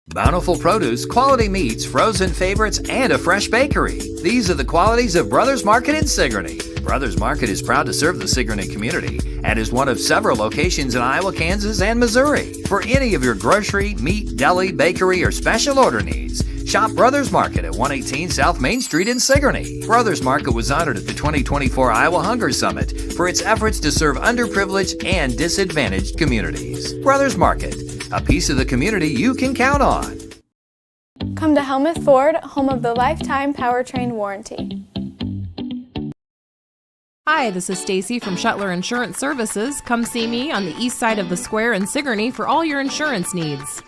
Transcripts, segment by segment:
Bountiful produce, quality meats, frozen favorites, and a fresh bakery. These are the qualities of Brothers Market in Sigourney. Brothers Market is proud to serve the Sigourney community and is one of several locations in Iowa, Kansas, and Missouri. For any of your grocery, meat, deli, bakery, or special order needs, shop Brothers Market at 118 South Main Street in Sigourney. Brothers Market was honored at the 2024 Iowa Hunger Summit for its efforts to serve underprivileged and disadvantaged communities. Brothers Market, a piece of the community you can count on. Come to Helmuth Ford, home of the lifetime powertrain warranty. Hi, this is Stacy from Shuttler Insurance Services. Come see me on the east side of the square in Sigourney for all your insurance needs.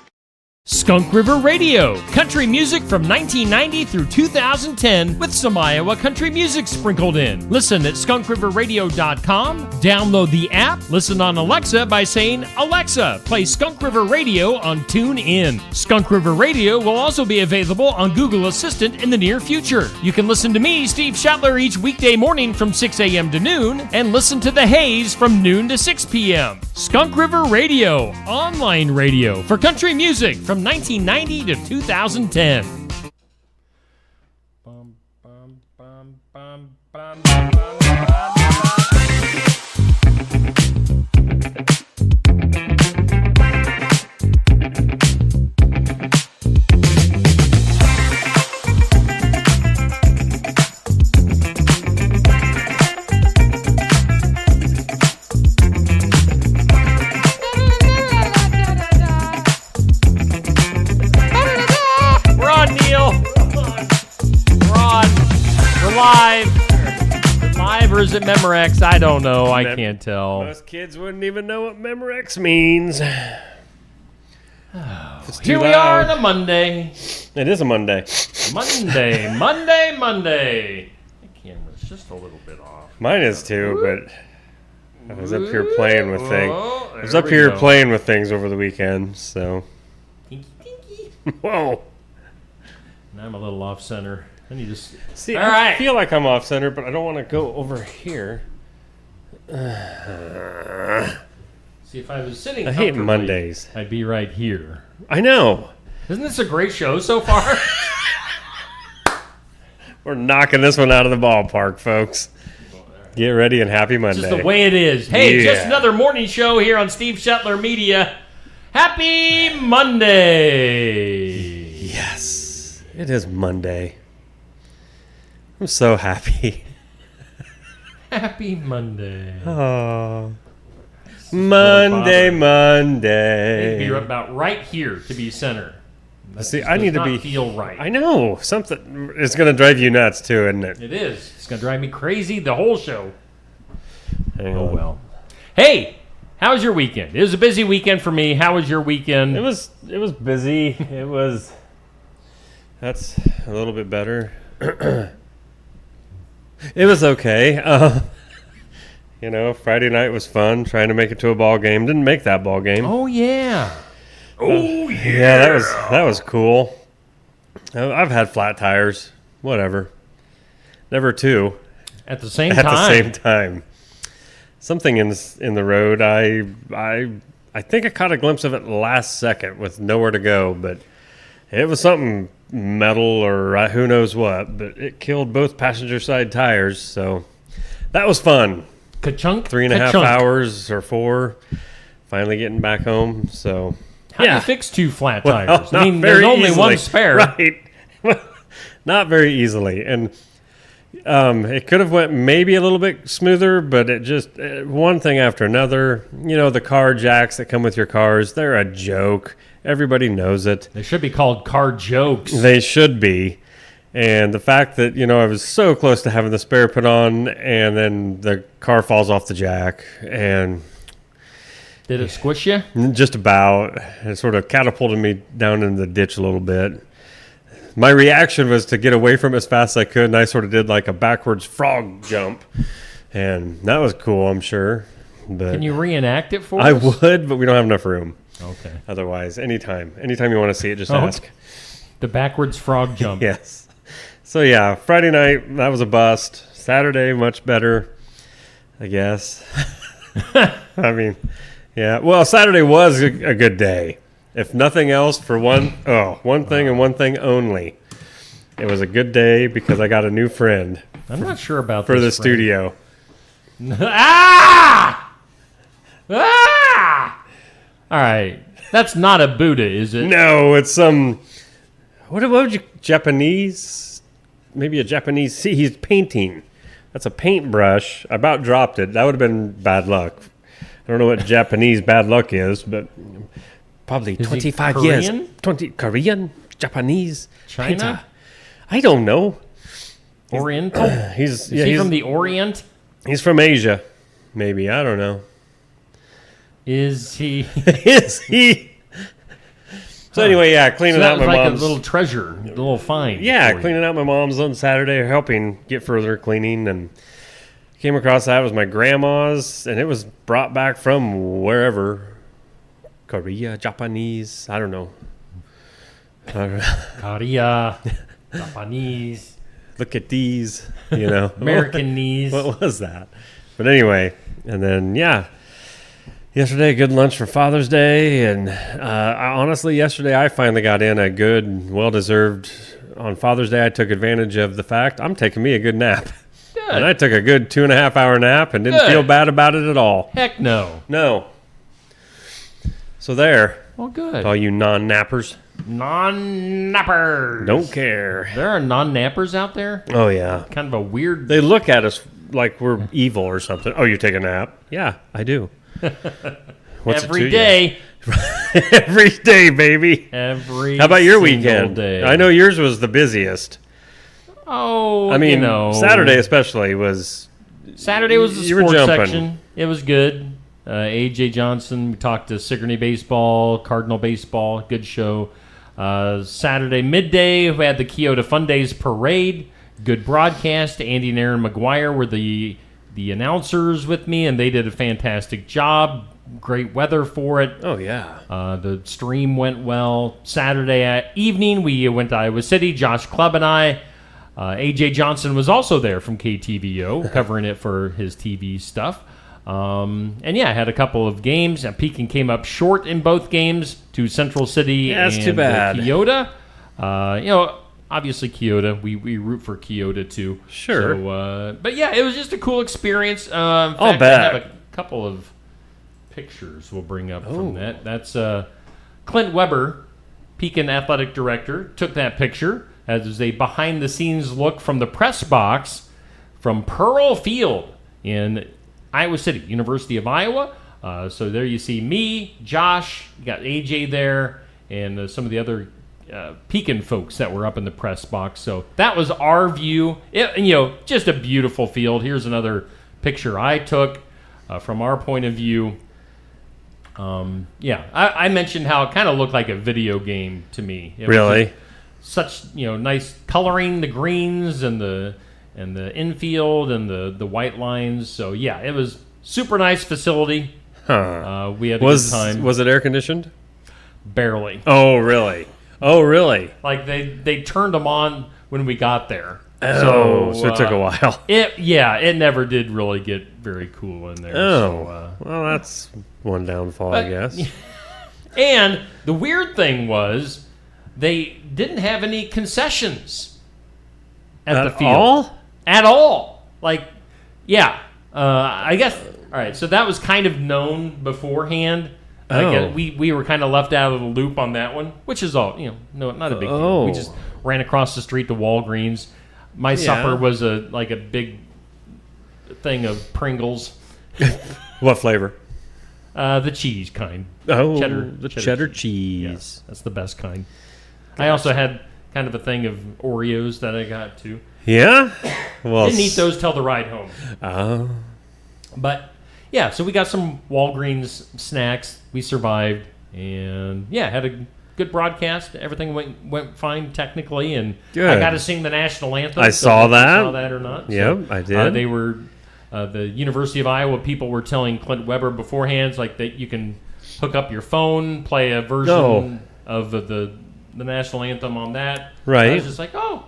Skunk River Radio, country music from 1990 through 2010 with some Iowa country music sprinkled in. Listen at skunkriverradio.com, download the app, listen on Alexa by saying, Alexa, play Skunk River Radio on TuneIn. Skunk River Radio will also be available on Google Assistant in the near future. You can listen to me, Steve Shuttler, each weekday morning from 6 a.m. to noon, and listen to The Haze from noon to 6 p.m. Skunk River Radio, online radio for country music from 1990 to 2010. Bum, bum, bum, bum, bum, bum, bum. Live or is it Memorex? I don't know. I can't tell. Most kids wouldn't even know what Memorex means. Here we are on a Monday. It is a Monday. Monday. The camera's just a little bit off. Mine is too, but I was up here playing with things. I was up here playing with things over the weekend, so. Tinky. Whoa. Now I'm a little off center. I need to see. I feel like I'm off center, but I don't want to go over here. See, if I was sitting, I hate Mondays. I'd be right here. I know. Isn't this a great show so far? We're knocking this one out of the ballpark, folks. Get ready and happy Monday. Just the way it is. Hey, Just another morning show here on Steve Shuttler Media. Happy Monday. Yes, it is Monday. I'm so happy. Happy Monday. Oh. Monday. I need to be about right here to be center. See, I need to feel right. I know. Something is going to drive you nuts too, isn't it? It is. It's going to drive me crazy the whole show. Oh, well. Hey, how was your weekend? It was a busy weekend for me. How was your weekend? It was busy. That's a little bit better. It was okay. Friday night was fun. Trying to make it to a ball game. Didn't make that ball game. Oh yeah. Yeah, that was cool. I've had flat tires. Whatever. Never two. At the same time. Something in the road. I think I caught a glimpse of it last second with nowhere to go, but it was something metal or who knows what, but it killed both passenger side tires, so that was fun. Ka-chunk. 3.5 hours or 4, finally getting back home. So how do you fix two flat tires? There's only one spare. Right. Not very easily, and it could have went maybe a little bit smoother, but it just one thing after another. The car jacks that come with your cars, they're a joke. Everybody knows it. They should be called car jokes. They should be. And the fact that, I was so close to having the spare put on, and then the car falls off the jack. And did it squish you? Just about. It sort of catapulted me down in the ditch a little bit. My reaction was to get away from it as fast as I could, and I sort of did like a backwards frog jump. And that was cool, I'm sure. But can you reenact it for us? I would, but we don't have enough room. Okay. Otherwise, anytime you want to see it, just ask. The backwards frog jump. Yes. So yeah, Friday night, that was a bust. Saturday, much better, I guess. I mean, yeah. Well, Saturday was a good day. If nothing else, for one thing and one thing only. It was a good day because I got a new friend I'm not sure about for the this friend. studio. Ah! Ah! All right. That's not a Buddha, is it? No, it's some. What would you. Japanese? Maybe a Japanese. See, he's painting. That's a paintbrush. I about dropped it. That would have been bad luck. I don't know what Japanese bad luck is, but probably Is he 25 Korean? years. Korean? Japanese? China? Painter. I don't know. Oriental? Is Is he from the Orient? He's from Asia. Maybe. I don't know. Is he? Is he? So anyway, yeah, cleaning So that out was my like mom's. a little treasure, a little find. Yeah, for you. cleaning out my mom's on Saturday, helping get further cleaning, and came across that. It was my grandma's, and it was brought back from wherever. Korea, Japanese, I don't know. Korea, Japanese, Look at these, you know. Americanese. What was that? But anyway, and then, yeah. Yesterday, good lunch for Father's Day, and honestly, yesterday I finally got in a good, well-deserved. On Father's Day, I took advantage of the fact I'm taking me a good nap, and I took a good 2.5 hour nap and didn't Good. feel bad about it at all. Heck no. No. So there, Well, good. all you non-nappers, Non-nappers. don't care. There are non-nappers out there. Oh yeah, Kind of a weird. they look at us like we're evil or something. Oh, you take a nap? Yeah, I do. What's every it to day. you? Every day, baby. Every. How about your single weekend? Day. I know yours was the busiest. Oh, I mean, you know, Saturday especially was. Saturday was the You were sports jumping. section. It was good. AJ Johnson. We talked to Sigourney baseball, Cardinal baseball. Good show. Saturday midday, we had the Kyoto Fun Days parade. Good broadcast. Andy and Aaron McGuire were the announcers with me, and they did a fantastic job. Great weather for it. Oh yeah. The stream went well. Saturday evening, we went to Iowa City. Josh Clubb and I. AJ Johnson was also there from KTVO, covering it for his TV stuff. And yeah, I had a couple of games. Pekin came up short in both games to Central City Yeah, that's and too bad. Kyoto. Obviously Kyoto. We root for Kyoto too. Sure. So, but yeah, it was just a cool experience. I'll bet. I have a couple of pictures we'll bring up from that. That's Clint Weber, Pekin athletic director, took that picture as a behind-the-scenes look from the press box from Pearl Field in Iowa City, University of Iowa. So there you see me, Josh, you got AJ there, and some of the other Pekin folks that were up in the press box. So that was our view. Just a beautiful field. Here's another picture I took from our point of view. I mentioned how it kind of looked like a video game to me. It was Really? just such nice coloring, the greens and the infield and the white lines. So yeah, it was super nice facility. Huh. We had a good time. Was it air conditioned? Barely. Oh really? Oh really? Like they turned them on when we got there. Oh, so it took a while. It never did really get very cool in there. Oh, well, that's one downfall, I guess. And the weird thing was they didn't have any concessions at the field. At all. Like, yeah. I guess, all right, so that was kind of known beforehand. We were kind of left out of the loop on that one, which is all, not a big deal. We just ran across the street to Walgreens. My supper was a big thing of Pringles. What flavor? The cheese kind. Oh, Cheddar cheddar cheese. Yes, that's the best kind. I also had kind of a thing of Oreos that I got too. Yeah? Well, Didn't eat those till the ride home. Oh. But yeah, so we got some Walgreens snacks. We survived, and yeah, had a good broadcast. Everything went fine technically, and Good. I got to sing the national anthem. I saw if you that. Saw that or not? Yep, I did. They were the University of Iowa people were telling Clint Weber beforehand, like that you can hook up your phone, play a version of the national anthem on that. Right. I was just like, oh,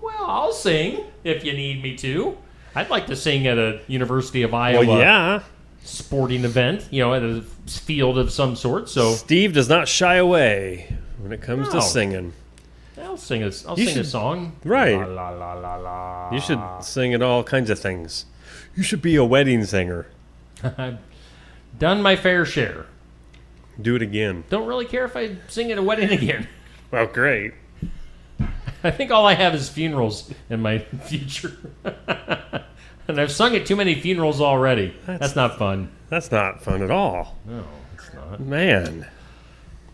well, I'll sing if you need me to. I'd like to sing at a University of Iowa. Well, yeah. sporting event, at a field of some sort. So Steve does not shy away when it comes to No. singing. I'll sing a should- song. Right. La, la, la, la, la. You should sing at all kinds of things. You should be a wedding singer. I've done my fair share. Do it again. Don't really care if I sing at a wedding again. Well, great. I think all I have is funerals in my future. And I've sung at too many funerals already. That's not fun. That's not fun at all. No, it's not. Man.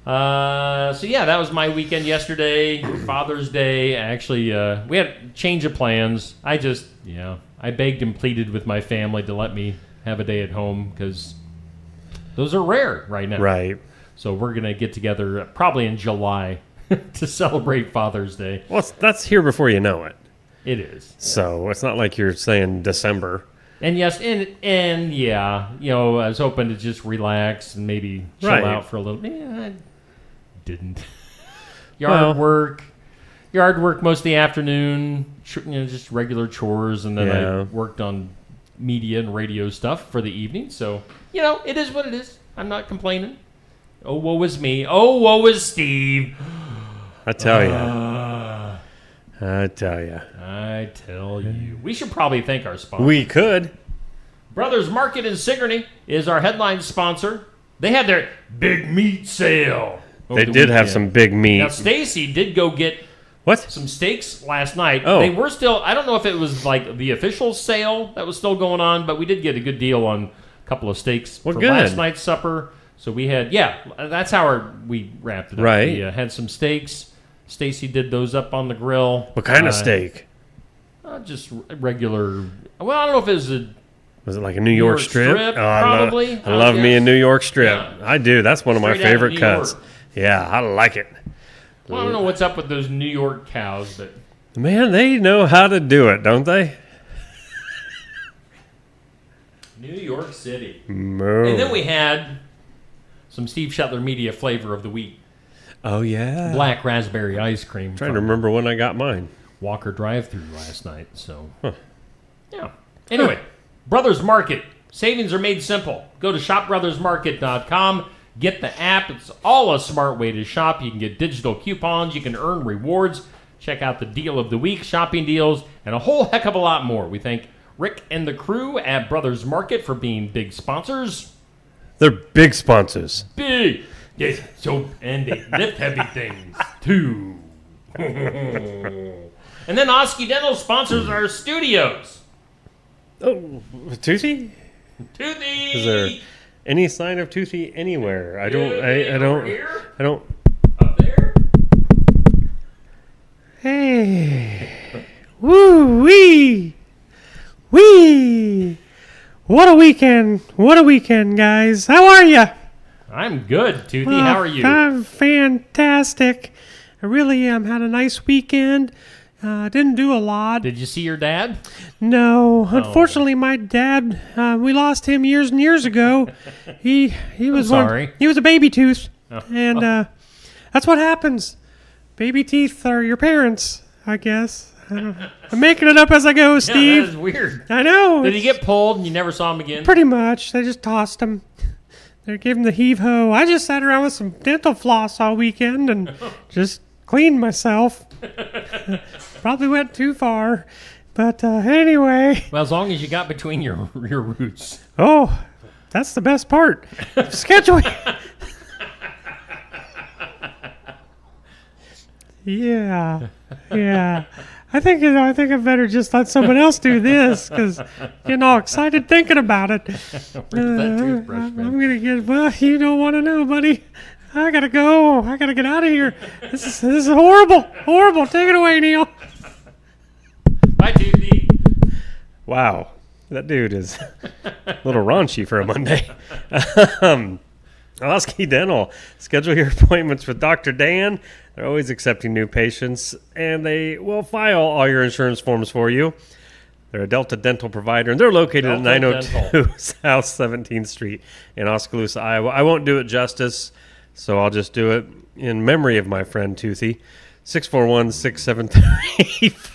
So yeah, that was my weekend yesterday, Father's Day. Actually, we had a change of plans. I begged and pleaded with my family to let me have a day at home because those are rare right now. Right. So we're going to get together probably in July to celebrate Father's Day. Well, that's here before you know it. It is. So it's not like you're saying December. And yes, and yeah, I was hoping to just relax and maybe chill Right. out for a little. Yeah, I didn't. Yard work most of the afternoon. Just regular chores, and then I worked on media and radio stuff for the evening. So it is what it is. I'm not complaining. Oh, woe is me. Oh, woe is Steve. I tell you. I tell you. We should probably thank our sponsor. We could. Brothers Market in Sigourney is our headline sponsor. They had their big meat sale. They did have some big meat. Now, Stacy did go get What? some steaks last night. Oh. They were still, I don't know if it was like the official sale that was still going on, but we did get a good deal on a couple of steaks for good. last night's supper. So we had, that's how we wrapped it up. Right. We had some steaks. Stacy did those up on the grill. What kind of steak? Just regular. Well, I don't know if it was a. Was it like a New York strip? Probably. I love me a Yes. New York strip. Yeah. I do. That's one of my Straight out of favorite New cuts. York. Yeah, I like it. Well, I don't know what's up with those New York cows, but Man, they know how to do it, don't they? New York City. No. And then we had some Steve Shetler Media flavor of the week. Oh, yeah. Black raspberry ice cream. Trying to from remember when I got mine. Walker drive-through last night. So, yeah. Anyway, Brothers Market. Savings are made simple. Go to shopbrothersmarket.com. Get the app. It's all a smart way to shop. You can get digital coupons. You can earn rewards. Check out the deal of the week, shopping deals, and a whole heck of a lot more. We thank Rick and the crew at Brothers Market for being big sponsors. They're big sponsors. Big. Yes, and they lift heavy things, too. And then Osky Dental sponsors our studios. Oh, Toothy? Toothy! Is there any sign of Toothy anywhere? I don't. Over here? I don't. Up there? Hey. Woo wee. Wee. What a weekend. What a weekend, guys. How are you? I'm good, Toothy. How are you? I'm fantastic. I really am. Had a nice weekend. Didn't do a lot. Did you see your dad? No, unfortunately, my dad. We lost him years and years ago. He was sorry. He was a baby tooth, and that's what happens. Baby teeth are your parents, I guess. I'm making it up as I go, Yeah, Steve. that is weird. I know. Did he get pulled and you never saw him again? Pretty much. They just tossed him. They gave him the heave-ho. I just sat around with some dental floss all weekend and just cleaned myself. Probably went too far. But anyway. Well, as long as you got between your roots. Oh, that's the best part. Scheduling. Yeah. I think I better just let someone else do this because getting all excited thinking about it. Where's that toothbrush I'm been? gonna get. Well, you don't want to know, buddy. I gotta go. I gotta get out of here. This is horrible. Horrible. Take it away, Neil. Bye, Toothy. Wow, that dude is a little raunchy for a Monday. Osky Dental. Schedule your appointments with Dr. Dan. They're always accepting new patients, and they will file all your insurance forms for you. They're a Delta Dental provider, and they're located at Delta 902 South 17th Street in Oskaloosa, Iowa. I won't do it justice, so I'll just do it in memory of my friend Toothy. 641-673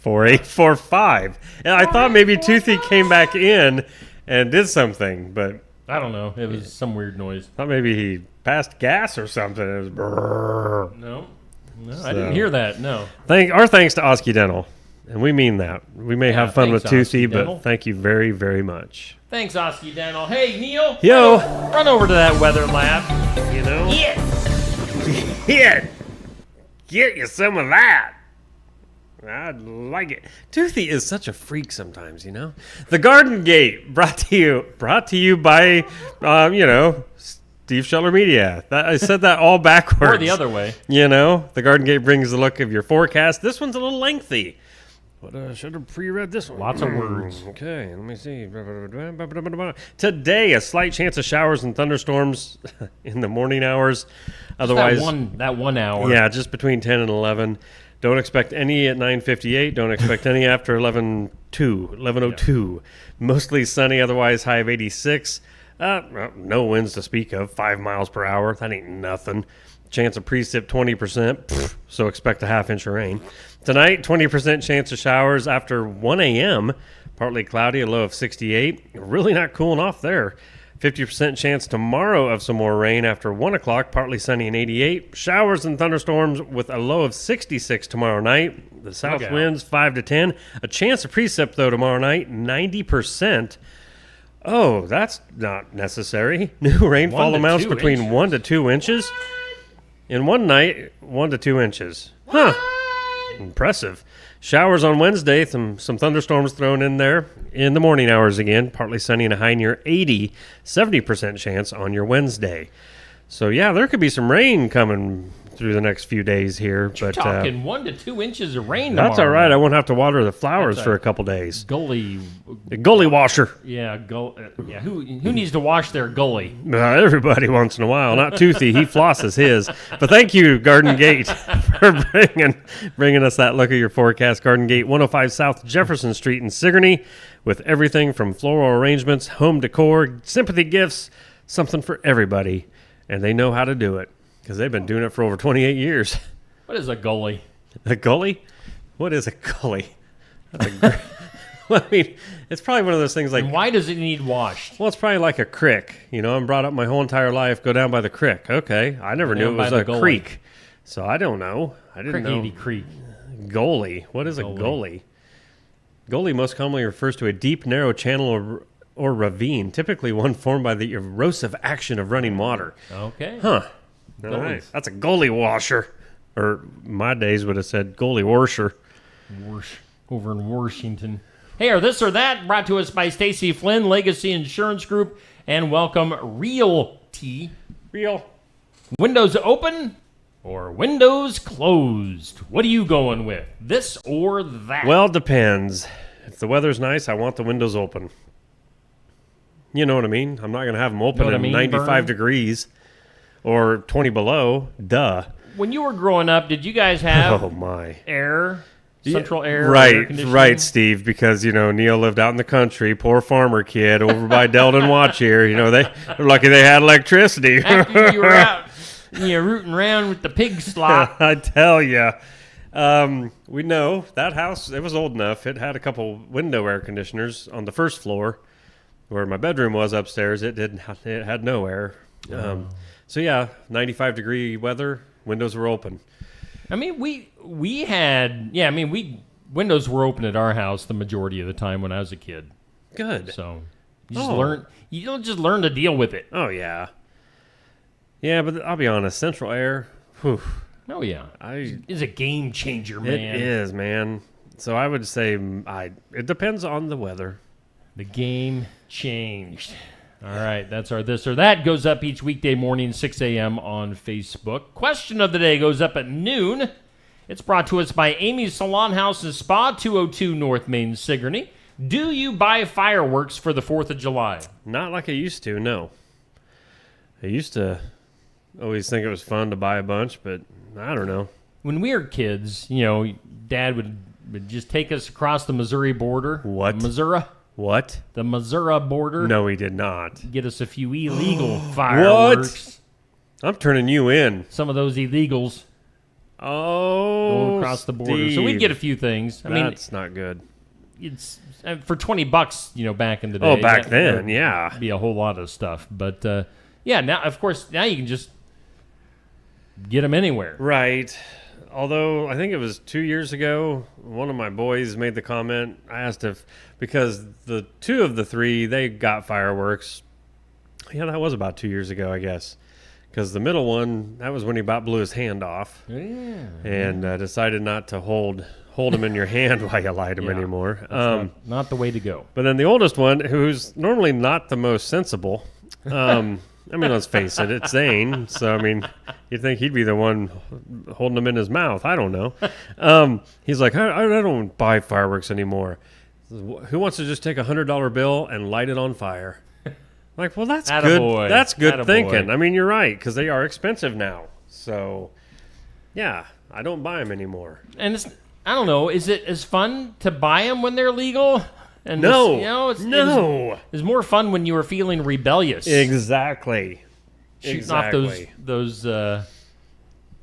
4845. And I thought maybe Toothy came back in and did something, but I don't know. It was some weird noise. I thought maybe he passed gas or something. It was brrr. No, I didn't hear that. No. Our thanks to Osky Dental. And we mean that. We may have fun thanks, with Toothy, Osky Dental. but thank you very, very much. Thanks, Osky Dental. Hey, Neil. Yo. Run over to that weather lab. You know? Yeah. Yeah. Get you some of that. I'd like it. Toothy is such a freak sometimes, you know? The Garden Gate, brought to you by, Steve Scheller Media. I said that all backwards. Or the other way. You know, the Garden Gate brings the look of your forecast. This one's a little lengthy. But I should have pre-read this one. Lots of words. Okay, let me see. Today, a slight chance of showers and thunderstorms in the morning hours. Otherwise, that 1 hour. Yeah, just between 10 and 11. Don't expect any at 9:58. Don't expect any after 11:02. Mostly sunny, otherwise high of 86. No winds to speak of. 5 miles per hour. That ain't nothing. Chance of precip 20%. So expect a half-inch of rain. Tonight, 20% chance of showers after 1 a.m. Partly cloudy, a low of 68. Really not cooling off there. 50% chance tomorrow of some more rain after 1 o'clock, partly sunny and 88. Showers and thunderstorms with a low of 66 tomorrow night. The south winds 5 to 10. A chance of precip, though, tomorrow night, 90%. Oh, that's not necessary. New rainfall amounts between 1 to 2 inches. In one night, 1 to 2 inches. Huh. Impressive. Showers on Wednesday, some thunderstorms thrown in there in the morning hours again. Partly sunny and a high near 80, 70% chance on your Wednesday. So, yeah, there could be some rain coming through the next few days here. But talking 1 to 2 inches of rain tomorrow. That's all right. I won't have to water the flowers for a couple days. Gully washer. Yeah, who needs to wash their gully? Everybody once in a while. Not Toothy. He flosses his. But thank you, Garden Gate, for bringing us that look at your forecast. Garden Gate, 105 South Jefferson Street in Sigourney, with everything from floral arrangements, home decor, sympathy gifts, something for everybody. And they know how to do it because they've been doing it for over 28 years. What is a gully? A gully? What is a gully? That's I mean, it's probably one of those things like... And why does it need washed? Well, it's probably like a creek. You know, I'm brought up my whole entire life, go down by the creek. Okay, I never knew it was a creek. So I don't know. I didn't know. Creek. Gully. What is a gully? Gully most commonly refers to a deep, narrow channel or ravine, typically one formed by the erosive action of running water. Okay. Huh. All right. That's a gully washer. Or my days would have said gully washer. Over in Washington. Hey, or this or that, brought to us by Stacy Flynn, Legacy Insurance Group, and Welcome Realty. Real. Windows open or windows closed? What are you going with? This or that? Well, it depends. If the weather's nice, I want the windows open. You know what I mean? I'm not going to have them open at 95 degrees or 20 below. Duh. When you were growing up, did you guys have air? Central air, right, Steve. Because Neil lived out in the country, poor farmer kid over by Delden Watch here. They're lucky they had electricity. After you were out, rooting around with the pig slop. I tell you, we know that house. It was old enough. It had a couple window air conditioners on the first floor, where my bedroom was upstairs. It didn't. It had no air. So yeah, 95 degree weather, windows were open. I mean, we had, windows were open at our house the majority of the time when I was a kid. Good. So you don't just learn to deal with it. Oh, yeah. Yeah, but I'll be honest, central air, whew. Oh, yeah. It's a game changer, man. It is, man. So I would say it depends on the weather. The game changed. All right, that's our This or That. Goes up each weekday morning, 6 a.m. on Facebook. Question of the day goes up at noon. It's brought to us by Amy's Salon House and Spa, 202 North Main, Sigourney. Do you buy fireworks for the 4th of July? Not like I used to, no. I used to always think it was fun to buy a bunch, but I don't know. When we were kids, Dad would just take us across the Missouri border. What? Missouri. What? The Missouri border. No, he did not. Get us a few illegal fireworks. What? I'm turning you in. Some of those illegals. Oh, go across the border. Steve. So we'd get a few things. I mean, That's not good. it's for $20, back in the day. Oh, back then, that'd yeah. be a whole lot of stuff. But now, of course, now you can just get them anywhere. Right. Although I think it was 2 years ago, one of my boys made the comment. I asked if, because the two of the three, they got fireworks. Yeah, that was about 2 years ago, I guess. Because the middle one, that was when he about blew his hand off. Yeah. And decided not to hold him in your hand while you light him Yeah. anymore. Not the way to go. But then the oldest one, who's normally not the most sensible, I mean, let's face it, it's Zane. So, I mean, you'd think he'd be the one holding them in his mouth. I don't know. He's like, I don't buy fireworks anymore. Who wants to just take $100 bill and light it on fire? Like, well, that's Attaboy. good. That's good Attaboy. thinking. I mean, you're right, because they are expensive now. So, yeah, I don't buy them anymore. And I don't know, is it as fun to buy them when they're legal? And No. it's more fun when you were feeling rebellious. Exactly. Shooting off those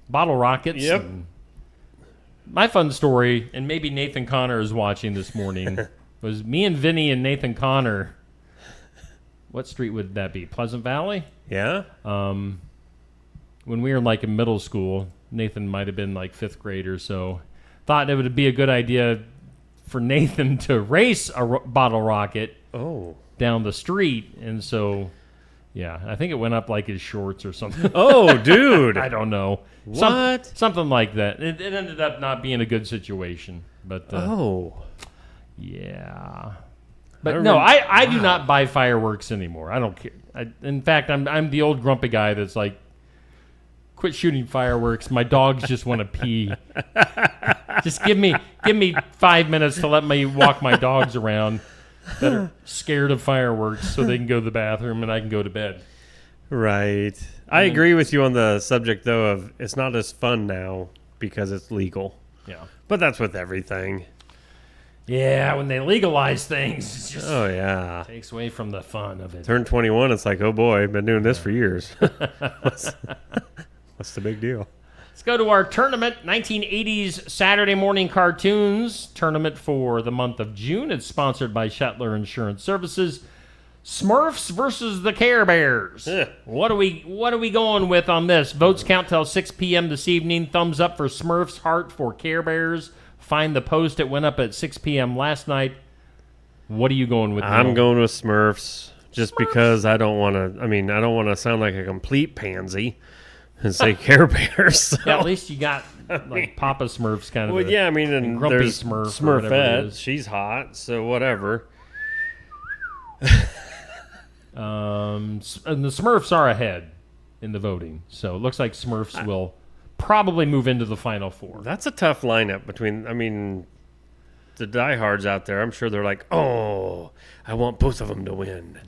bottle rockets. Yep. And my fun story, and maybe Nathan Connor is watching this morning, was me and Vinny and Nathan Connor. What street would that be? Pleasant Valley? Yeah? When we were in middle school, Nathan might have been like 5th grade or so. Thought it would be a good idea for Nathan to race a bottle rocket down the street. And so, yeah, I think it went up like his shorts or something. Oh, dude. I don't know. What? Something like that. It ended up not being a good situation. But, yeah. But no, I do not buy fireworks anymore. I don't care. In fact, I'm the old grumpy guy that's like, quit shooting fireworks. My dogs just want to pee. Just give me 5 minutes to let me walk my dogs around that are scared of fireworks so they can go to the bathroom and I can go to bed. Right. I agree with you on the subject, though, of it's not as fun now because it's legal. Yeah. But that's with everything. Yeah, when they legalize things, it just takes away from the fun of it. Turn 21, it's like, oh boy, I've been doing this for years. What's the big deal? Let's go to our tournament, 1980s Saturday morning cartoons tournament for the month of June. It's sponsored by Shetler Insurance Services. Smurfs versus the Care Bears. What are we going with on this? Votes count till 6 p.m. this evening. Thumbs up for Smurfs, heart for Care Bears. Find the post. It went up at 6 p.m. last night. What are you going with? I'm going with Smurfs just because I don't want to sound like a complete pansy and say Care Bears. So. Yeah, at least you got like Papa Smurf's kind of. Well, yeah, I mean, and grumpy there's Smurf or whatever it is. Smurfette. She's hot, so whatever. And the Smurfs are ahead in the voting, so it looks like Smurfs will probably move into the Final Four. That's a tough lineup between, the diehards out there. I'm sure they're like, oh, I want both of them to win.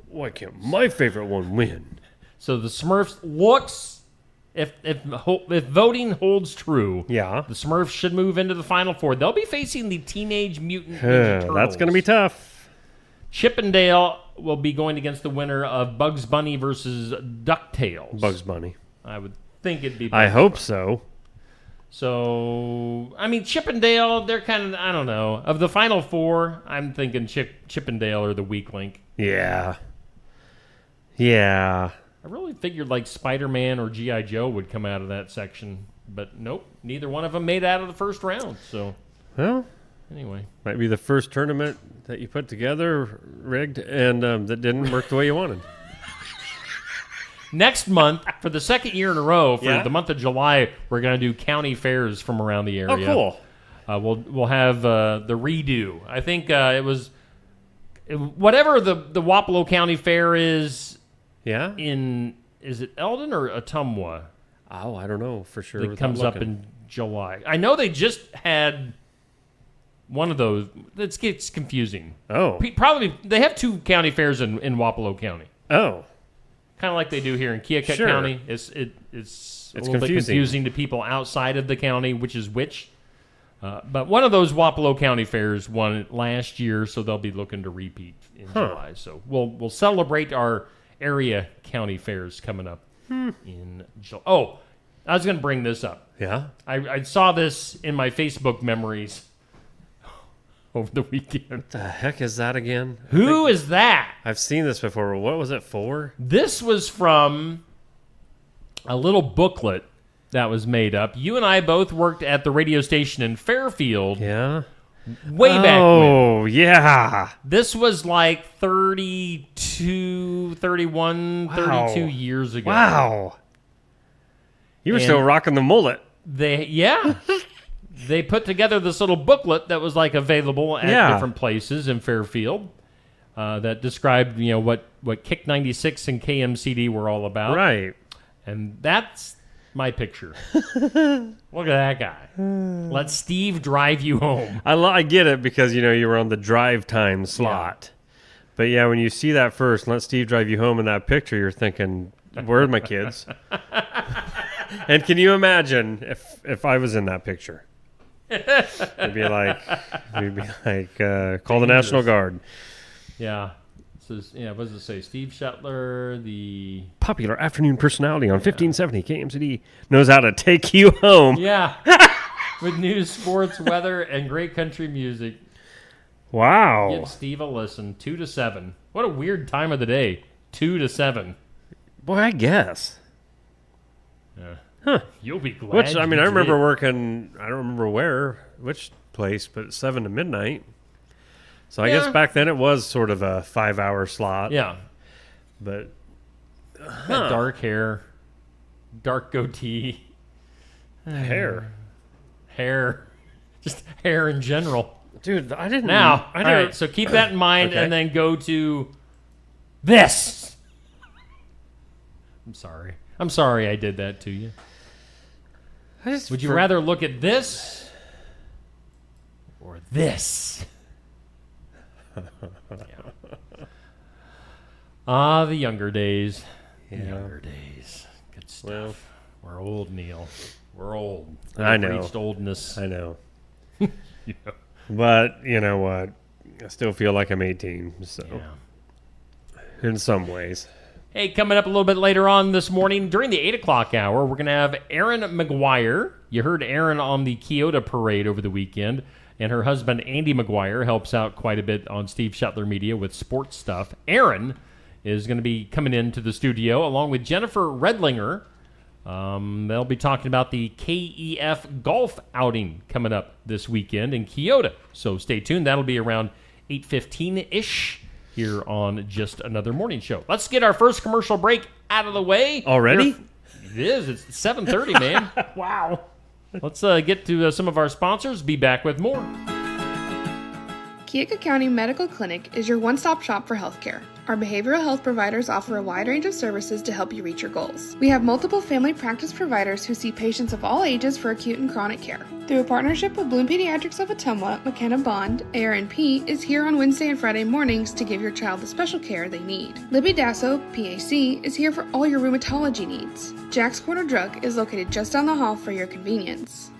Why can't my favorite one win? So the Smurfs looks, if voting holds true, the Smurfs should move into the Final Four. They'll be facing the Teenage Mutant Ninja Turtles. That's going to be tough. Chippendale will be going against the winner of Bugs Bunny versus DuckTales. Bugs Bunny. I would think it'd be Bugs I hope Bunny. so. So, I mean, Chippendale, they're kind of, I don't know. Of the Final Four, I'm thinking Chippendale are the weak link. Yeah. I really figured like Spider-Man or G.I. Joe would come out of that section. But nope, neither one of them made it out of the first round. So, well, anyway. might be the first tournament that you put together, rigged, and that didn't work the way you wanted. Next month, for the second year in a row, for the month of July, we're going to do county fairs from around the area. Oh, cool. We'll have the redo. I think it was whatever the Wapello County Fair is. Yeah. Is it Eldon or Ottumwa? Oh, I don't know for sure. It comes up in July. I know they just had one of those. It gets confusing. Oh. Probably they have two county fairs in Wapello County. Oh. Kind of like they do here in Keokuk County. It's a little bit confusing to people outside of the county, which is which. But one of those Wapello County fairs won last year, so they'll be looking to repeat in July. So we'll celebrate our area county fairs coming up in July. Oh, I was going to bring this up. Yeah? I saw this in my Facebook memories over the weekend. What the heck is that again? Who is that? I've seen this before. What was it for? This was from a little booklet that was made up. You and I both worked at the radio station in Fairfield Yeah? way back when. Oh, yeah. This was like 32, 31, Wow. 32 years ago. Wow. You were And- still rocking the mullet. They put together this little booklet that was like available at different places in Fairfield that described, what Kick 96 and KMCD were all about. Right. And that's my picture. Look at that guy. Let Steve drive you home. I get it because, you were on the drive time slot. But yeah, when you see that first, let Steve drive you home in that picture, you're thinking, where are my kids? And can you imagine if I was in that picture? We'd be like, call the National Guard. Yeah. What does it say? Steve Shetler, the... Popular afternoon personality on 1570 KMCD, knows how to take you home. Yeah. With news, sports, weather, and great country music. Wow. Give Steve a listen. 2 to 7. What a weird time of the day. 2 to 7. Boy, I guess. Yeah. Huh. You'll be glad. Which, I you remember did. working, I don't remember which place, but 7 to midnight. So I guess back then it was sort of a 5-hour slot. Yeah. But Had dark hair, dark goatee, hair. just hair in general. Dude, I didn't. Now, I all didn't. right, so keep that in mind Okay. and then go to this. I'm sorry I did that to you. Would you rather look at this or this? Yeah. The younger days. The younger days. Good stuff. Well, we're old, Neil. We're old. I We've know. reached oldness. I know. But you know what? I still feel like I'm 18. So, in some ways. Hey, coming up a little bit later on this morning, during the 8 o'clock hour, we're going to have Erin McGuire. You heard Erin on the Kyoto Parade over the weekend, and her husband, Andy McGuire, helps out quite a bit on Steve Shetler Media with sports stuff. Erin is going to be coming into the studio along with Jennifer Redlinger. They'll be talking about the KEF golf outing coming up this weekend in Kyoto. So stay tuned. That'll be around 8:15-ish. Here on Just Another Morning Show. Let's get our first commercial break out of the way. Already? It is. It's 7:30, man. Wow. Let's get to some of our sponsors. Be back with more. Keokuk County Medical Clinic is your one-stop shop for healthcare. Our behavioral health providers offer a wide range of services to help you reach your goals. We have multiple family practice providers who see patients of all ages for acute and chronic care. Through a partnership with Bloom Pediatrics of Ottumwa, McKenna Bond, ARNP is here on Wednesday and Friday mornings to give your child the special care they need. Libby Dasso, PAC, is here for all your rheumatology needs. Jack's Corner Drug is located just down the hall for your convenience.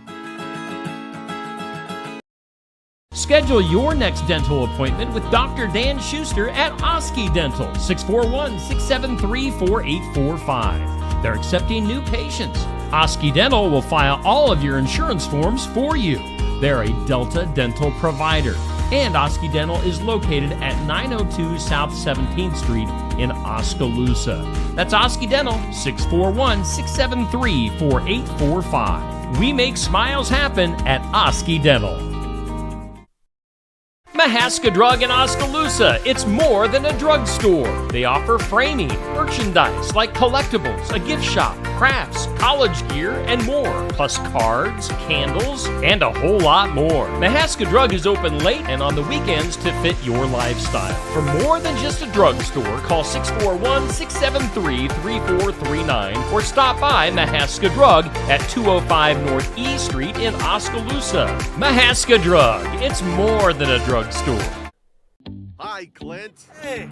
Schedule your next dental appointment with Dr. Dan Schuster at Osky Dental, 641-673-4845. They're accepting new patients. Osky Dental will file all of your insurance forms for you. They're a Delta dental provider. And Osky Dental is located at 902 South 17th Street in Oskaloosa. That's Osky Dental, 641-673-4845. We make smiles happen at Osky Dental. Mahaska Drug in Oskaloosa. It's more than a drugstore. They offer framing, merchandise like collectibles, a gift shop, crafts, college gear, and more. Plus cards, candles, and a whole lot more. Mahaska Drug is open late and on the weekends to fit your lifestyle. For more than just a drugstore, call 641-673-3439 or stop by Mahaska Drug at 205 North E Street in Oskaloosa. Mahaska Drug. It's more than a drugstore. Hi, Clint. Hey,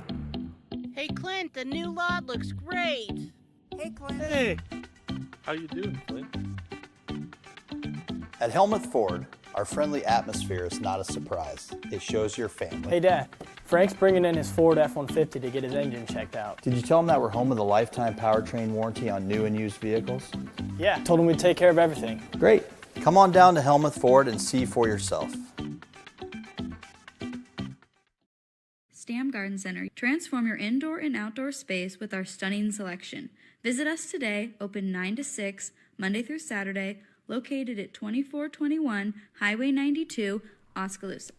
Clint, the new lot looks great. Hey, Clint. Hey. How you doing, Clint? At Helmuth Ford, Our friendly atmosphere is not a surprise. It shows your family. Hey, Dad. Frank's bringing in his Ford F-150 to get his engine checked out. Did you tell him that we're home with a lifetime powertrain warranty on new and used vehicles? Yeah, told him we'd take care of everything. Great. Come on down to Helmuth Ford and see for yourself. Stam Garden Center. Transform your indoor and outdoor space with our stunning selection. Visit us today, open 9 to 6, Monday through Saturday, located at 2421 Highway 92, Oskaloosa.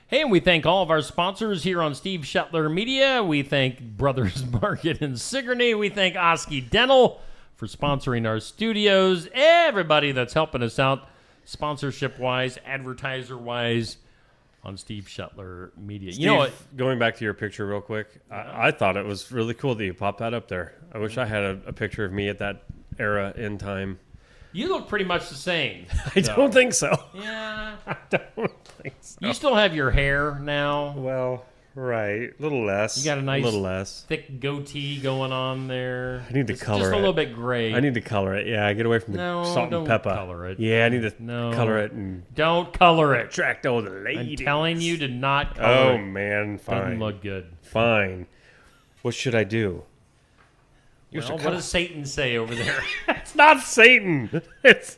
Hey, and we thank all of our sponsors here on Steve Shetler Media. We thank Brothers Market in Sigourney. We thank Osky Dental for sponsoring our studios. Everybody that's helping us out sponsorship-wise, advertiser-wise on Steve Shetler Media. Steve, you know what? Going back to your picture real quick, I thought it was really cool that you popped that up there. I wish I had a picture of me at that era in time. You look pretty much the same. I don't think so. Yeah. I don't think so. You still have your hair now. Well, right. A little less. You got a nice little less thick goatee going on there. I need to color it. Just a little bit gray. I need to color it. Yeah, I get away from the salt and pepper. Color it. Yeah, I need to color it and don't color it. Attract all the ladies. I'm telling you to not color it. Oh man, fine. Doesn't look good. Fine. What should I do? Well, what does Satan say over there? It's not Satan. It's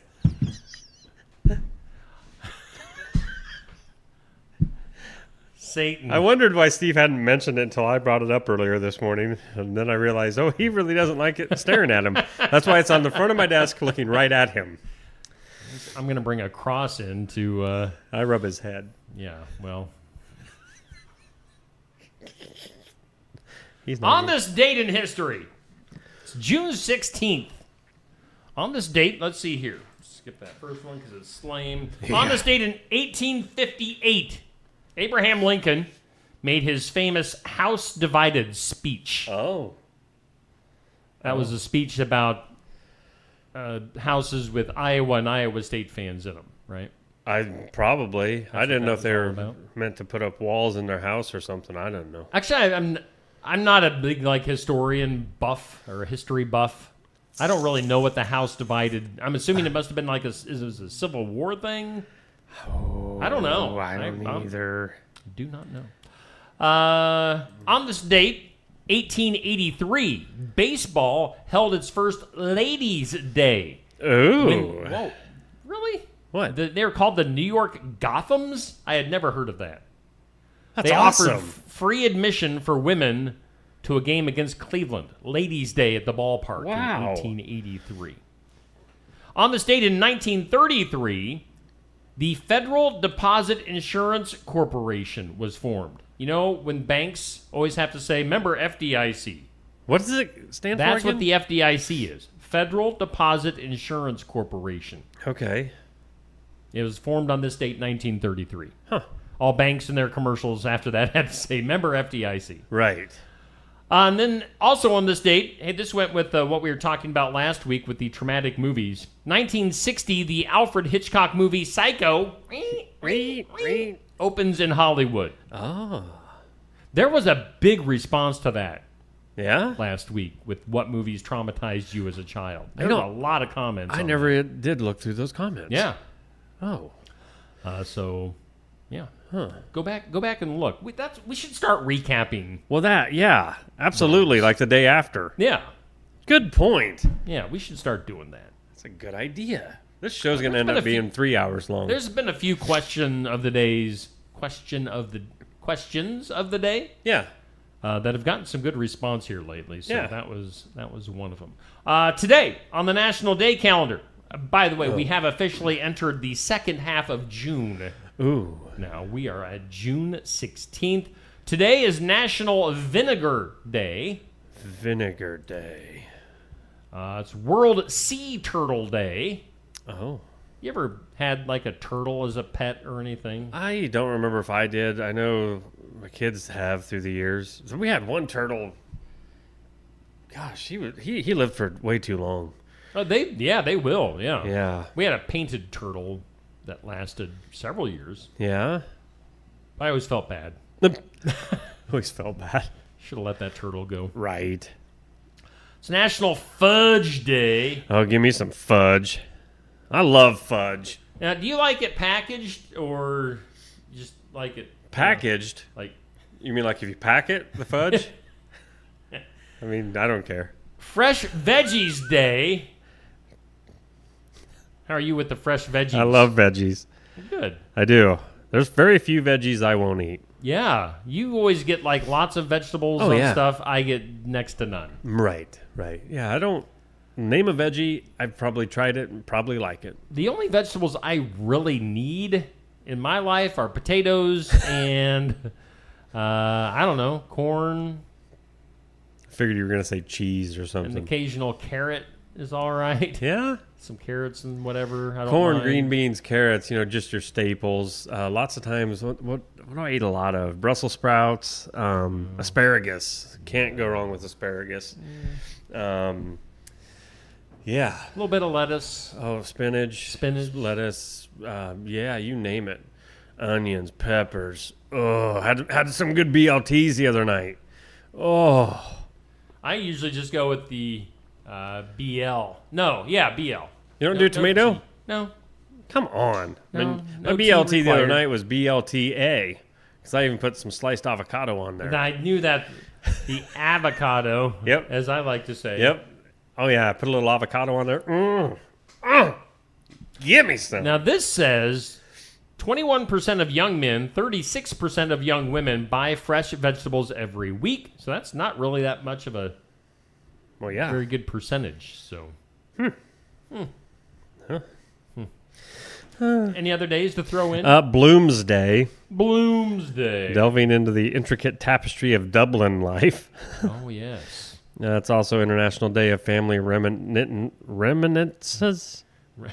Satan. I wondered why Steve hadn't mentioned it until I brought it up earlier this morning, and then I realized, oh, he really doesn't like it staring at him. That's why it's on the front of my desk, looking right at him. I'm going to bring a cross in to. I rub his head. Yeah. Well. He's not on this date in history. June 16th. On this date, let's see here. Skip that first one because it's lame. Yeah. On this date in 1858, Abraham Lincoln made his famous House Divided speech. Oh. That was a speech about houses with Iowa and Iowa State fans in them, right? I didn't know if they were meant to put up walls in their house or something. I don't know. Actually, I'm not a big historian buff or a history buff. I don't really know what the House Divided. I'm assuming it must have been like is it a Civil War thing? Oh, I don't know. I don't either. Do not know. On this date, 1883, baseball held its first Ladies' Day. Ooh. Whoa. Really? What? They were called the New York Gothams? I had never heard of that. That's they awesome. offered free admission for women to a game against Cleveland. Ladies' Day at the ballpark in 1883. On this date in 1933, the Federal Deposit Insurance Corporation was formed. You know, when banks always have to say, member FDIC. What does it stand for That's again? what the FDIC is. Federal Deposit Insurance Corporation. Okay. It was formed on this date, 1933. Huh. All banks in their commercials after that had to say, member FDIC. Right. And then also on this date, hey, this went with what we were talking about last week with the traumatic movies. 1960, the Alfred Hitchcock movie Psycho opens in Hollywood. Oh. There was a big response to that. Yeah? Last week with what movies traumatized you as a child. There were a lot of comments. I never did look through those comments. Yeah. Oh. Yeah. Huh. Go back and look. We should start recapping. Well, yeah, absolutely, like the day after. Yeah. Good point. Yeah, we should start doing that. That's a good idea. This show's going to end up being 3 hours long. There's been a few questions of the day. Yeah. That have gotten some good response here lately. So yeah. that was one of them. Today on the National Day calendar. By the way, we have officially entered the second half of June. Ooh. Now, we are at June 16th. Today is National Vinegar Day. Vinegar Day. It's World Sea Turtle Day. Oh. You ever had like a turtle as a pet or anything? I don't remember if I did. I know my kids have through the years. So we had one turtle. Gosh, he lived for way too long. Oh, they will. Yeah. Yeah. We had a painted turtle that lasted several years. Yeah. I always felt bad. Always felt bad. Should have let that turtle go. Right. It's National Fudge Day. Oh, give me some fudge. I love fudge. Now, do you like it packaged or just like it Packaged? Like, you mean like if you pack it, the fudge? I mean, I don't care. Fresh Veggies Day. How are you with the fresh veggies? I love veggies. Good. I do. There's very few veggies I won't eat. Yeah. You always get like lots of vegetables on stuff. I get next to none. Right. Yeah, I don't. Name a veggie. I've probably tried it and probably like it. The only vegetables I really need in my life are potatoes and, I don't know, corn. I figured you were going to say cheese or something. An occasional carrot is all right. Yeah? Some carrots and whatever. I don't Corn, mind. green beans, carrots, just your staples. Lots of times, what do I eat a lot of? Brussels sprouts, asparagus. Can't go wrong with asparagus. Yeah. A little bit of lettuce. Oh, spinach, lettuce. Yeah, you name it. Onions, peppers. Oh, had some good BLTs the other night. Oh. I usually just go with the BL. No, yeah, BL. You don't do tomato? No. Come on. No, my no BLT tea the other required. night was BLTA because I even put some sliced avocado on there. And I knew that the avocado, Yep. as I like to say. Yep. Oh, yeah. I put a little avocado on there. Give me some. Now, this says 21% of young men, 36% of young women buy fresh vegetables every week. So that's not really that much of a very good percentage. So, Any other days to throw in? Bloomsday. Bloomsday. Delving into the intricate tapestry of Dublin life. Oh, yes. It's also International Day of Family Remittances. I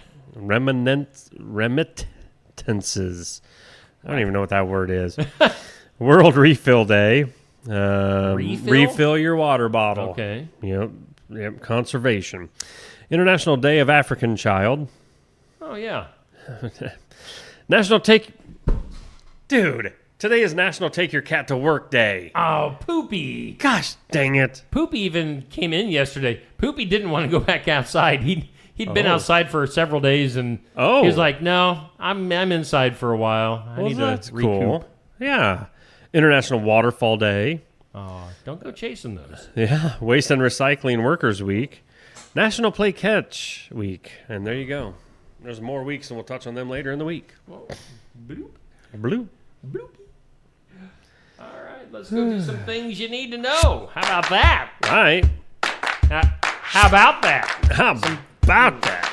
don't even know what that word is. World Refill Day. Refill your water bottle. Okay. Yep. Conservation. International Day of African Child. Oh, yeah. Dude, today is National Take Your Cat to Work Day. Oh, Poopy. Gosh dang it. Poopy even came in yesterday. Poopy didn't want to go back outside. He'd been outside for several days, and he was like, "No, I'm inside for a while. I need that's to recoup." cool. Yeah. International Waterfall Day. Oh, don't go chasing those. Yeah. Waste and Recycling Workers Week. National Play Catch Week. And there you go. There's more weeks, and we'll touch on them later in the week. Whoa. Bloop. Bloop. Bloop. All right, let's go do some things you need to know. How about that? All right. How about that? How about that?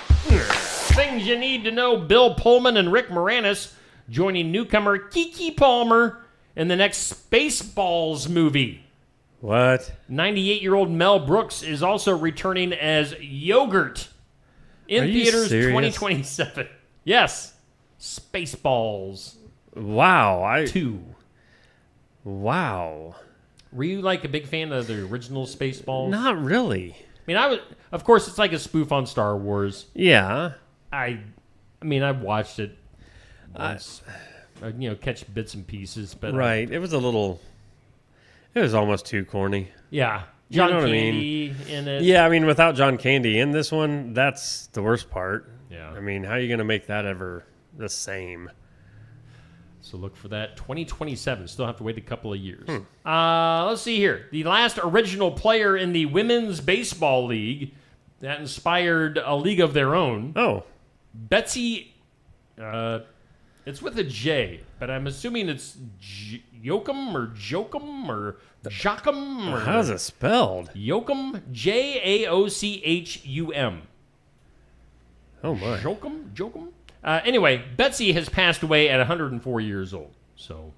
Things you need to know. Bill Pullman and Rick Moranis joining newcomer Keke Palmer in the next Spaceballs movie. What? 98-year-old Mel Brooks is also returning as Yogurt in theaters 2027. Yes. Spaceballs. Wow. 2. Wow. Were you like a big fan of the original Spaceballs? Not really. I mean, of course, it's like a spoof on Star Wars. Yeah. I watched it once. Catch bits and pieces, but right. It was almost too corny. Yeah. John Candy in it. Yeah, I mean, without John Candy in this one, that's the worst part. Yeah. I mean, how are you going to make that ever the same? So look for that. 2027. Still have to wait a couple of years. Let's see here. The last original player in the Women's Baseball League that inspired a league of their own. Oh. Betsy, it's with a J, but I'm assuming it's Joachim or Joachim or Joachim. Or how's it spelled? Joachim, Jaochum. Oh, my. Joachim. Anyway, Betsy has passed away at 104 years old. So,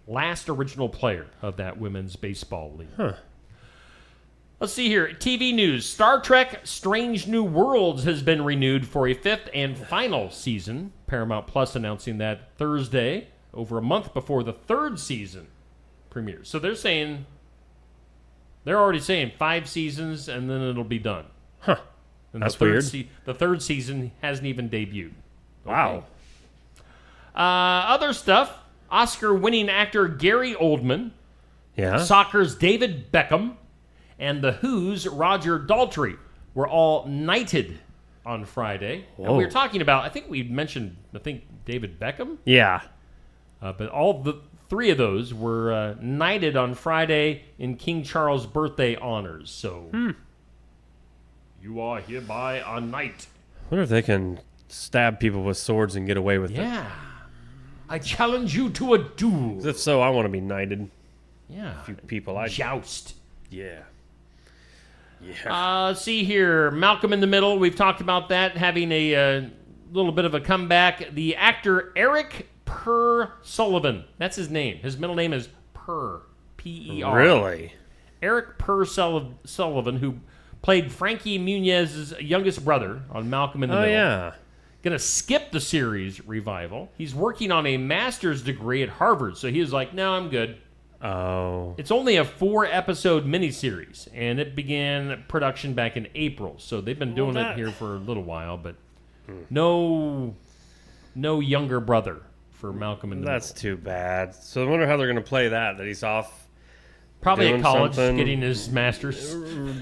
last original player of that Women's Baseball League. Huh. Let's see here. TV news. Star Trek Strange New Worlds has been renewed for a 5th and final season. Paramount Plus announcing that Thursday, over a month before the 3rd season premieres. So they're already saying 5 seasons and then it'll be done. Huh. And that's weird. The 3rd season hasn't even debuted. Wow. Other stuff. Oscar-winning actor Gary Oldman. Yeah. Soccer's David Beckham. And The Who's Roger Daltrey were all knighted on Friday. Whoa. And we were talking about, I think we mentioned, David Beckham? Yeah. But all the three of those were knighted on Friday in King Charles' birthday honors. So you are hereby a knight. I wonder if they can stab people with swords and get away with it. Yeah. I challenge you to a duel. If so, I want to be knighted. Yeah. A few people I joust. Yeah. Yeah. See here, Malcolm in the Middle. We've talked about that having a little bit of a comeback. The actor Eric Purr Sullivan. That's his name. His middle name is Purr. P-E-R. Really? Eric Purr Sullivan, who played Frankie Muniz's youngest brother on Malcolm in the Middle. Oh, yeah. Going to skip the series revival. He's working on a master's degree at Harvard, so he was like, no, I'm good. Oh. It's only a 4-episode miniseries, and it began production back in April, so they've been doing it here for a little while, but no younger brother for Malcolm in the That's Middle. too bad. So I wonder how they're going to play that he's off Probably doing at college, something. getting his master's.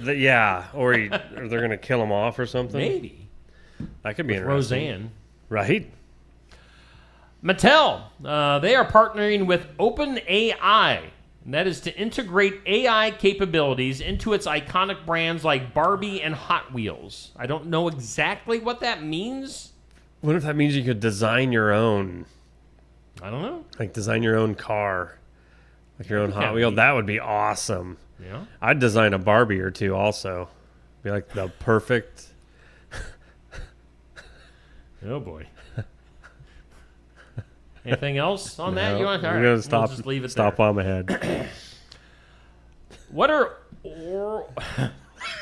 Yeah, or they're going to kill him off or something. Maybe. That could be With interesting. Roseanne. Right? Mattel, they are partnering with OpenAI, and that is to integrate AI capabilities into its iconic brands like Barbie and Hot Wheels. I don't know exactly what that means. What if that means you could design your own? I don't know. Like design your own car. Like your own Hot That'd Wheel. be- That would be awesome. Yeah. I'd design a Barbie or two also. Be like the perfect... Oh, boy. Anything else on that? No, You want? All I'm right, going we'll to stop, just leave it stop there. on my head. What are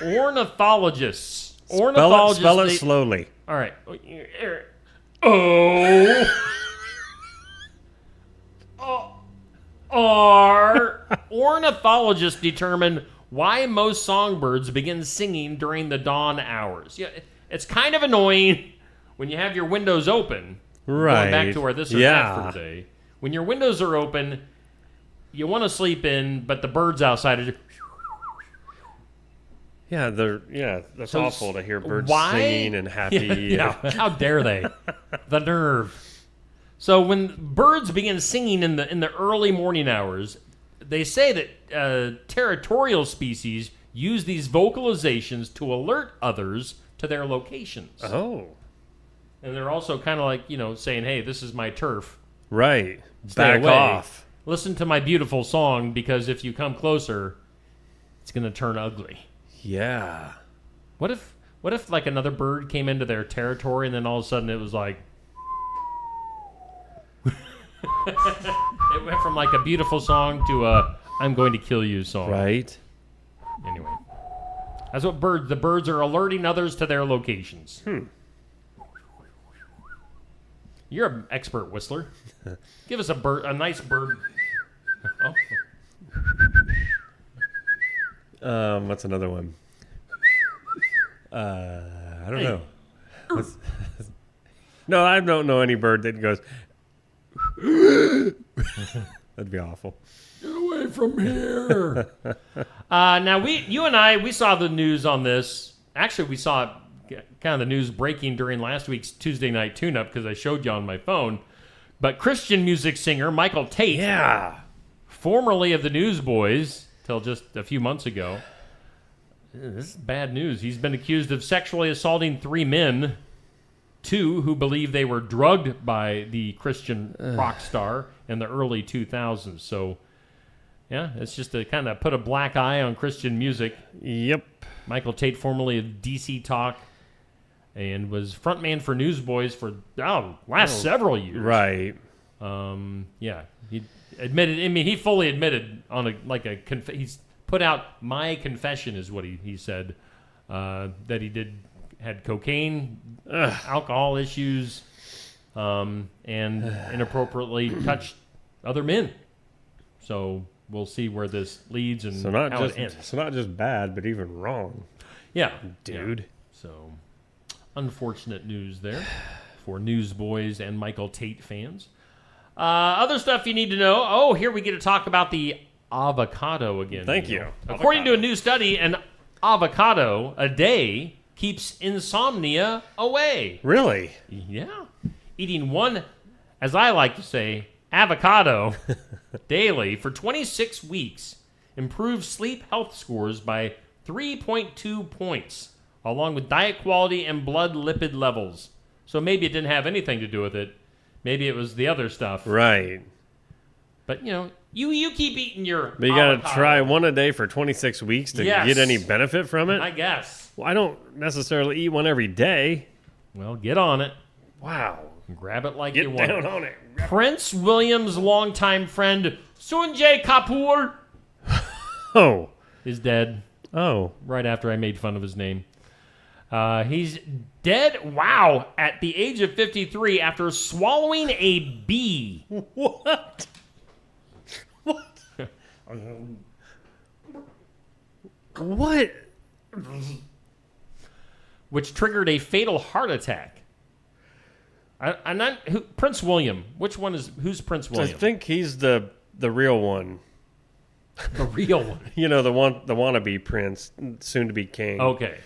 ornithologists? Spell it they- slowly. All right. Oh. Are ornithologists determine why most songbirds begin singing during the dawn hours? Yeah, it's kind of annoying when you have your windows open. Right. Going back to our this or that for today. When your windows are open, you want to sleep in, but the birds outside are just... That's So awful to hear birds why- singing and happy. Yeah, how dare they? The nerve. So when birds begin singing in the early morning hours, they say that territorial species use these vocalizations to alert others to their locations. Oh. And they're also kind of like, saying, hey, this is my turf. Right. Stay Back away. off. Listen to my beautiful song, because if you come closer, it's going to turn ugly. Yeah. What if like another bird came into their territory and then all of a sudden it was like... It went from like a beautiful song to a I'm going to kill you song. Right. Anyway. That's what the birds are alerting others to their locations. You're an expert whistler. Give us a nice bird. Oh. What's another one? I don't know. No, I don't know any bird that goes. That'd be awful. Get away from here. Now, you and I saw the news on this. Actually, we saw kind of the news breaking during last week's Tuesday Night Tune-Up because I showed you on my phone. But Christian music singer Michael Tate, formerly of the Newsboys till just a few months ago. This is bad news. He's been accused of sexually assaulting 3 men, 2 who believe they were drugged by the Christian rock star in the early 2000s. So, yeah, it's just to kind of put a black eye on Christian music. Yep. Michael Tate, formerly of DC Talk, and was frontman for Newsboys for several years. Right. Yeah, he admitted. I mean, he fully admitted on he's put out my confession is what he said that he had cocaine, alcohol issues, and inappropriately touched other men. So we'll see where this leads and how it ends. So not just bad, but even wrong. Yeah, dude. Yeah. So unfortunate news there for Newsboys and Michael Tate fans. Other stuff you need to know. Oh, here we get to talk about the avocado again. Thank you. According to a new study, an avocado a day keeps insomnia away. Really? Yeah. Eating one, as I like to say, avocado daily for 26 weeks improves sleep health scores by 3.2 points, along with diet quality and blood lipid levels. So maybe it didn't have anything to do with it. Maybe it was the other stuff. Right. But, you keep eating your But you got avocado. to try one a day for 26 weeks to get any benefit from it? I guess. Well, I don't necessarily eat one every day. Well, get on it. Wow. Grab it like Get you want. down on it. Prince William's longtime friend, Sanjay Kapoor, Oh. is dead. Oh. Right after I made fun of his name. He's dead, wow, at the age of 53 after swallowing a bee. What? What? Which triggered a fatal heart attack. Prince William. Who's Prince I William? think he's the real one. The real one. The wannabe prince, soon to be king. Okay.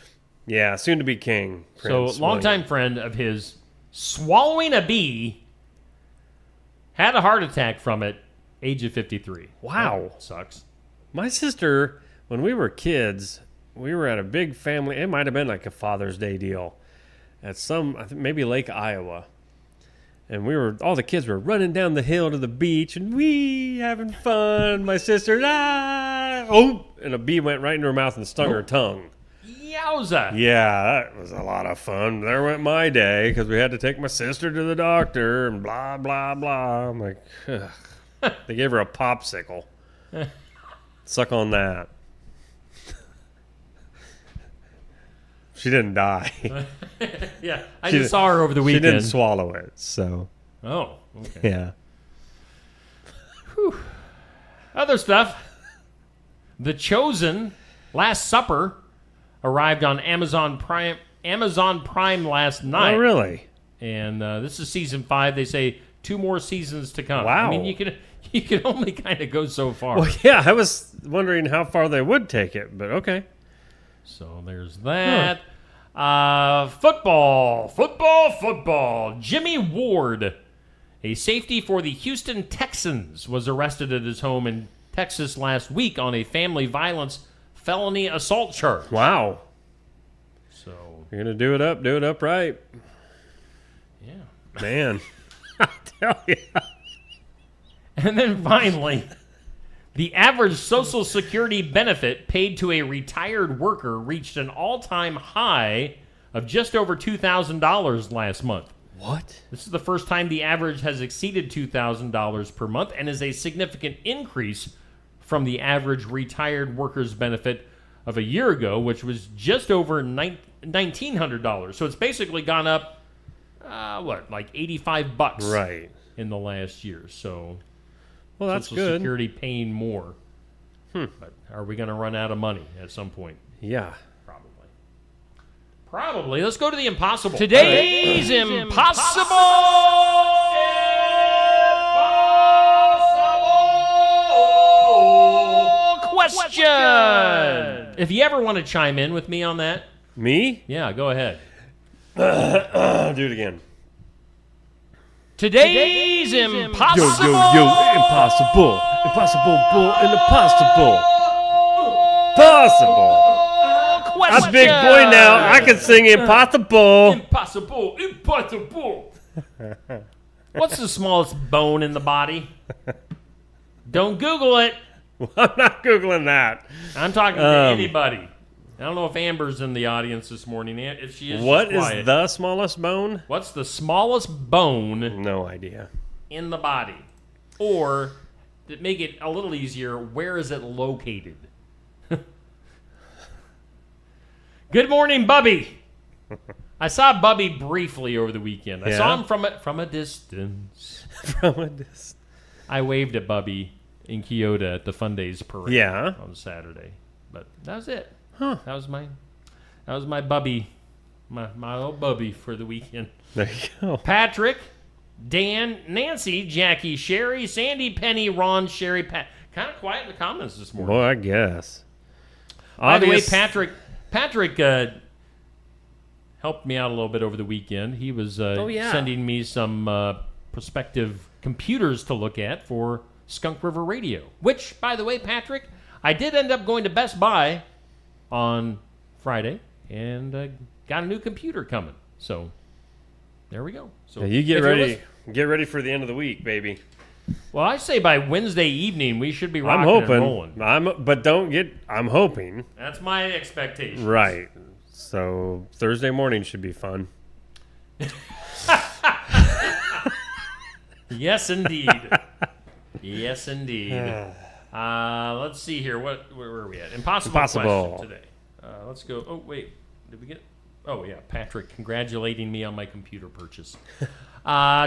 Yeah, soon to be king. Prince Longtime friend of his, swallowing a bee, had a heart attack from it, age of 53. Wow. That sucks. My sister, when we were kids, we were at a big family. It might have been like a Father's Day deal at maybe Lake Iowa. And all the kids were running down the hill to the beach and having fun. My sister, and a bee went right into her mouth and stung her tongue. Yowza. Yeah, that was a lot of fun. There went my day because we had to take my sister to the doctor and blah, blah, blah. I'm like, ugh. They gave her a popsicle. Suck on that. She didn't die. Yeah, I just saw her over the weekend. She didn't swallow it, so. Oh, okay. Yeah. Whew. Other stuff. The Chosen, Last Supper, arrived on Amazon Prime last night. Oh, really? And this is season 5. They say 2 more seasons to come. Wow. I mean, you can only kind of go so far. Well, yeah, I was wondering how far they would take it, but okay. So there's that. Football. Jimmy Ward, a safety for the Houston Texans, was arrested at his home in Texas last week on a family violence felony assault charge. Wow. So you're going to do it up right. Yeah. Man. I tell you. And then finally, the average Social Security benefit paid to a retired worker reached an all-time high of just over $2,000 last month. What? This is the first time the average has exceeded $2,000 per month and is a significant increase from the average retired worker's benefit of a year ago, which was just over $1,900. So it's basically gone up, like $85 right in the last year. So well, that's Social good. Security paying more. But are we going to run out of money at some point? Yeah. Probably. Let's go to the impossible. Today's impossible question. If you ever want to chime in with me on that. Me? Yeah, go ahead. Do it again. Today's impossible. Impossible. Impossible, bull, and impossible. Possible. Question. I'm a big boy now. I can sing impossible. Impossible. What's the smallest bone in the body? Don't Google it. I'm not Googling that. I'm talking to anybody. I don't know if Amber's in the audience this morning. If she is, what she's is quiet. the smallest bone? What's the smallest bone? No idea. In the body. Or, to make it a little easier, where is it located? Good morning, Bubby. I saw Bubby briefly over the weekend. I saw him from a distance. From a distance. I waved at Bubby in Kyoto at the Fun Days parade on Saturday. But that was it. Huh. That was my Bubby, my old Bubby for the weekend. There you go. Patrick, Dan, Nancy, Jackie, Sherry, Sandy, Penny, Ron, Sherry, Pat. Kind of quiet in the comments this morning. Well, I guess. By the way, Patrick helped me out a little bit over the weekend. He was sending me some prospective computers to look at for Skunk River Radio, which, by the way, Patrick, I did end up going to Best Buy on Friday and got a new computer coming. So there we go. So you get ready. Get ready for the end of the week, baby. Well, I say by Wednesday evening we should be rocking and rolling. I'm hoping. That's my expectation. Right. So Thursday morning should be fun. Yes, indeed. Yes, indeed. Let's see here. Where are we at? Impossible. Question today. Let's go. Oh, wait. Did we get? Oh, yeah. Patrick congratulating me on my computer purchase.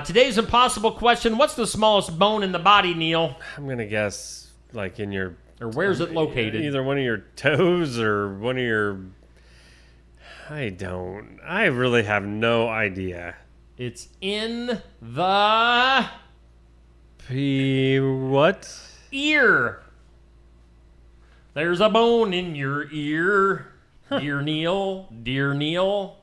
Today's impossible question. What's the smallest bone in the body, Neil? I'm going to guess like in your... Or where's it located? Either one of your toes or one of your... I really have no idea. It's in the... What? Ear. There's a bone in your ear. Dear Neil. Dear Neil.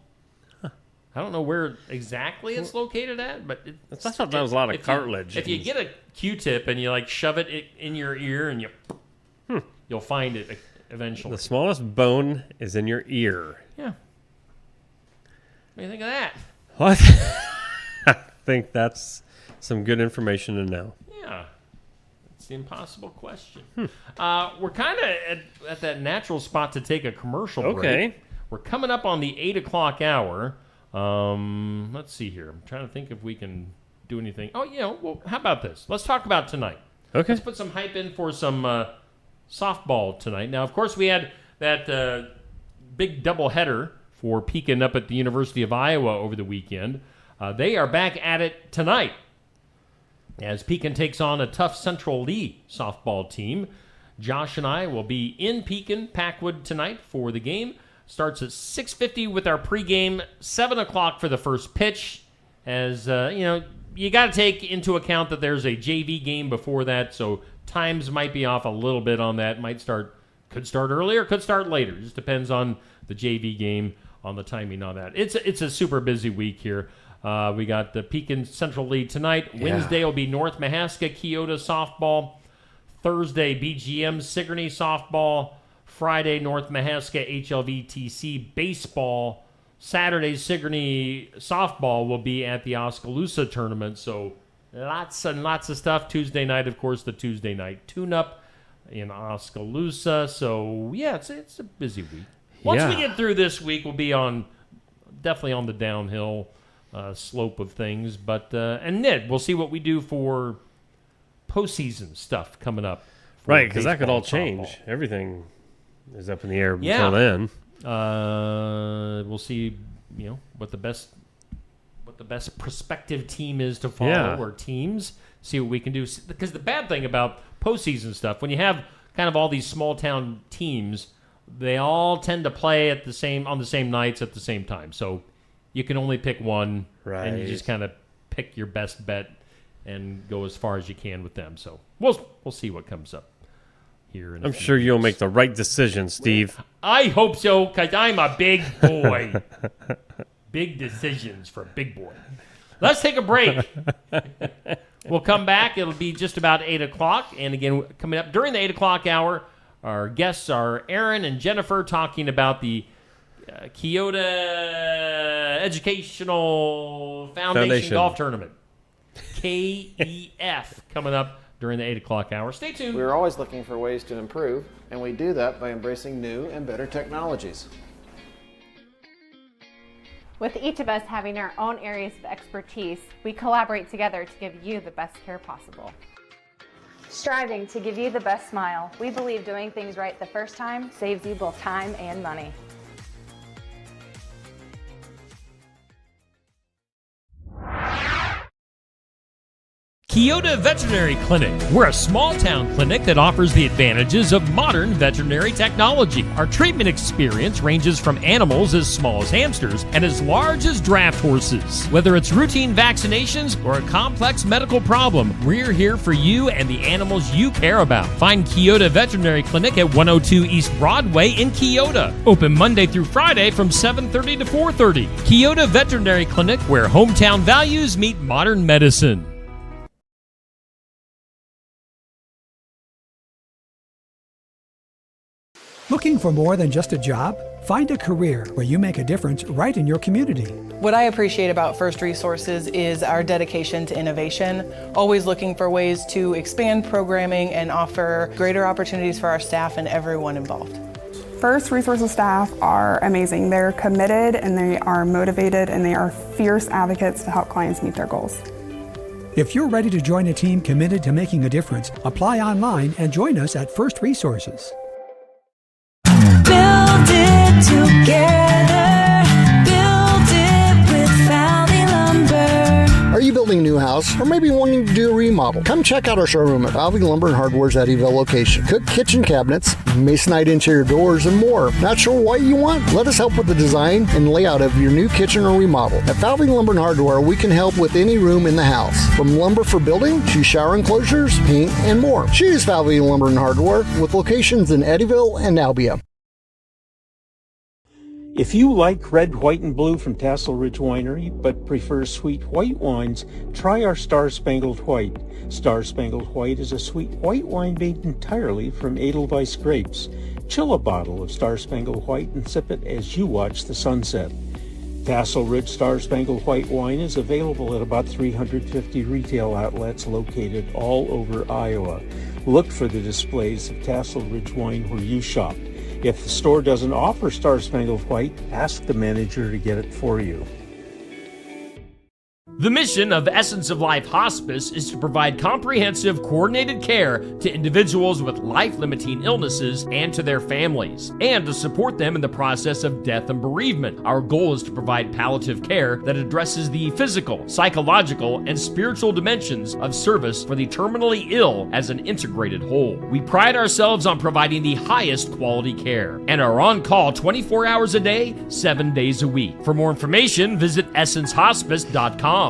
I don't know where exactly it's located at, but I thought that was a lot of cartilage. If you get a Q-tip and you like shove it in your ear and you'll find it eventually. The smallest bone is in your ear. Yeah. What do you think of that? What? I think that's some good information to know. Yeah. It's the impossible question. We're kind of at that natural spot to take a commercial break. Okay. We're coming up on the 8 o'clock hour. Let's see here. I'm trying to think if we can do anything. Oh, well, how about this? Let's talk about tonight. Okay. Let's put some hype in for some softball tonight. Now, of course, we had that big doubleheader for Pekin up at the University of Iowa over the weekend. They are back at it tonight as Pekin takes on a tough Central Lee softball team. Josh and I will be in Pekin, Packwood tonight for the game. Starts at 6:50 with our pregame, 7 o'clock for the first pitch. As, you got to take into account that there's a JV game before that, so times might be off a little bit on that. Could start earlier, could start later. Just depends on the JV game, on the timing on that. It's a super busy week here. We got the Pekin Central League tonight. Yeah. Wednesday will be North Mahaska Keota softball. Thursday, BGM Sigourney softball. Friday, North Mahaska HLVTC baseball. Saturday, Sigourney softball will be at the Oskaloosa tournament. So lots and lots of stuff. Tuesday night, of course, the Tuesday night tune-up in Oskaloosa. So, yeah, it's a busy week. Once we get through this week, we'll be definitely on the downhill slope of things. But and Ned, we'll see what we do for postseason stuff coming up. Right, because that could all change. Everything is up in the air until then. We'll see, what the best prospective team is to follow, or teams. See what we can do. Because the bad thing about postseason stuff, when you have kind of all these small town teams, they all tend to play on the same nights at the same time. So you can only pick one, and you just kind of pick your best bet and go as far as you can with them. So we'll see what comes up. I'm sure you'll make the right decision, Steve. I hope so, because I'm a big boy. Big decisions for a big boy. Let's take a break. We'll come back. It'll be just about 8 o'clock. And again, coming up during the 8 o'clock hour, our guests are Aaron and Jennifer talking about the Keota Educational Foundation Golf Tournament. KEF coming up during the 8 o'clock hour. Stay tuned. We're always looking for ways to improve, and we do that by embracing new and better technologies. With each of us having our own areas of expertise, we collaborate together to give you the best care possible. Striving to give you the best smile, we believe doing things right the first time saves you both time and money. Kyoto Veterinary Clinic. We're a small-town clinic that offers the advantages of modern veterinary technology. Our treatment experience ranges from animals as small as hamsters and as large as draft horses. Whether it's routine vaccinations or a complex medical problem, we're here for you and the animals you care about. Find Kyoto Veterinary Clinic at 102 East Broadway in Kyoto. Open Monday through Friday from 7:30 to 4:30. Kyoto Veterinary Clinic, where hometown values meet modern medicine. Looking for more than just a job? Find a career where you make a difference right in your community. What I appreciate about First Resources is our dedication to innovation, always looking for ways to expand programming and offer greater opportunities for our staff and everyone involved. First Resources staff are amazing. They're committed and they are motivated and they are fierce advocates to help clients meet their goals. If you're ready to join a team committed to making a difference, apply online and join us at First Resources. Build it together. Build it with Valley Lumber. Are you building a new house or maybe wanting to do a remodel? Come check out our showroom at Valley Lumber and Hardware's Eddyville location. Cook kitchen cabinets, masonite interior doors, and more. Not sure what you want? Let us help with the design and layout of your new kitchen or remodel. At Valley Lumber and Hardware, we can help with any room in the house, from lumber for building to shower enclosures, paint, and more. Choose Valley Lumber and Hardware with locations in Eddyville and Albia. If you like red, white, and blue from Tassel Ridge Winery, but prefer sweet white wines, try our Star Spangled White. Star Spangled White is a sweet white wine made entirely from Edelweiss grapes. Chill a bottle of Star Spangled White and sip it as you watch the sunset. Tassel Ridge Star Spangled White wine is available at about 350 retail outlets located all over Iowa. Look for the displays of Tassel Ridge wine where you shop. If the store doesn't offer Star Spangled White, ask the manager to get it for you. The mission of Essence of Life Hospice is to provide comprehensive, coordinated care to individuals with life-limiting illnesses and to their families, and to support them in the process of death and bereavement. Our goal is to provide palliative care that addresses the physical, psychological, and spiritual dimensions of service for the terminally ill as an integrated whole. We pride ourselves on providing the highest quality care and are on call 24 hours a day, 7 days a week. For more information, visit essencehospice.com.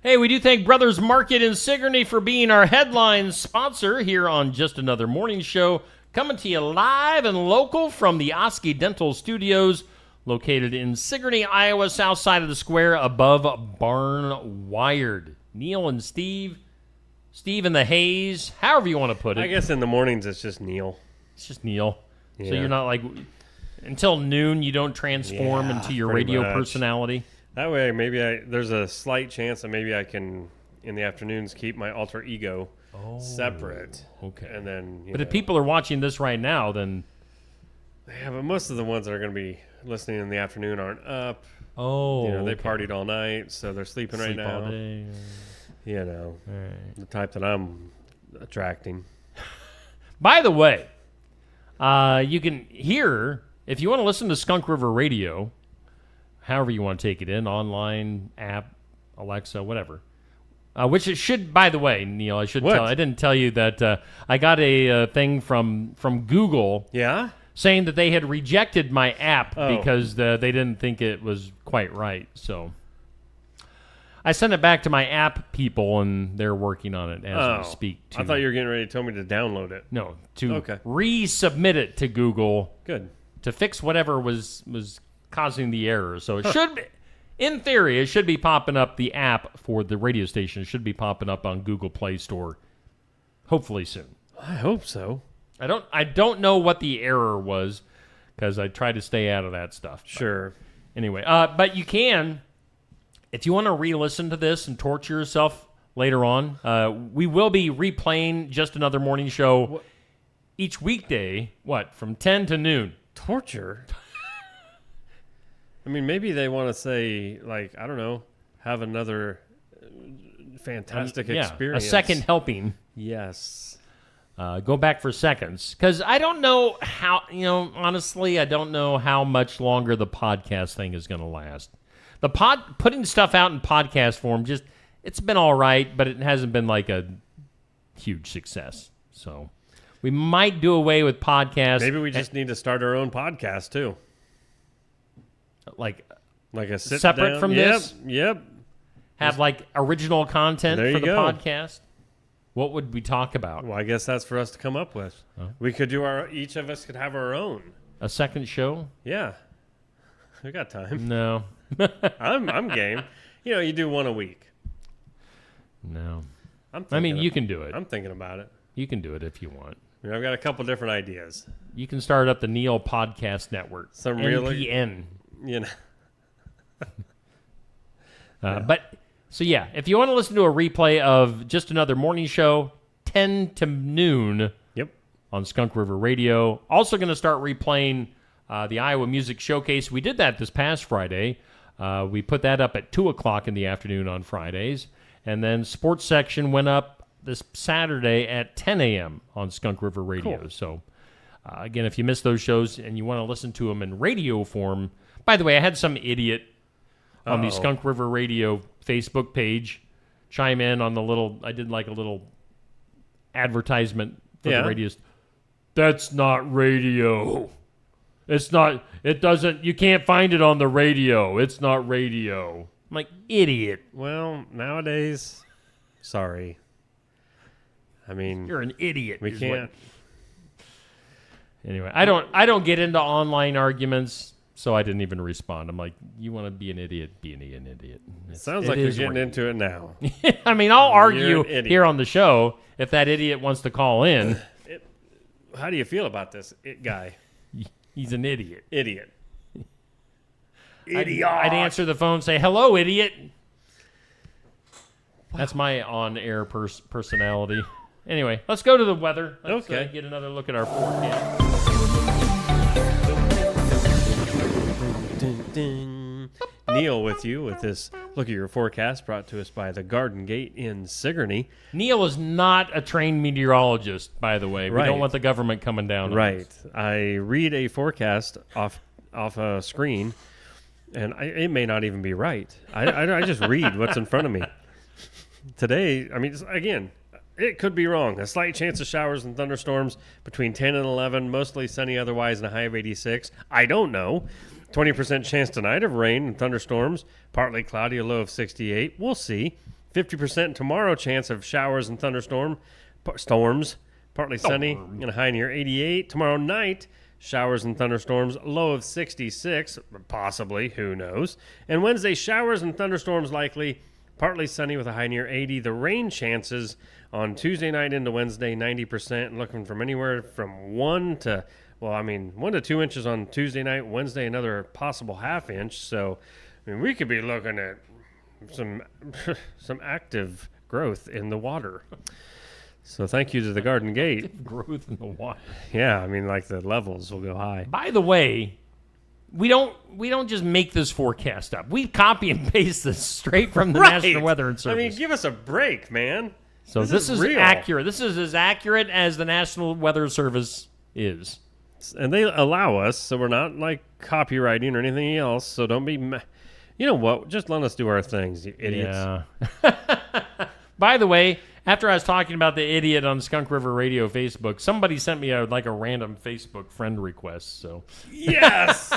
Hey, we do thank Brothers Market in Sigourney for being our headline sponsor here on Just Another Morning Show, coming to you live and local from the Osky Dental Studios, located in Sigourney, Iowa, south side of the square above Barn Wired. Neil and Steve in the haze, however you want to put it. I guess in the mornings it's just Neil. It's just Neil. Yeah. So you're not like, until noon you don't transform into your radio personality? That way, maybe there's a slight chance that maybe I can, in the afternoons, keep my alter ego separate. Okay. And then, but if people are watching this right now, then... Yeah, but most of the ones that are going to be listening in the afternoon aren't up. Oh, they partied all night, so they're sleeping right now. All day. The type that I'm attracting. By the way, you can hear, if you want to listen to Skunk River Radio... however you want to take it in, online, app, Alexa, whatever. Which it should, by the way, Neil, I didn't tell you that I got a thing from Google saying that they had rejected my app because they didn't think it was quite right. So I sent it back to my app people, and they're working on it as we speak. I thought you were getting ready to tell me to download it. No, to resubmit it to Google. Good. To fix whatever was causing the error. So it should be, in theory, it should be popping up, the app for the radio station should be popping up on Google Play Store hopefully soon. I hope so. I don't know what the error was because I try to stay out of that stuff. Sure. Anyway, but you can, if you want to re-listen to this and torture yourself later on, we will be replaying Just Another Morning Show each weekday, from 10 to noon. Torture? I mean, maybe they want to say, like, I don't know, have another fantastic experience. A second helping. Yes. Go back for seconds. Because I don't know how, honestly, I don't know how much longer the podcast thing is going to last. Putting stuff out in podcast form it's been all right, but it hasn't been like a huge success. So we might do away with podcasts. Maybe we just need to start our own podcast too. Like a sit separate down. from this? Yep. Have like original content There for you the go. podcast. What would we talk about? Well, I guess that's for us to come up with. We could do each of us could have our own. A second show? Yeah. We got time. No. I'm game. You do one a week. No. You you can do it. I'm thinking about it. You can do it if you want. I've got a couple different ideas. You can start up the Neil Podcast Network. Some NPN. Really, But so yeah, if you want to listen to a replay of just another morning show, 10 to noon. Yep. On Skunk River Radio. Also going to start replaying the Iowa Music Showcase. We did that this past Friday. We put that up at 2 o'clock in the afternoon on Fridays. And then sports section went up this Saturday at 10 a.m. on Skunk River Radio. Cool. So, again, if you missed those shows and you want to listen to them in radio form. By the way, I had some idiot on the Skunk River Radio Facebook page chime in on I did like a little advertisement for the radio. That's not radio. It's not, you can't find it on the radio. It's not radio. I'm like, idiot. Well, nowadays, sorry. I mean, you're an idiot. We can't. Anyway, I don't get into online arguments, so I didn't even respond. I'm like, you want to be an idiot, be an idiot. Sounds like you're getting into it now. I mean, I'll argue here on the show if that idiot wants to call in. How do you feel about this guy? He's an idiot. Idiot. I'd answer the phone and say, hello, idiot. Wow. That's my on-air personality. Anyway, let's go to the weather. Let's get another look at our forecast. Neil with you with this look at your forecast brought to us by the Garden Gate in Sigourney. Neil is not a trained meteorologist, by the way. We don't want the government coming down on us. I read a forecast off a screen, and it may not even be right. I just read what's in front of me. Today, I mean, again, it could be wrong. A slight chance of showers and thunderstorms between 10 and 11, mostly sunny otherwise, and a high of 86. I don't know. 20% chance tonight of rain and thunderstorms, partly cloudy, a low of 68. We'll see. 50% tomorrow chance of showers and storms, partly sunny, and a high near 88. Tomorrow night, showers and thunderstorms, low of 66, possibly, who knows. And Wednesday, showers and thunderstorms likely, partly sunny with a high near 80. The rain chances on Tuesday night into Wednesday, 90%, looking from anywhere from 1 to 2 inches on Tuesday night. Wednesday, another possible half inch. So, I mean, we could be looking at some active growth in the water. So thank you to the Garden Gate. Active growth in the water. Yeah, I mean, like the levels will go high. By the way, we don't just make this forecast up. We copy and paste this straight from the National Weather Service. I mean, give us a break, man. So this is accurate. This is as accurate as the National Weather Service is. And they allow us, so we're not like copywriting or anything else. So don't be, you know what? Just let us do our things, you idiots. Yeah. By the way, after I was talking about the idiot on Skunk River Radio Facebook, somebody sent me a random Facebook friend request. So yes,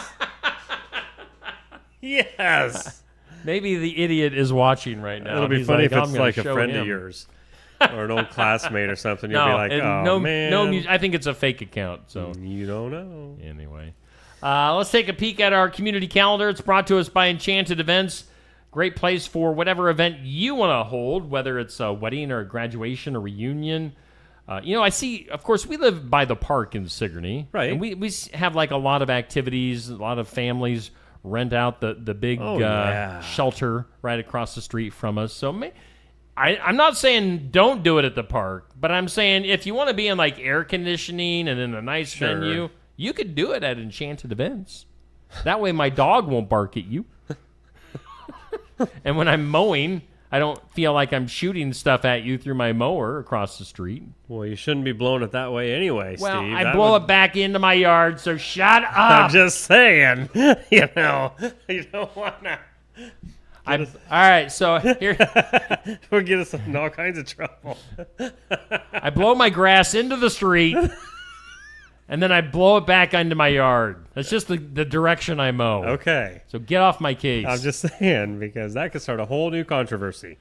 yes. Maybe the idiot is watching right now. It'll be funny if it's like a friend of of yours. Or an old classmate or something. You'll be like, man. I think it's a fake account. So you don't know. Anyway, let's take a peek at our community calendar. It's brought to us by Enchanted Events. Great place for whatever event you want to hold, whether it's a wedding or a graduation or reunion. I see, of course, we live by the park in Sigourney. Right. And we have like a lot of activities. A lot of families rent out the big shelter right across the street from us. So I'm not saying don't do it at the park, but I'm saying if you want to be in like air conditioning and in a nice venue, you could do it at Enchanted Events. That way my dog won't bark at you. And when I'm mowing, I don't feel like I'm shooting stuff at you through my mower across the street. Well, you shouldn't be blowing it that way anyway, well, Steve. I blow it back into my yard, so shut up. I'm just saying, you don't want to. All right, so here will get us in all kinds of trouble. I blow my grass into the street, and then I blow it back into my yard. That's just the direction I mow. Okay. So get off my case. I'm just saying, because that could start a whole new controversy.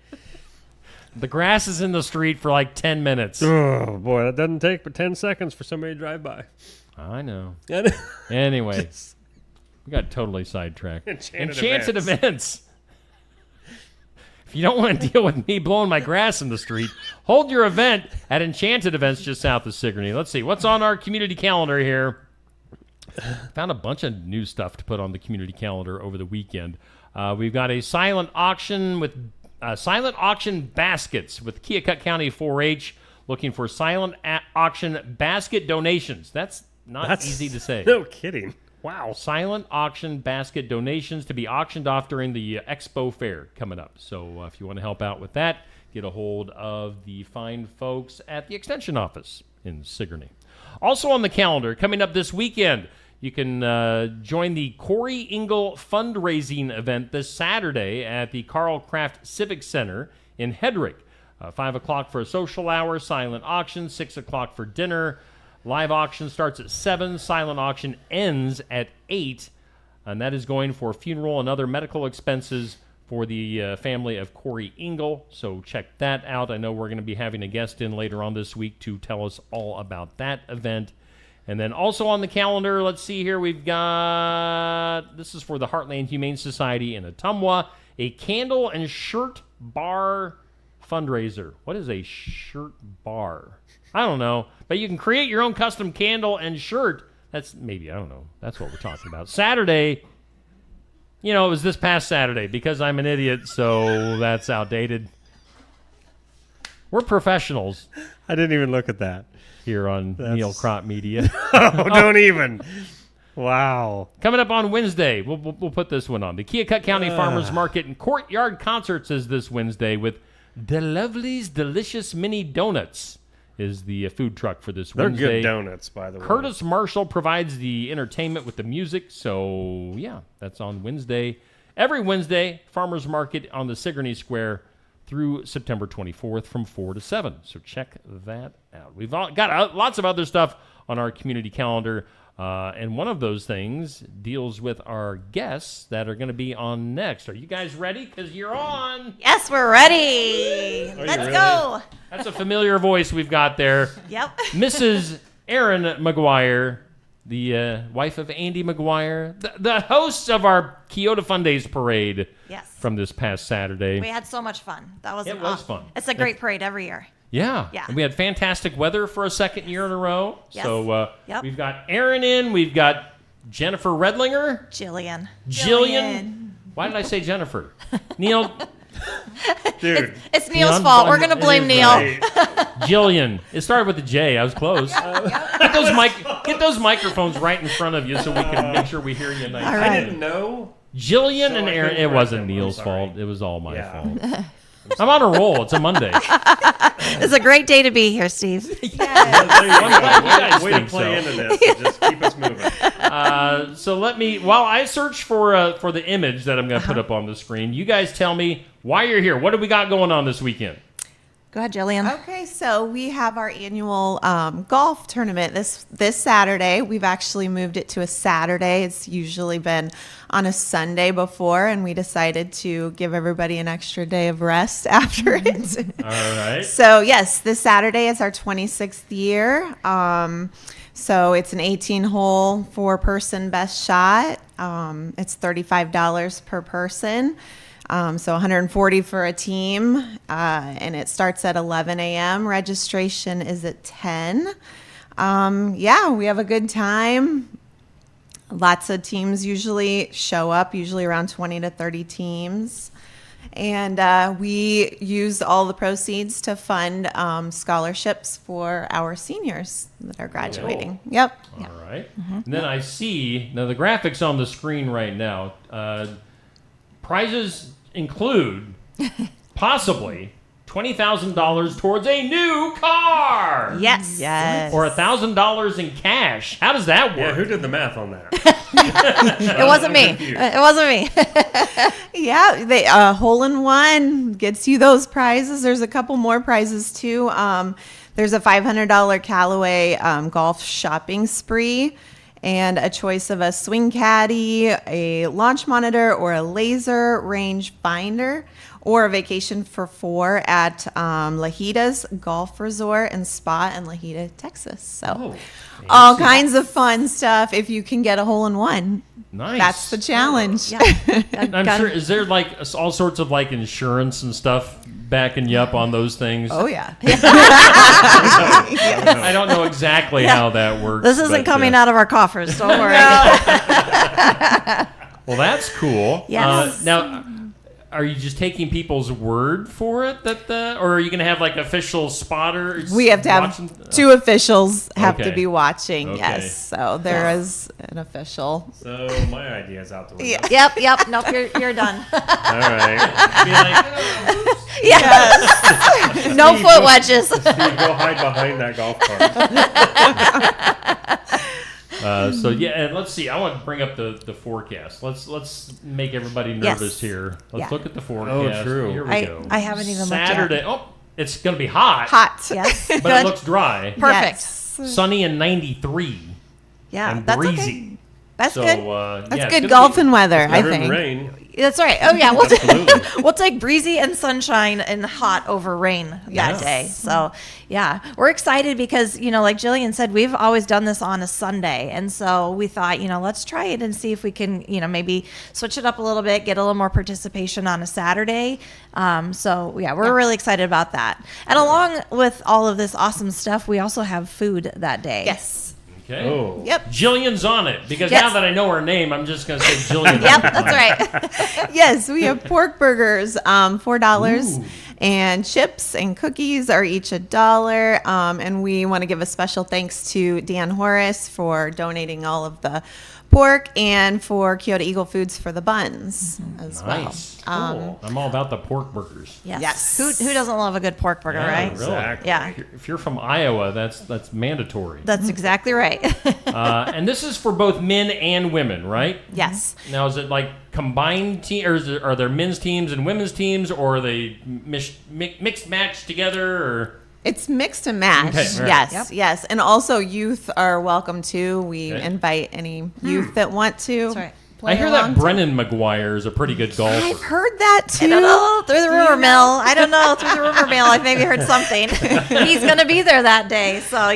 The grass is in the street for like 10 minutes. Oh, boy, that doesn't take but 10 seconds for somebody to drive by. I know. Anyway, we got totally sidetracked. Enchanted events. If you don't want to deal with me blowing my grass in the street, hold your event at Enchanted Events just south of Sigourney. Let's see. What's on our community calendar here? Found a bunch of new stuff to put on the community calendar over the weekend. We've got a silent auction with silent auction baskets with Keokuk County 4-H looking for silent auction basket donations. That's easy to say. No kidding. Wow. Silent auction basket donations to be auctioned off during the Expo Fair coming up. So if you want to help out with that, get a hold of the fine folks at the Extension Office in Sigourney. Also on the calendar, coming up this weekend, you can join the Corey Engel fundraising event this Saturday at the Carl Kraft Civic Center in Hedrick. 5 o'clock for a social hour, silent auction, 6 o'clock for dinner. Live auction starts at 7. Silent auction ends at 8. And that is going for funeral and other medical expenses for the family of Corey Engel. So check that out. I know we're going to be having a guest in later on this week to tell us all about that event. And then also on the calendar, let's see here, we've got, this is for the Heartland Humane Society in Ottumwa, a candle and shirt bar fundraiser. What is a shirt bar? I don't know, but you can create your own custom candle and shirt. That's maybe, I don't know. That's what we're talking about. Saturday, it was this past Saturday because I'm an idiot, so that's outdated. We're professionals. I didn't even look at that. Here on Neil Crop Media. Oh, don't even. Wow. Coming up on Wednesday, we'll put this one on. The Keokuk County Farmers Market and Courtyard Concerts is this Wednesday with the Lovely's Delicious Mini Donuts is the food truck for this Wednesday. They're good donuts, by the way. Curtis Marshall provides the entertainment with the music. So, yeah, that's on Wednesday. Every Wednesday, Farmers Market on the Sigourney Square through September 24th from 4 to 7. So check that out. We've got lots of other stuff on our community calendar. And one of those things deals with our guests that are going to be on next. Are you guys ready? Because you're on. Yes, we're ready. Let's go. That's a familiar voice we've got there. Yep. Mrs. Erin McGuire, the wife of Andy McGuire, the hosts of our Kyoto Fun Days parade. Yes. From this past Saturday. We had so much fun. That was fun. It's a great parade every year. Yeah. Yeah. And we had fantastic weather for a second year in a row. Yes. So we've got Erin in. We've got Jennifer Redlinger. Jillian. Why did I say Jennifer? Neil. Dude. It's Neil's fault. We're going to blame Neil. Jillian. It started with a J. I was close. Get those microphones right in front of you so we can make sure we hear you nice. I didn't know. Jillian and Erin. It wasn't Neil's fault. It was all my fault. I'm on a roll. It's a Monday. It's a great day to be here, Steve. Way to play into this. Just keep us moving. So while I search for the image that I'm going to put up on the screen, you guys tell me why you're here. What do we got going on this weekend? Go ahead, Jillian. Okay, so we have our annual golf tournament this Saturday. We've actually moved it to a Saturday. It's usually been on a Sunday before, and we decided to give everybody an extra day of rest after it. All right. So, yes, this Saturday is our 26th year. So it's an 18-hole, 4-person best shot. It's $35 per person. So $140 for a team, and it starts at 11 a.m. Registration is at 10. We have a good time. Lots of teams usually show up, usually around 20 to 30 teams. And we use all the proceeds to fund scholarships for our seniors that are graduating. Cool. Yep. All right. And then I see, now the graphics on the screen right now, prizes include possibly $20,000 towards a new car. Yes. Yes. Or $1,000 in cash. How does that work? Yeah, who did the math on that? It wasn't me. It wasn't me. Yeah, they hole in one gets you those prizes. There's a couple more prizes too. There's a $500 Callaway golf shopping spree, and a choice of a swing caddy, a launch monitor, or a laser range finder, or a vacation for 4 at Lajitas Golf Resort and Spa in Lajita, Texas. So all kinds of fun stuff if you can get a hole in one. Nice. That's the challenge. I'm sure, is there like all sorts of like insurance and stuff backing you up on those things? Oh, yeah. I don't know exactly how that works. This isn't coming out of our coffers. Don't worry. Well, that's cool. Yes. Now, are you just taking people's word for it or are you going to have like official spotters? We have to have two officials have to be watching. Okay. Yes. So there is an official. So my idea is out the window. Yep. Nope, you're done. All right. Yes. No Steve, foot wedges. Steve, go hide behind that golf cart. So yeah, and let's see. I want to bring up the forecast. Let's make everybody nervous here. Let's look at the forecast. Oh, true. Here we go. I haven't even Saturday. looked yet. Oh, it's going to be hot. Hot. Yes. But Good. it looks dry. Perfect. Yes. Sunny and 93. Yeah, and that's breezy. okay. That's So, good. That's yeah, good golfing weather, I think. Rain. That's right. Oh yeah, we'll take breezy and sunshine and hot over rain that day. So yeah, we're excited because like Jillian said, we've always done this on a Sunday, and so we thought let's try it and see if we can maybe switch it up a little bit, get a little more participation on a Saturday. So yeah, we're really excited about that. And along with all of this awesome stuff, we also have food that day. Yes. Okay. Oh. Yep. Jillian's on it because now that I know her name, I'm just going to say Jillian. Yep, that's right. Yes, we have pork burgers, $4, and chips and cookies are each $1. And we want to give a special thanks to Dan Horace for donating all of the pork and for Kyoto Eagle Foods for the buns as Nice. well. Cool. I'm all about the pork burgers. Yes. Who doesn't love a good pork burger, right? Really. Exactly. Yeah. If you're from Iowa, that's mandatory. That's exactly right. And this is for both men and women, right? Yes. Now, is it like combined team, or are there men's teams and women's teams, or are they mixed match together, or? It's mixed and matched. Okay, all right. Yes, yes. And also youth are welcome too. We invite any youth that want to. That's right. I hear that Brennan McGuire is a pretty good golfer. I've heard that too. I don't know. Through the rumor mill. I don't know. Through the rumor mill, I've maybe heard something. He's going to be there that day. So,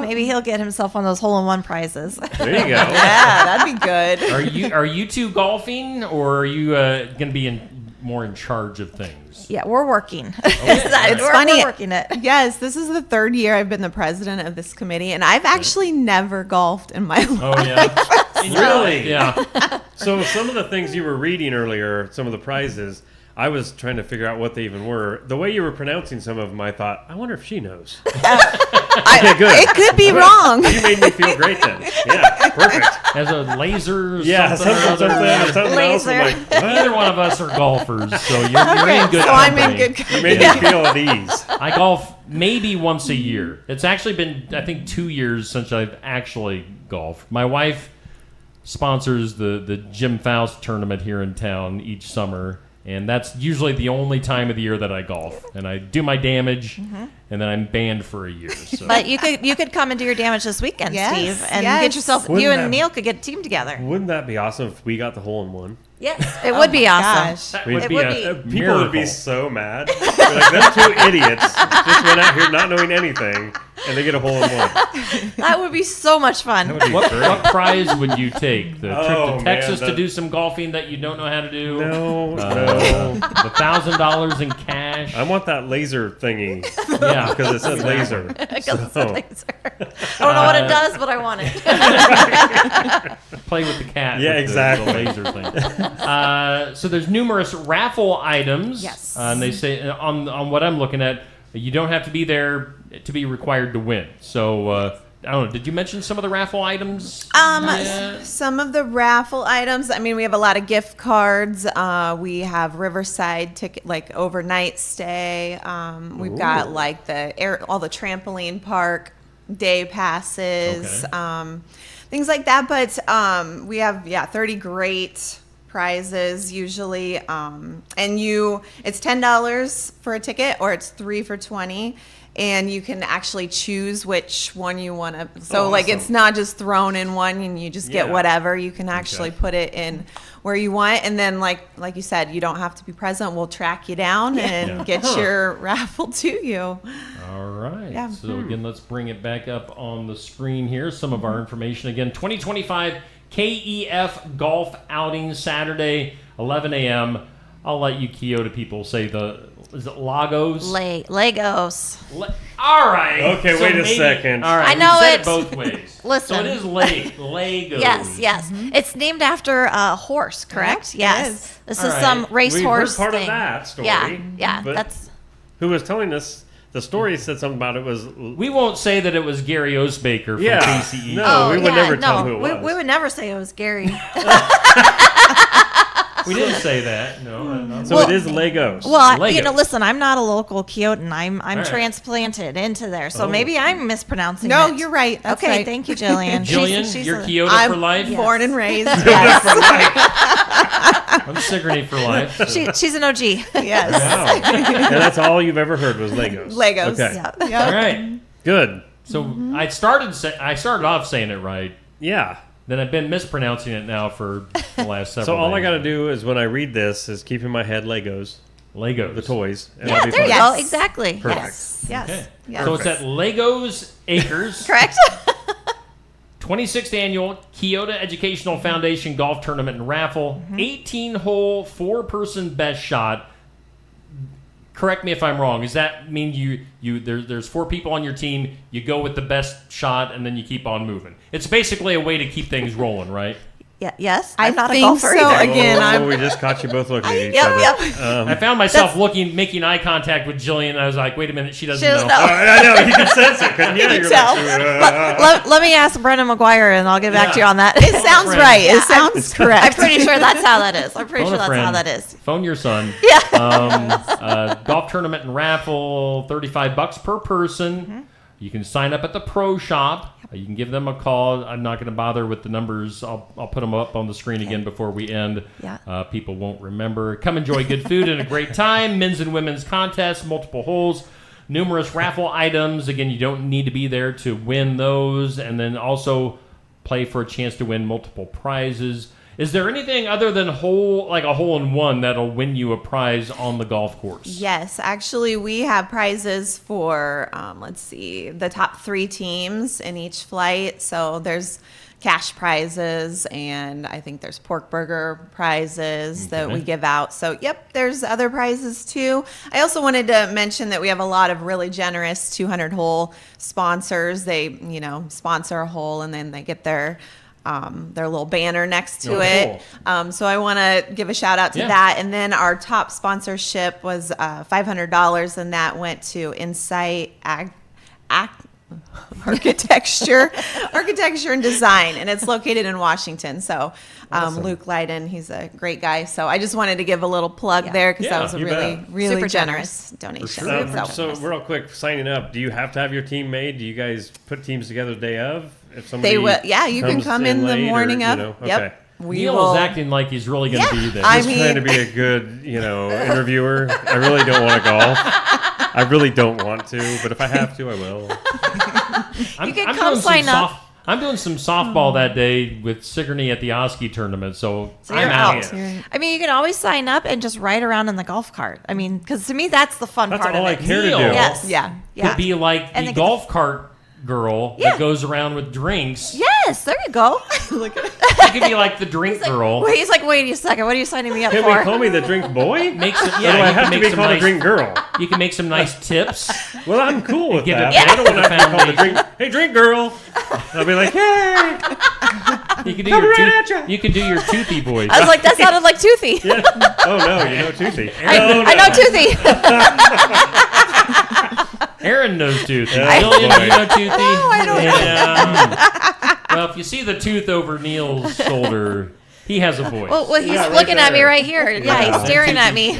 maybe he'll get himself one of those hole-in-one prizes. There you go. Yeah, that'd be good. Are you two golfing, or are you going to be more in charge of things? Yeah, we're working. It's we're funny. working it. Yes, this is the 3rd year I've been the president of this committee, and I've actually never golfed in my life. Oh, yeah. Really? Yeah. So some of the things you were reading earlier, some of the prizes, I was trying to figure out what they even were. The way you were pronouncing some of them, I thought, I wonder if she knows. Okay, good. It could be wrong. You made me feel great then. Yeah, perfect. As a laser, Something else. I'm like, what? Neither one of us are golfers, so you're in good So company. I'm in good company. You made me feel at ease. I golf maybe once a year. It's actually been, I think, 2 years since I've actually golfed. My wife sponsors the Jim Faust tournament here in town each summer, and that's usually the only time of the year that I golf. And I do my damage, and then I'm banned for a year. So. But you could come and do your damage this weekend, Yes, Steve, and yes. get yourself. Wouldn't You and that- Neil could get a team together. Wouldn't that be awesome if we got the hole in one? Yes, it would be awesome. Gosh. That We'd would It be would a be. People would be miracle. so mad. They're like, them two idiots just went out here not knowing anything, and they get a hole in one. That would be so much fun. That would be What great. prize would you take? The trip Oh, to Texas man, to do some golfing that you don't know how to do? No. The $1,000 in cash? I want that laser thingy. Yeah. Because it says laser. Because it's So- a laser. I don't know what it does, but I want it. Play with the cat. Yeah, with exactly. The laser thing. So there's numerous raffle items. Yes. And they say on what I'm looking at, you don't have to be there to be required to win. So I don't know. Did you mention some of the raffle items? Some of the raffle items. I mean, we have a lot of gift cards. We have Riverside ticket, like overnight stay. We've got like all the trampoline park day passes, things like that. But we have 30 great prizes usually, and it's $10 for a ticket, or it's $3 for $20. And you can actually choose which one you want to. So, like, it's not just thrown in one and you just get whatever. You can actually put it in where you want. And then, like you said, you don't have to be present. We'll track you down and get your raffle to you. All right. Yeah. So, again, let's bring it back up on the screen here. Some of our information. Again, 2025 KEF Golf Outing Saturday, 11 a.m. I'll let you Kyoto people say is it Lagos? Legos. All right. Okay, so wait a second. All right. I know it both ways. Listen. So it is Legos. Yes. It's named after a horse, correct? Yeah, yes. This is some racehorse part thing. of that story. Yeah. But That's who was telling us. The story said something about it was. We won't say that it was Gary Osebaker from KCE. No, we would never tell who it was. We would never say it was Gary. We didn't say that. No. So it is Legos. Well, Legos. listen, I'm not a local Kyotan. I'm right. transplanted into there, so maybe I'm mispronouncing No, it. you're right. That's okay, right. thank you, Jillian. Jillian, you're Kyoto for life? I'm born and raised. Yes. For life. I'm Sigourney for life. So. She's an OG. Yes. Wow. And that's all you've ever heard was Legos. Legos. Okay. Yeah. All right. Good. So I started off saying it right. Yeah. Then I've been mispronouncing it now for the last several So all days. I got to do is when I read this is keep in my head Legos. The toys. And Yeah, I'll be there you fine. go. Exactly. Perfect. Yes. Okay. Yes. So it's at Legos Acres. Correct. 26th Annual Kyoto Educational Foundation Golf Tournament and Raffle. 18-hole, 4-person best shot. Correct me if I'm wrong. Does that mean there's 4 people on your team, you go with the best shot, and then you keep on moving? It's basically a way to keep things rolling, right? Yeah. Yes. I I'm not think a golfer so. either. Again, we just caught you both looking at each Yep, other. yep. I found myself making eye contact with Jillian. I was like, wait a minute, she doesn't know. I know, you can sense it, couldn't you? You You're tell. like, Let me ask Brendan McGuire, and I'll get back to you on that. It sounds right. It sounds correct. I'm pretty sure that's how that is. I'm pretty Phone sure a that's friend. how that is. Phone your son. Yeah. Golf tournament and raffle, $35 per person. You can sign up at the pro shop. You can give them a call. I'm not going to bother with the numbers. I'll put them up on the screen again before we end. Yeah. People won't remember. Come enjoy good food and a great time. Men's and women's contests, multiple holes, numerous raffle items. Again, you don't need to be there to win those. And then also play for a chance to win multiple prizes. Is there anything other than a hole-in-one that'll win you a prize on the golf course? Yes, actually, we have prizes for, the top 3 teams in each flight. So there's cash prizes, and I think there's pork burger prizes that we give out. So, there's other prizes too. I also wanted to mention that we have a lot of really generous 200-hole sponsors. They, sponsor a hole, and then they get their little banner next to it. Cool. So I want to give a shout out to that. And then our top sponsorship was $500, and that went to Insight Architecture and Design, and it's located in Washington. So Awesome. Luke Leiden, he's a great guy. So I just wanted to give a little plug there because that was a you really, bet. really Super generous donation. So real quick, signing up, do you have to have your team made? Do you guys put teams together the day of? If somebody You can come in the morning of. Okay. Yep. Neil is acting like he's really going to be there. He's trying to be a good, interviewer. I really don't want to golf. I really don't want to, but if I have to, I will. You can come sign up. I'm doing some softball that day with Sigourney at the Osky tournament, so you're I'm out. I mean, you can always sign up and just ride around in the golf cart. I mean, because to me, that's the fun part all of I it. care to do. Yes. Yeah. Could be like the golf cart girl that goes around with drinks. Yes, there you go. You could be like the drink girl. He's like, wait a second, what are you signing me up Can for? we call me the drink boy? Make some, Or do I have to be called a drink girl? You can make some nice tips. Well, I'm cool with Give that. it But I don't want to back have to to be called a drink. Hey, drink girl. I'll be like, hey. You can do Coming your right at ya. you can do your toothy voice. I was like, that sounded like Toothy. Yeah. Oh no, you know Toothy. I know Toothy. Aaron knows Toothy. Oh, Jillian, boy. you know Toothy? No, I don't Yeah. Well, if you see the tooth over Neil's shoulder, he has a voice. Well, he's Yeah, right looking at me there. right here. Yeah, he's staring at me.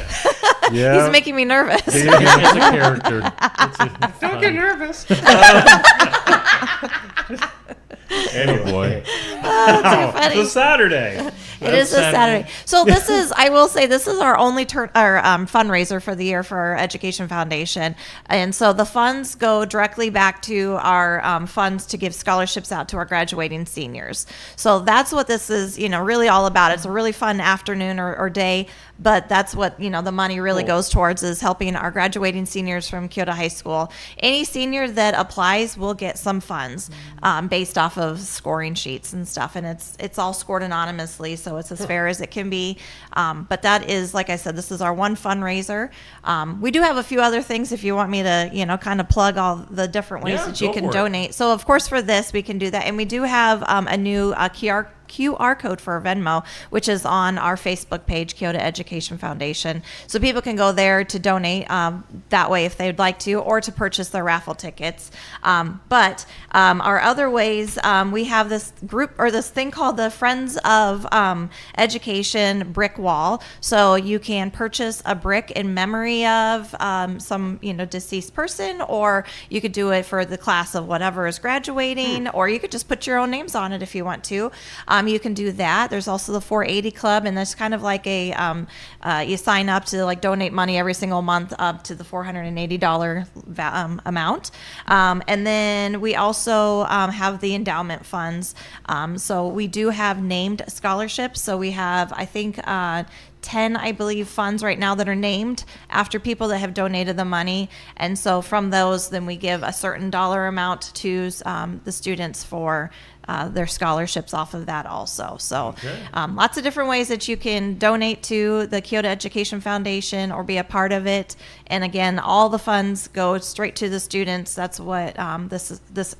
Yeah. He's making me nervous. It's a character. Don't get nervous. Anyway. Oh, too funny. It's a Saturday. It is a Saturday. So this is, I will say, this is our only fundraiser for the year for our Education Foundation. And so the funds go directly back to our funds to give scholarships out to our graduating seniors. So that's what this is, really all about. It's a really fun afternoon or day, but that's what, the money really goes towards, is helping our graduating seniors from Kyoto High School. Any senior that applies will get some funds based off of scoring sheets and stuff. And it's all scored anonymously, so it's as fair as it can be. But that is, like I said, this is our one fundraiser. We do have a few other things if you want me to, kind of plug all the different ways that you can donate. So, of course, for this, we can do that. And we do have a new QR code for Venmo, which is on our Facebook page, Kyoto Education Foundation. So people can go there to donate that way if they'd like to, or to purchase their raffle tickets. But our other ways, we have this group or this thing called the Friends of Education Brick Wall. So you can purchase a brick in memory of some deceased person, or you could do it for the class of whatever is graduating, or you could just put your own names on it if you want to. You can do that. There's also the 480 Club, and that's kind of like a you sign up to donate money every single month up to the $480 amount. And then we also have the endowment funds. So we do have named scholarships. So we have, I think, 10, I believe, funds right now that are named after people that have donated the money. And so from those, then we give a certain dollar amount to the students for their scholarships off of that also. So lots of different ways that you can donate to the Kyoto Education Foundation or be a part of it. And again, all the funds go straight to the students. That's what this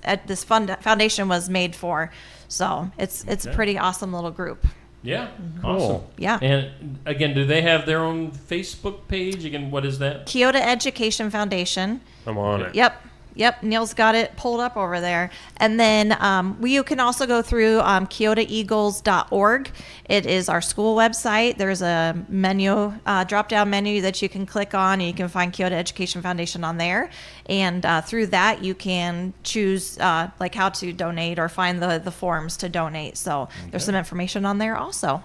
foundation was made for. So it's a pretty awesome little group. Yeah, Cool. awesome. Yeah. And again, do they have their own Facebook page? Again, what is that? Kyoto Education Foundation. I'm on it. Yep, Neil's got it pulled up over there. And then you can also go through kyotoeagles.org. It is our school website. There's a menu, drop-down menu that you can click on, and you can find Kyoto Education Foundation on there. And through that, you can choose how to donate or find the forms to donate. So there's some information on there also.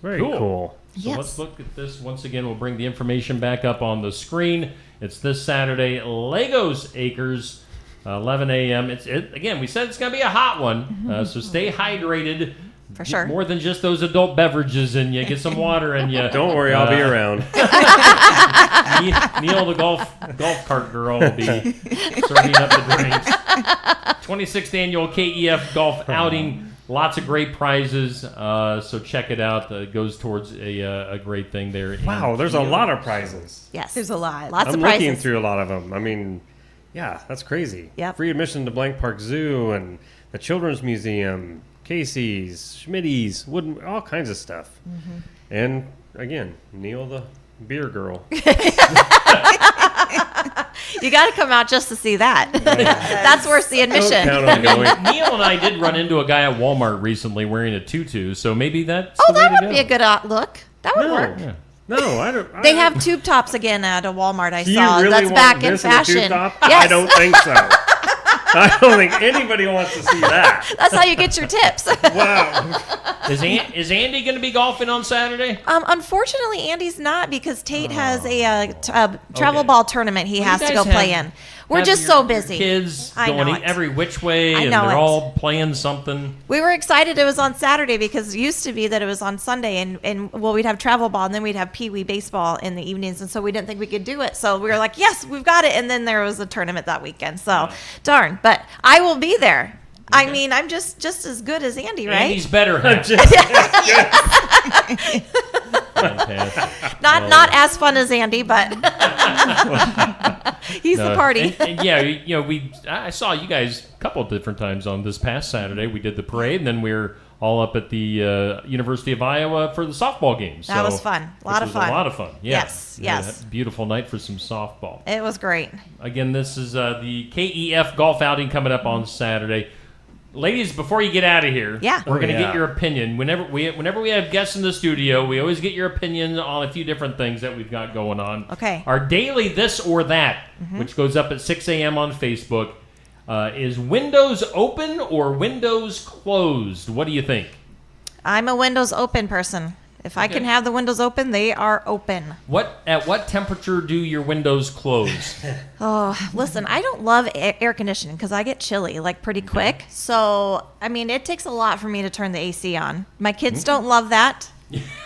Very cool. So Yes. let's look at this once again. We'll bring the information back up on the screen. It's this Saturday, Legos Acres, 11 a.m. Again, we said it's going to be a hot one, so stay hydrated. For sure. More than just those adult beverages in you. Get some water in you. Don't worry, I'll be around. Neil, the golf cart girl, will be serving up the drinks. 26th annual KEF golf outing. Lots of great prizes, so check it out. It goes towards a great thing there. Wow, there's a lot of prizes. Yes. There's a lot. Lots I'm of prizes. looking through a lot of them. I mean, yeah, that's crazy. Yep. Free admission to Blank Park Zoo and the Children's Museum, Casey's, Schmitty's, all kinds of stuff. Mm-hmm. And again, Neil the beer girl. You got to come out just to see that. That's worth the admission. Count on going. Neil and I did run into a guy at Walmart recently wearing a tutu, so maybe that's Oh, the way that to would go. be a good look. That would work. Yeah. No, I don't. They have tube tops again at a Walmart. I Do you saw. really That's want back in this in a tube fashion. top? Yes. I don't think so. I don't think anybody wants to see that. That's how you get your tips. Wow. Is Andy going to be golfing on Saturday? Unfortunately, Andy's not because Tate has a travel ball tournament he has to go play in. We're just so busy. Kids I going know it. every which way, I and know they're it. all playing something. We were excited it was on Saturday because it used to be that it was on Sunday, and we'd have travel ball, and then we'd have Pee Wee baseball in the evenings, and so we didn't think we could do it. So we were like, yes, we've got it. And then there was a tournament that weekend. So darn, but I will be there. I mean, I'm just as good as Andy, right? Andy's better. Fantastic. Not as fun as Andy, but he's the party. And yeah, I saw you guys a couple of different times on this past Saturday. We did the parade, and then we were all up at the University of Iowa for the softball games. That was fun. A lot of fun. A lot of fun. Yeah. Yes. Beautiful night for some softball. It was great. Again, this is the KEF golf outing coming up on Saturday. Ladies, before you get out of here, we're going to get your opinion. Whenever we have guests in the studio, we always get your opinion on a few different things that we've got going on. Okay. Our daily This or That, which goes up at 6 a.m. on Facebook, is windows open or windows closed? What do you think? I'm a windows open person. If I can have the windows open, they are open. At what temperature do your windows close? Oh, listen, I don't love air conditioning because I get chilly like pretty quick. So, I mean, it takes a lot for me to turn the AC on. My kids don't love that.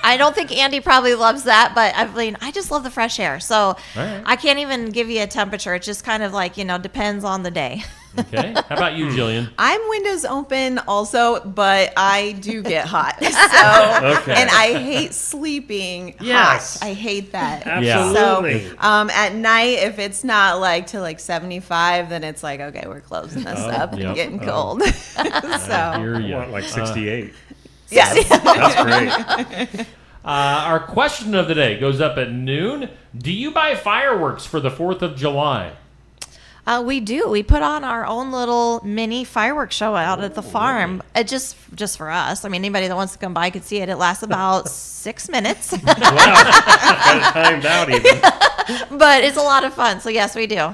I don't think Andy probably loves that, but I mean, I just love the fresh air. So I can't even give you a temperature. It just kind of like, depends on the day. Okay. How about you, Jillian? I'm windows open also, but I do get hot. So, and I hate sleeping hot. I hate that. Absolutely. So, at night, if it's not like to like 75, then it's like, okay, we're closing this up and getting cold. So I want like 68. Yes. That's great. Our question of the day goes up at noon. Do you buy fireworks for the 4th of July? We do. We put on our own little mini fireworks show out at the farm. It just for us. I mean, anybody that wants to come by could see it. It lasts about 6 minutes. Wow. Got it timed out even. But it's a lot of fun. So yes, we do.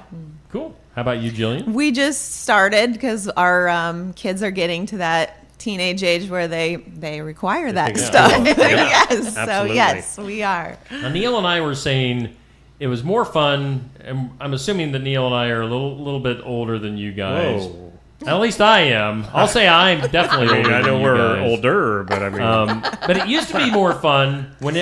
Cool. How about you, Jillian? We just started because our kids are getting to that teenage age where they require that stuff. Yes. So yes, we are. Now, Neil and I were saying it was more fun, and I'm assuming that Neil and I are a little bit older than you guys. Whoa. At least I am. I'll say I'm definitely older. I know than we're you guys. older, but I mean, but it used to be more fun when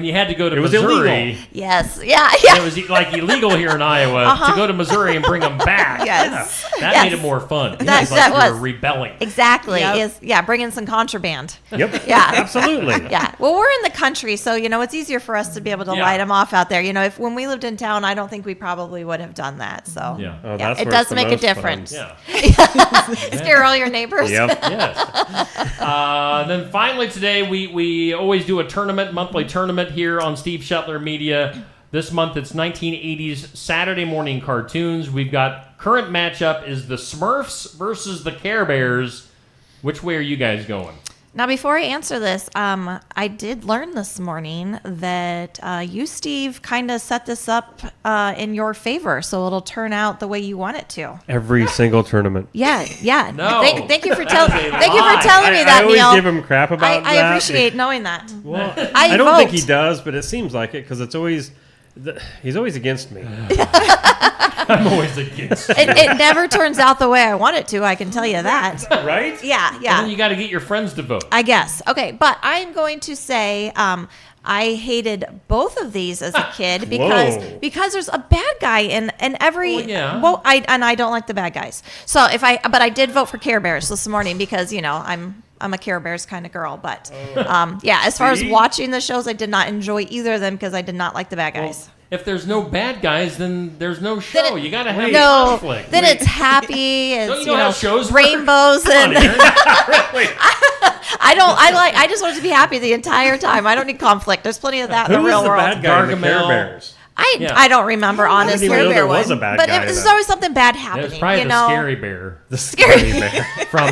you had to go to it was Missouri. illegal. Yes. Yeah. And it was like illegal here in Iowa to go to Missouri and bring them back. Yes. That Yes. made it more fun. That- it was like that you was. were rebelling. Exactly. Yep. Bring in some contraband. Yep. Yeah. Absolutely. Yeah. Well, we're in the country, so it's easier for us to be able to light them off out there. If when we lived in town, I don't think we probably would have done that. So Yeah. Oh, that's it where does it's the make a most difference. fun. Yeah. Scare all your neighbors. Yep. Yes. Then finally today, we always do a monthly tournament here on Steve Shetler Media. This month it's 1980s Saturday morning cartoons. We've got current matchup is the Smurfs versus the Care Bears. Which way are you guys going? Now, before I answer this, I did learn this morning that you, Steve, kind of set this up in your favor, so it'll turn out the way you want it to. Every single tournament. Yeah. No. Thank you for telling me that, I always Neil. give him crap about that. I appreciate knowing that. Well, I don't think vote. he does, but it seems like it because it's always he's always against me. I'm always against you. It never turns out the way I want it to, I can tell you that. Right? Yeah. And then you got to get your friends to vote. I guess. Okay, but I'm going to say I hated both of these as a kid because there's a bad guy in every. Well, yeah. Well, I don't like the bad guys. So but I did vote for Care Bears this morning because I'm a Care Bears kind of girl. But as far as watching the shows, I did not enjoy either of them because I did not like the bad guys. Well, if there's no bad guys, then there's no show. You got to have no conflict. Then it's happy. It's, Don't you know how shows rainbows work? and. Come on, Aaron. Really? I just want it to be happy the entire time. I don't need conflict. There's plenty of that in the real world. Who was the bad guy in the Care Bears? I don't remember, honestly. I didn't even know there was a bad but guy. There's always something bad It happening. was probably the scary bear. The scary bear. From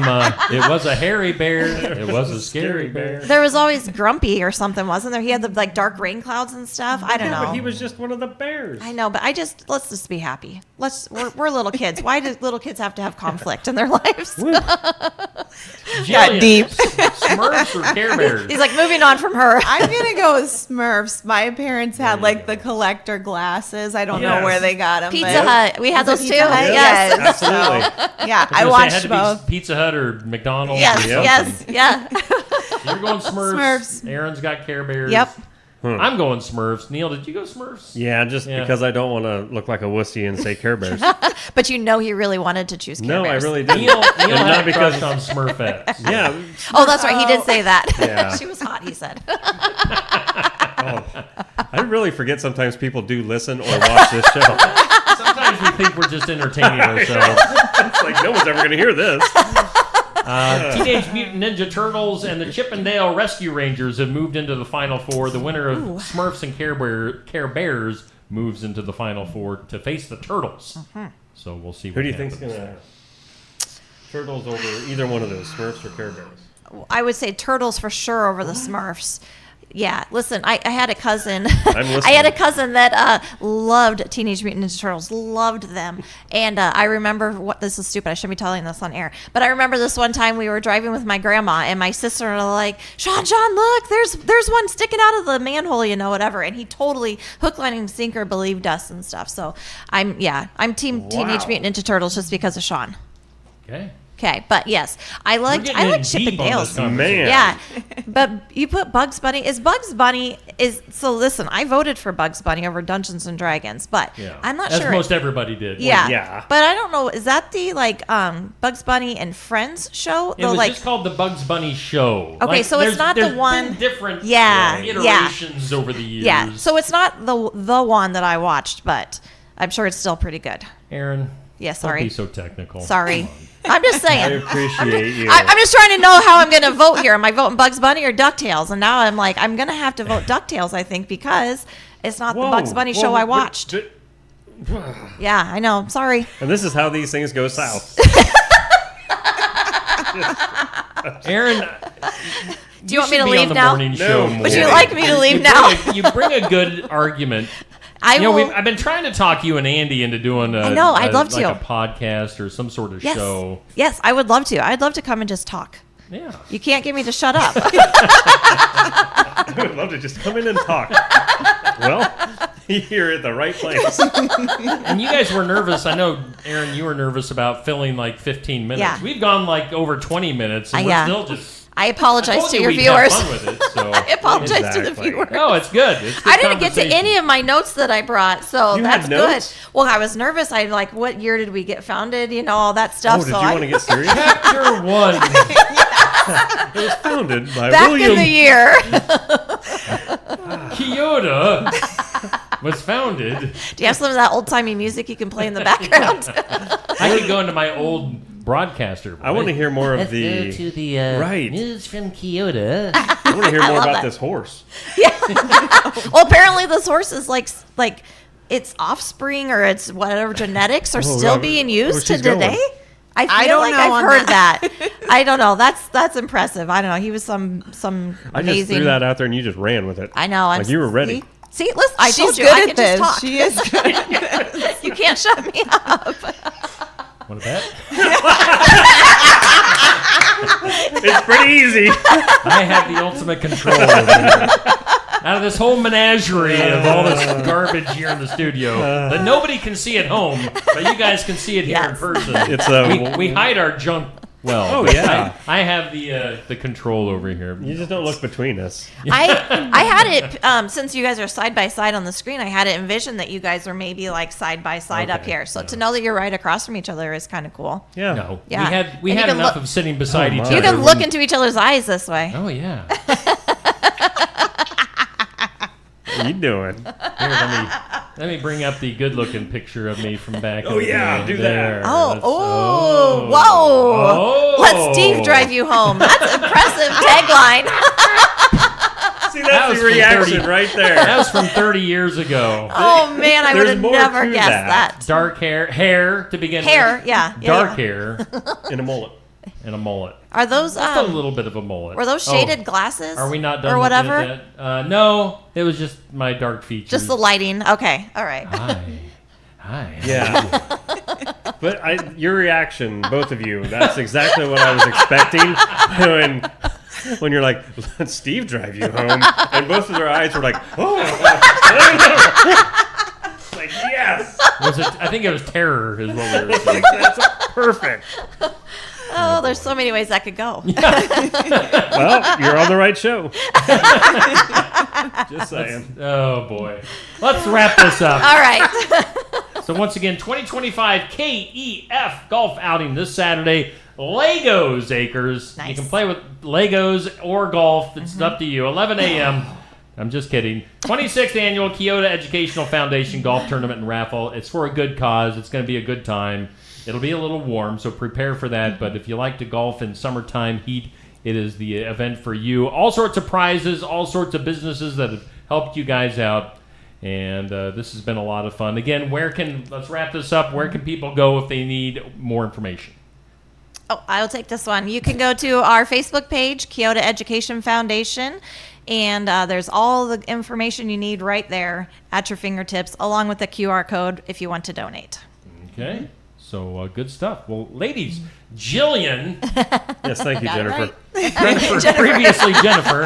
it was a hairy bear. It was a scary bear. There was always Grumpy or something, wasn't there? He had the dark rain clouds and stuff. I don't know. But he was just one of the bears. I know, but let's just be happy. We're little kids. Why do little kids have to have conflict in their lives? Got deep. Smurfs or Care Bears? He's like moving on from her. I'm gonna go with Smurfs. My parents had the collector glasses. I don't know where they got them. Pizza Hut. We had those too. Yes. Absolutely. So, yeah, I It watched had to both. be Pizza Hut or McDonald's. Yes, or yes, yeah. You're going Smurfs. Smurfs. Aaron's got Care Bears. Yep. I'm going Smurfs. Neil, did you go Smurfs? Yeah, because I don't want to look like a wussy and say Care Bears. But he really wanted to choose Care Bears. I really didn't. Neil And had not a because crush on Smurfettes. Yeah. Oh, that's right. He did say that. Yeah. She was hot, he said. I really forget sometimes people do listen or watch this show. Sometimes we think we're just entertaining ourselves. It's like no one's ever going to hear this. Teenage Mutant Ninja Turtles and the Chippendale Rescue Rangers have moved into the Final Four. The winner of Smurfs and Care Bears moves into the Final Four to face the Turtles. So we'll see. Who do you think's gonna Turtles over either one of those, Smurfs or Care Bears? I would say Turtles for sure over the Smurfs. Yeah, listen, I had a cousin. I had a cousin that loved Teenage Mutant Ninja Turtles, loved them. And I remember, this is stupid, I shouldn't be telling this on air, but I remember this one time we were driving with my grandma, and my sister was like, Sean, look, there's one sticking out of the manhole, whatever. And he totally, hook, line, and sinker, believed us and stuff. So I'm team Teenage Mutant Ninja Turtles just because of Sean. Okay, but yes, I like Chippendales. Man. Yeah, but you put Bugs Bunny. So listen, I voted for Bugs Bunny over Dungeons and Dragons, but I'm not sure. As most everybody did. Yeah, but I don't know. Is that the Bugs Bunny and Friends show? It was just called the Bugs Bunny Show. Okay, so it's not the one. Been different iterations over the years. Yeah, so it's not the one that I watched, but I'm sure it's still pretty good. Aaron. Yeah, sorry. Don't be so technical. Sorry. I'm just saying. I appreciate you. I'm just trying to know how I'm going to vote here. Am I voting Bugs Bunny or DuckTales? And now I'm like, I'm going to have to vote DuckTales, I think, because it's not the Bugs Bunny show I watched. Yeah, I know. Sorry. And this is how these things go south. Aaron, do you want me to leave now? No. Would you like me to leave now? You bring a good argument. I've been trying to talk you and Andy into doing I'd love to. a podcast or some sort of show. Yes, I would love to. I'd love to come and just talk. Yeah. You can't get me to shut up. I would love to just come in and talk. Well, you're at the right place. And you guys were nervous. I know, Aaron, you were nervous about filling like 15 minutes. Yeah. We've gone like over 20 minutes, and we're still just... I apologize to your viewers. I apologize to the viewers. No, it's good. I didn't get to any of my notes that I brought, so that's good. Well, I was nervous. I like, what year did we get founded? all that stuff. Oh, did you want to get serious? Chapter 1. It was founded by back William. in the year. Kyoto was founded. Do you have some of that old-timey music you can play in the background? I could go into my old broadcaster. I want to hear more of Let's the... go to the right. news from Kyoto. I want to hear more about this horse. Yeah. Well, apparently this horse is like its offspring or its whatever genetics are still being used to today. Going. I feel like I've heard that. I don't know. That's impressive. I don't know. He was some I amazing. just threw that out there and you just ran with it. I know. Like you were ready. See, listen, I told you good I at can this. just talk. She is good at this. You can't shut me up. Want to bet? It's pretty easy. I have the ultimate control over here. Out of this whole menagerie of all this garbage here in the studio that nobody can see at home, but you guys can see it here in person. It's we hide our junk well. Oh yeah, I have the control over here. You just don't look between us. I had it since you guys are side by side on the screen. I had it envisioned that you guys are maybe like side by side up here. So to know that you're right across from each other is kind of cool. Yeah. No. Yeah. We had enough of sitting beside each other. You can look into each other's eyes this way. Oh yeah. What are you doing? Here, let me bring up the good-looking picture of me from back. Oh yeah, do that. Whoa! Let Steve drive you home. That's impressive tagline. See, that's the reaction right there. That was from 30 years ago. Oh man, I would have never guessed that. Dark hair to begin with. Yeah. Dark hair and a mullet. Are those just a little bit of a mullet? Were those shaded glasses? Are we not done or whatever? With that? No, it was just my dark features. Just the lighting. Okay, all right. Hi. Yeah. But your reaction, both of you, that's exactly what I was expecting when you're like, let Steve drive you home, and both of their eyes were like, oh. Like, yes. I think it was terror is what we were saying. That's perfect. Oh, there's so many ways that could go. Well, you're on the right show. Just saying. Oh, boy. Let's wrap this up. All right. So once again, 2025 KEF golf outing this Saturday. Legos Acres. Nice. You can play with Legos or golf. It's up to you. 11 a.m. I'm just kidding. 26th Annual Kyoto Educational Foundation Golf Tournament and Raffle. It's for a good cause. It's going to be a good time. It'll be a little warm, so prepare for that. But if you like to golf in summertime heat, it is the event for you. All sorts of prizes, all sorts of businesses that have helped you guys out. And this has been a lot of fun. Again, let's wrap this up. Where can people go if they need more information? Oh, I'll take this one. You can go to our Facebook page, Kyoto Education Foundation, and there's all the information you need right there at your fingertips, along with the QR code if you want to donate. Okay. So good stuff. Well, ladies, Jillian. Yes, thank you, Jennifer. Jennifer. Previously Jennifer.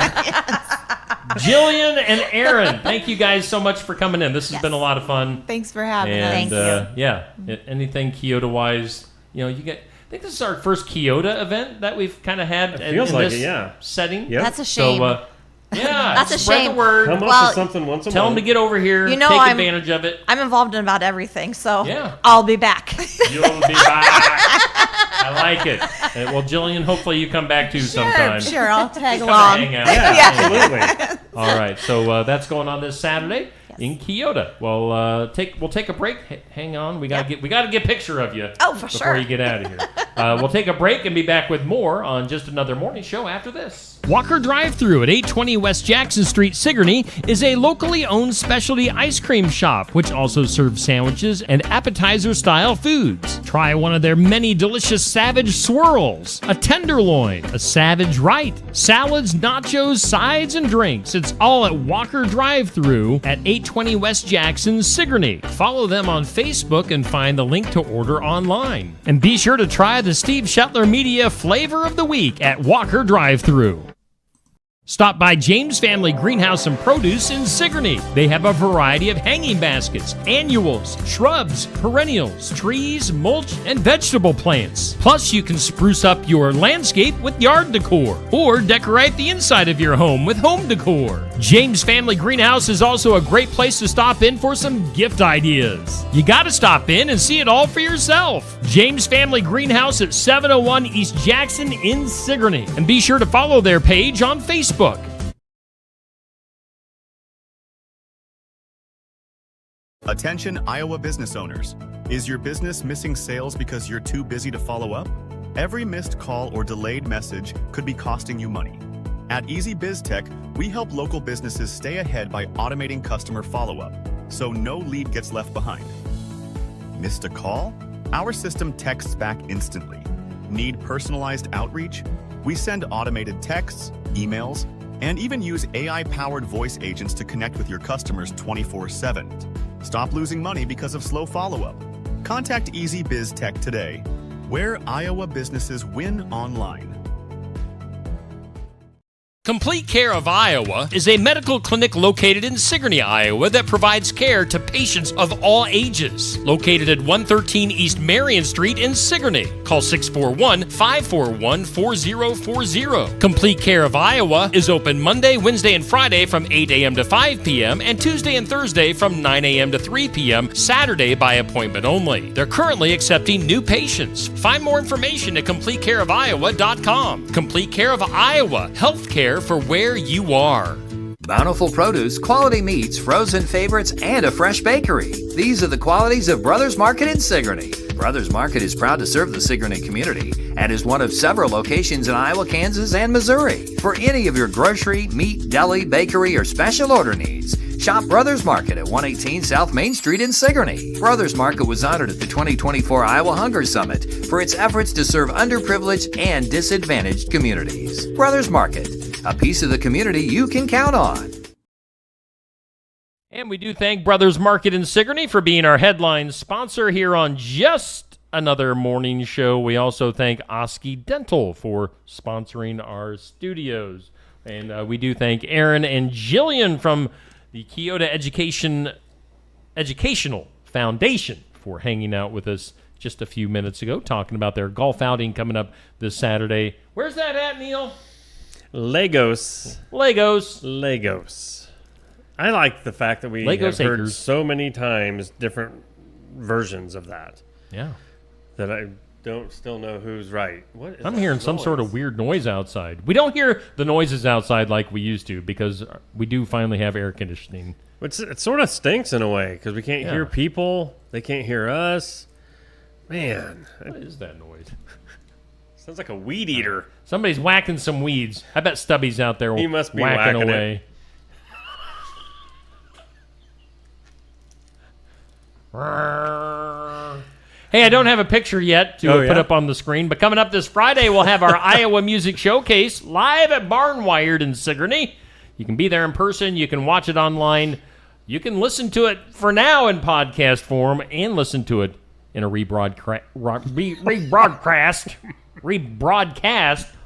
Jillian and Aaron, thank you guys so much for coming in. This has been a lot of fun. Thanks for having us. And Thank yeah, anything Kyoto-wise, you get. I think this is our first Kyoto event that we've kind of had in this setting. Yep. That's a shame. So, That's a spread shame. the word. Come up with something once a Tell them month. to get over here. Take advantage of it. I'm involved in about everything, so Yeah. I'll be back. You'll be back. I like it. Well, Jillian, hopefully you come back too sometime. Sure, I'll tag Come along. hang out. Yeah, absolutely. All right, so that's going on this Saturday in Kyoto. Well, we'll take a break. Hang on, we gotta get a picture of you. Oh, for before sure. you get out of here. We'll take a break and be back with more on Just Another Morning Show after this. Walker Drive-Thru at 820 West Jackson Street, Sigourney, is a locally owned specialty ice cream shop, which also serves sandwiches and appetizer-style foods. Try one of their many delicious Savage Swirls, a Tenderloin, a Savage Right, salads, nachos, sides, and drinks. It's all at Walker Drive-Thru at 820 West Jackson, Sigourney. Follow them on Facebook and find the link to order online. And be sure to try the Steve Shetler Media Flavor of the Week at Walker Drive-Thru. Stop by James Family Greenhouse and Produce in Sigourney. They have a variety of hanging baskets, annuals, shrubs, perennials, trees, mulch, and vegetable plants. Plus, you can spruce up your landscape with yard decor or decorate the inside of your home with home decor. James Family Greenhouse is also a great place to stop in for some gift ideas. You got to stop in and see it all for yourself. James Family Greenhouse at 701 East Jackson in Sigourney. And be sure to follow their page on Facebook. Attention Iowa business owners. Is your business missing sales because you're too busy to follow up? Every missed call or delayed message could be costing you money. At Easy Biz Tech, we help local businesses stay ahead by automating customer follow-up, so no lead gets left behind. Missed a call? Our system texts back instantly. Need personalized outreach? We send automated texts, emails, and even use AI-powered voice agents to connect with your customers 24/7. Stop losing money because of slow follow-up. Contact Easy Biz Tech today, where Iowa businesses win online. Complete Care of Iowa is a medical clinic located in Sigourney, Iowa that provides care to patients of all ages. Located at 113 East Marion Street in Sigourney. Call 641-541-4040. Complete Care of Iowa is open Monday, Wednesday, and Friday from 8 a.m. to 5 p.m. and Tuesday and Thursday from 9 a.m. to 3 p.m. Saturday by appointment only. They're currently accepting new patients. Find more information at CompleteCareOfIowa.com. Complete Care of Iowa. Healthcare for where you are. Bountiful produce, quality meats, frozen favorites, and a fresh bakery. These are the qualities of Brothers Market in Sigourney. Brothers Market is proud to serve the Sigourney community and is one of several locations in Iowa, Kansas, and Missouri. For any of your grocery, meat, deli, bakery, or special order needs, shop Brothers Market at 118 South Main Street in Sigourney. Brothers Market was honored at the 2024 Iowa Hunger Summit for its efforts to serve underprivileged and disadvantaged communities. Brothers Market, a piece of the community you can count on. And we do thank Brothers Market in Sigourney for being our headline sponsor here on Just Another Morning Show. We also thank Osky Dental for sponsoring our studios. And we do thank Aaron and Jillian from the Kyoto Educational Foundation for hanging out with us just a few minutes ago, talking about their golf outing coming up this Saturday. Where's that at, Neil? Legos. I like the fact that we have heard so many times different versions of that. Yeah. That I don't still know who's right. What is I'm hearing some sort of weird noise outside. We don't hear the noises outside like we used to because we do finally have air conditioning. It sort of stinks in a way because we can't hear people. They can't hear us. Man. What is that noise? Sounds like a weed eater. Somebody's whacking some weeds. I bet Stubby's out there He must be whacking whacking away. it. Hey, I don't have a picture yet to put yeah? up on the screen, but coming up this Friday, we'll have our Iowa Music Showcase live at Barnwired in Sigourney. You can be there in person. You can watch it online. You can listen to it for now in podcast form and listen to it in a rebroadcast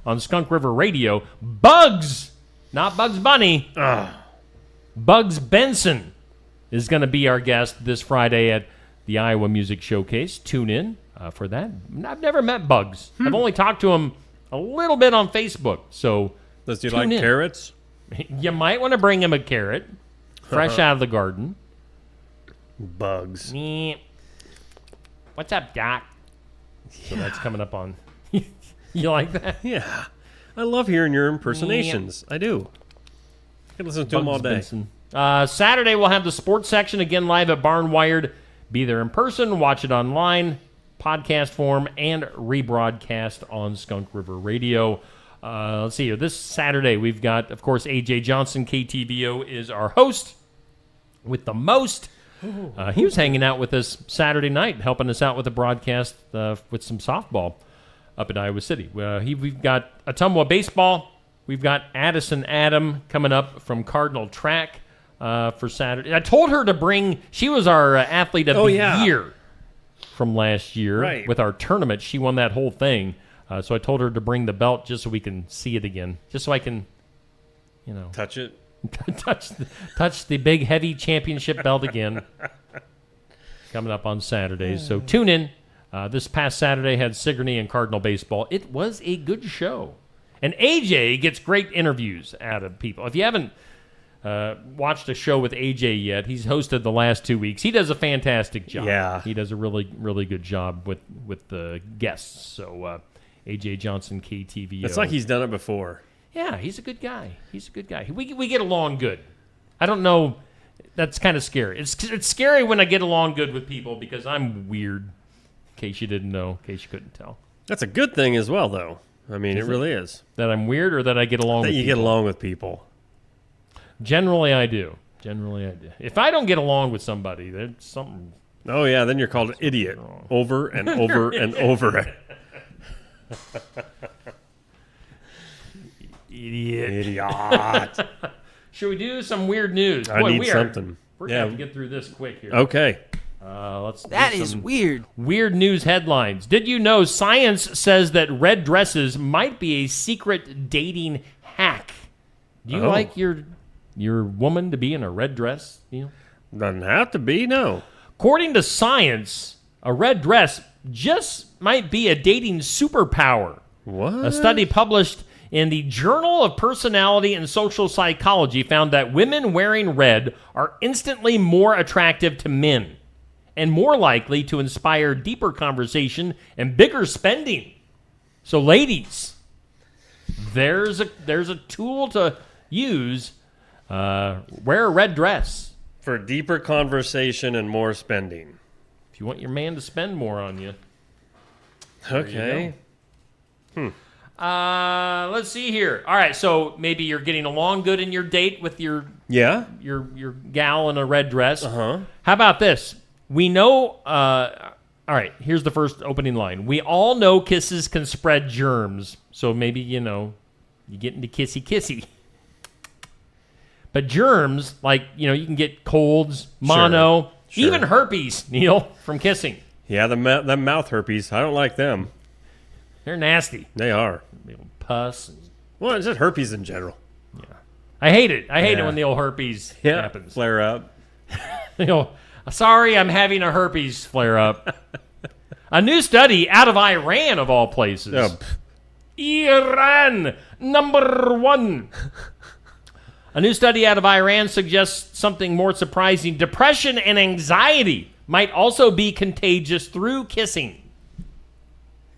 on Skunk River Radio. Bugs, not Bugs Bunny. Bugs Benson is going to be our guest this Friday at the Iowa Music Showcase. Tune in for that. I've never met Bugs. I've only talked to him a little bit on Facebook. So does he tune like in. carrots? You might want to bring him a carrot, fresh out of the garden. Bugs. What's up, Doc? So that's coming up on. You like that? Yeah. I love hearing your impersonations. I do. I can listen to them all day. Benson. Saturday, we'll have the sports section again live at Barnwired. Be there in person, watch it online, podcast form, and rebroadcast on Skunk River Radio. Let's see here. This Saturday, we've got, of course, A.J. Johnson. KTVO is our host with the most. He was hanging out with us Saturday night, helping us out with the broadcast with some softball up in Iowa City. We've got Ottumwa baseball. We've got Addison Adam coming up from Cardinal Track for Saturday. I told her to bring, she was our athlete of the year from last year with our tournament. She won that whole thing. So I told her to bring the belt just so we can see it again, just so I can, touch it. touch the big heavy championship belt again. Coming up on Saturdays. So tune in. This past Saturday had Sigourney and Cardinal baseball. It was a good show. And AJ gets great interviews out of people. If you haven't watched a show with AJ yet, he's hosted the last 2 weeks. He does a fantastic job. Yeah. He does a really, really good job with the guests. So AJ Johnson, KTVO. It's like he's done it before. Yeah, he's a good guy. He's a good guy. We get along good. I don't know. That's kind of scary. It's scary when I get along good with people because I'm weird, in case you didn't know, in case you couldn't tell. That's a good thing as well, though. I mean, it really is. That I'm weird or that I get along with people? That you get along with people. Generally, I do. If I don't get along with somebody, there's something... Oh, yeah, then you're called an idiot over and over and over. Idiot. Should we do some weird news? I need something. We're going to have to get through this quick here. Okay. That is weird. Weird news headlines. Did you know science says that red dresses might be a secret dating hack? Do you like your woman to be in a red dress? Doesn't have to be, no. According to science, a red dress just might be a dating superpower. What? A study published in the Journal of Personality and Social Psychology found that women wearing red are instantly more attractive to men and more likely to inspire deeper conversation and bigger spending. So, ladies, there's a tool to use. Wear a red dress. For deeper conversation and more spending. If you want your man to spend more on you. Okay. Let's see here. All right, so maybe you're getting along good in your date with your gal in a red dress. Uh-huh. How about this? We know, all right, here's the first opening line. We all know kisses can spread germs. So maybe, you get into kissy-kissy. But germs, like, you can get colds, mono, Sure. even herpes, Neil, from kissing. Yeah, the mouth herpes. I don't like them. They're nasty. They are. Pus. Well, it's just herpes in general. Yeah. I hate it. I hate it when the old herpes happens. Flare up. Sorry, I'm having a herpes flare up. A new study out of Iran, of all places. Iran, number one. A new study out of Iran suggests something more surprising. Depression and anxiety might also be contagious through kissing.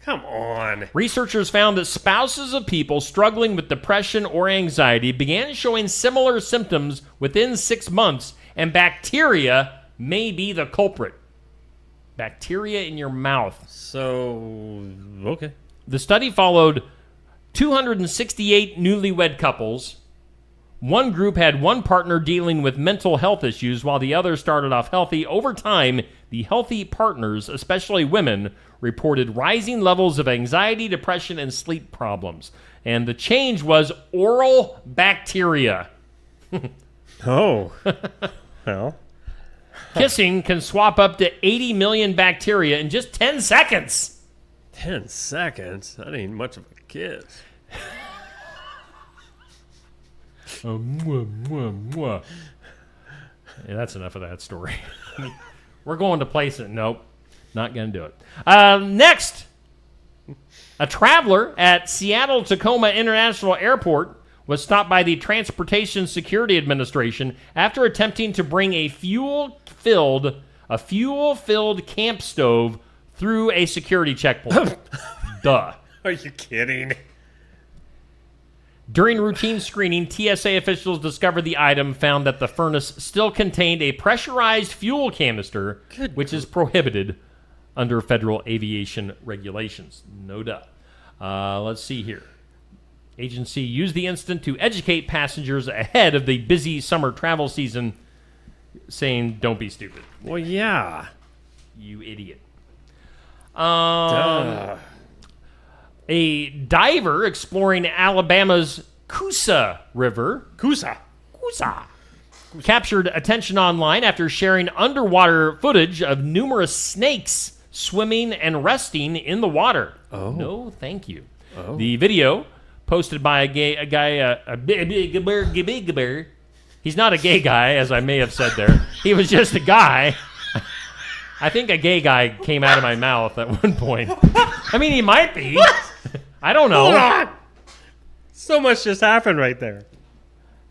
Come on. Researchers found that spouses of people struggling with depression or anxiety began showing similar symptoms within 6 months, and bacteria may be the culprit. Bacteria in your mouth. So, okay. The study followed 268 newlywed couples. One group had one partner dealing with mental health issues while the other started off healthy. Over time, the healthy partners, especially women, reported rising levels of anxiety, depression, and sleep problems. And the change was oral bacteria. Oh. Well. Kissing can swap up to 80 million bacteria in just 10 seconds. 10 seconds? That ain't much of a kiss. Yeah, that's enough of that story. We're going to place it. Nope, not going to do it. Next, a traveler at Seattle-Tacoma International Airport was stopped by the Transportation Security Administration after attempting to bring a fuel-filled camp stove through a security checkpoint. Duh. Are you kidding? During routine screening, TSA officials discovered the item, found that the furnace still contained a pressurized fuel canister, which is prohibited under federal aviation regulations. No doubt. Let's see here. Agency used the incident to educate passengers ahead of the busy summer travel season, saying, don't be stupid. Well, yeah. You idiot. Duh. A diver exploring Alabama's Coosa River captured attention online after sharing underwater footage of numerous snakes swimming and resting in the water. Oh. No, thank you. Oh. The video, posted by a big bear. He's not a gay guy, as I may have said there. He was just a guy. I think a gay guy came out of my mouth at one point. I mean, he might be. I don't know. Hold on. So much just happened right there.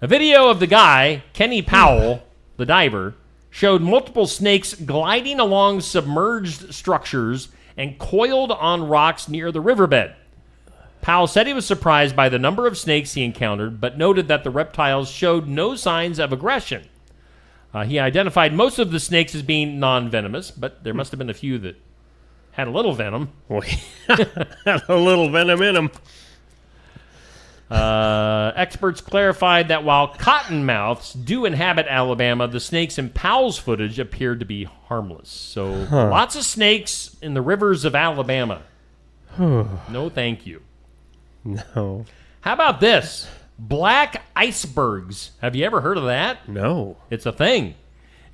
A video of the guy, Kenny Powell, the diver, showed multiple snakes gliding along submerged structures and coiled on rocks near the riverbed. Powell said he was surprised by the number of snakes he encountered, but noted that the reptiles showed no signs of aggression. He identified most of the snakes as being non-venomous, but there must have been a few that had a little venom. Had a little venom in them. Experts clarified that while cottonmouths do inhabit Alabama, the snakes in Powell's footage appeared to be harmless. So lots of snakes in the rivers of Alabama. No, thank you. No. How about this? Black icebergs. Have you ever heard of that? No. It's a thing.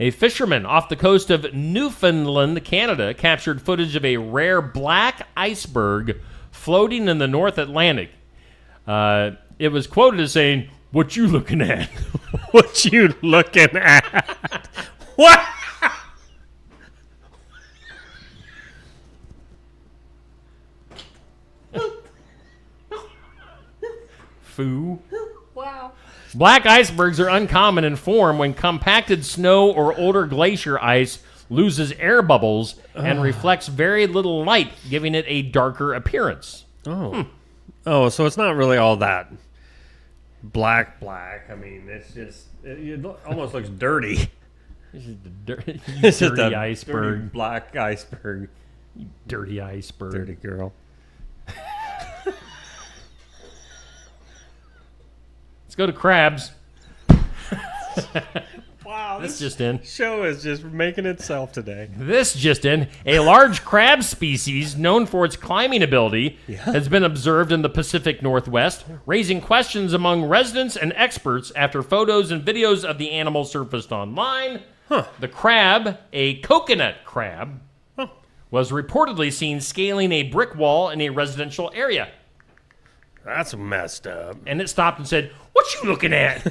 A fisherman off the coast of Newfoundland, Canada, captured footage of a rare black iceberg floating in the North Atlantic. It was quoted as saying, "What you looking at?" What you looking at? What? Foo. Wow. Black icebergs are uncommon in form when compacted snow or older glacier ice loses air bubbles and reflects very little light, giving it a darker appearance. Oh. Oh, so it's not really all that black. I mean, it's just, it almost looks dirty. This is the It's just dirty a iceberg. dirty black iceberg. You dirty iceberg. Dirty girl. Let's go to crabs. Wow, this just in. Show is just making itself today. This just in. A large crab species known for its climbing ability has been observed in the Pacific Northwest, raising questions among residents and experts after photos and videos of the animal surfaced online. The crab, a coconut crab, was reportedly seen scaling a brick wall in a residential area. That's messed up. And it stopped and said, "What you looking at?"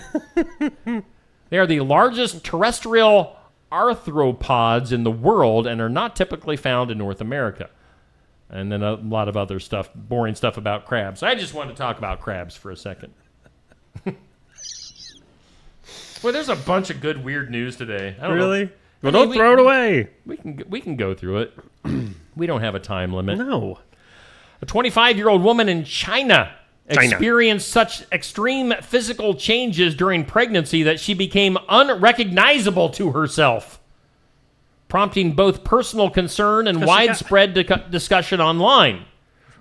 They are the largest terrestrial arthropods in the world and are not typically found in North America. And then a lot of other stuff, boring stuff about crabs. I just wanted to talk about crabs for a second. Well, there's a bunch of good, weird news today. I don't Really? know. Well, don't throw it away. We can go through it. We don't have a time limit. No. A 25-year-old woman in China experienced such extreme physical changes during pregnancy that she became unrecognizable to herself. prompting both personal concern and widespread discussion online.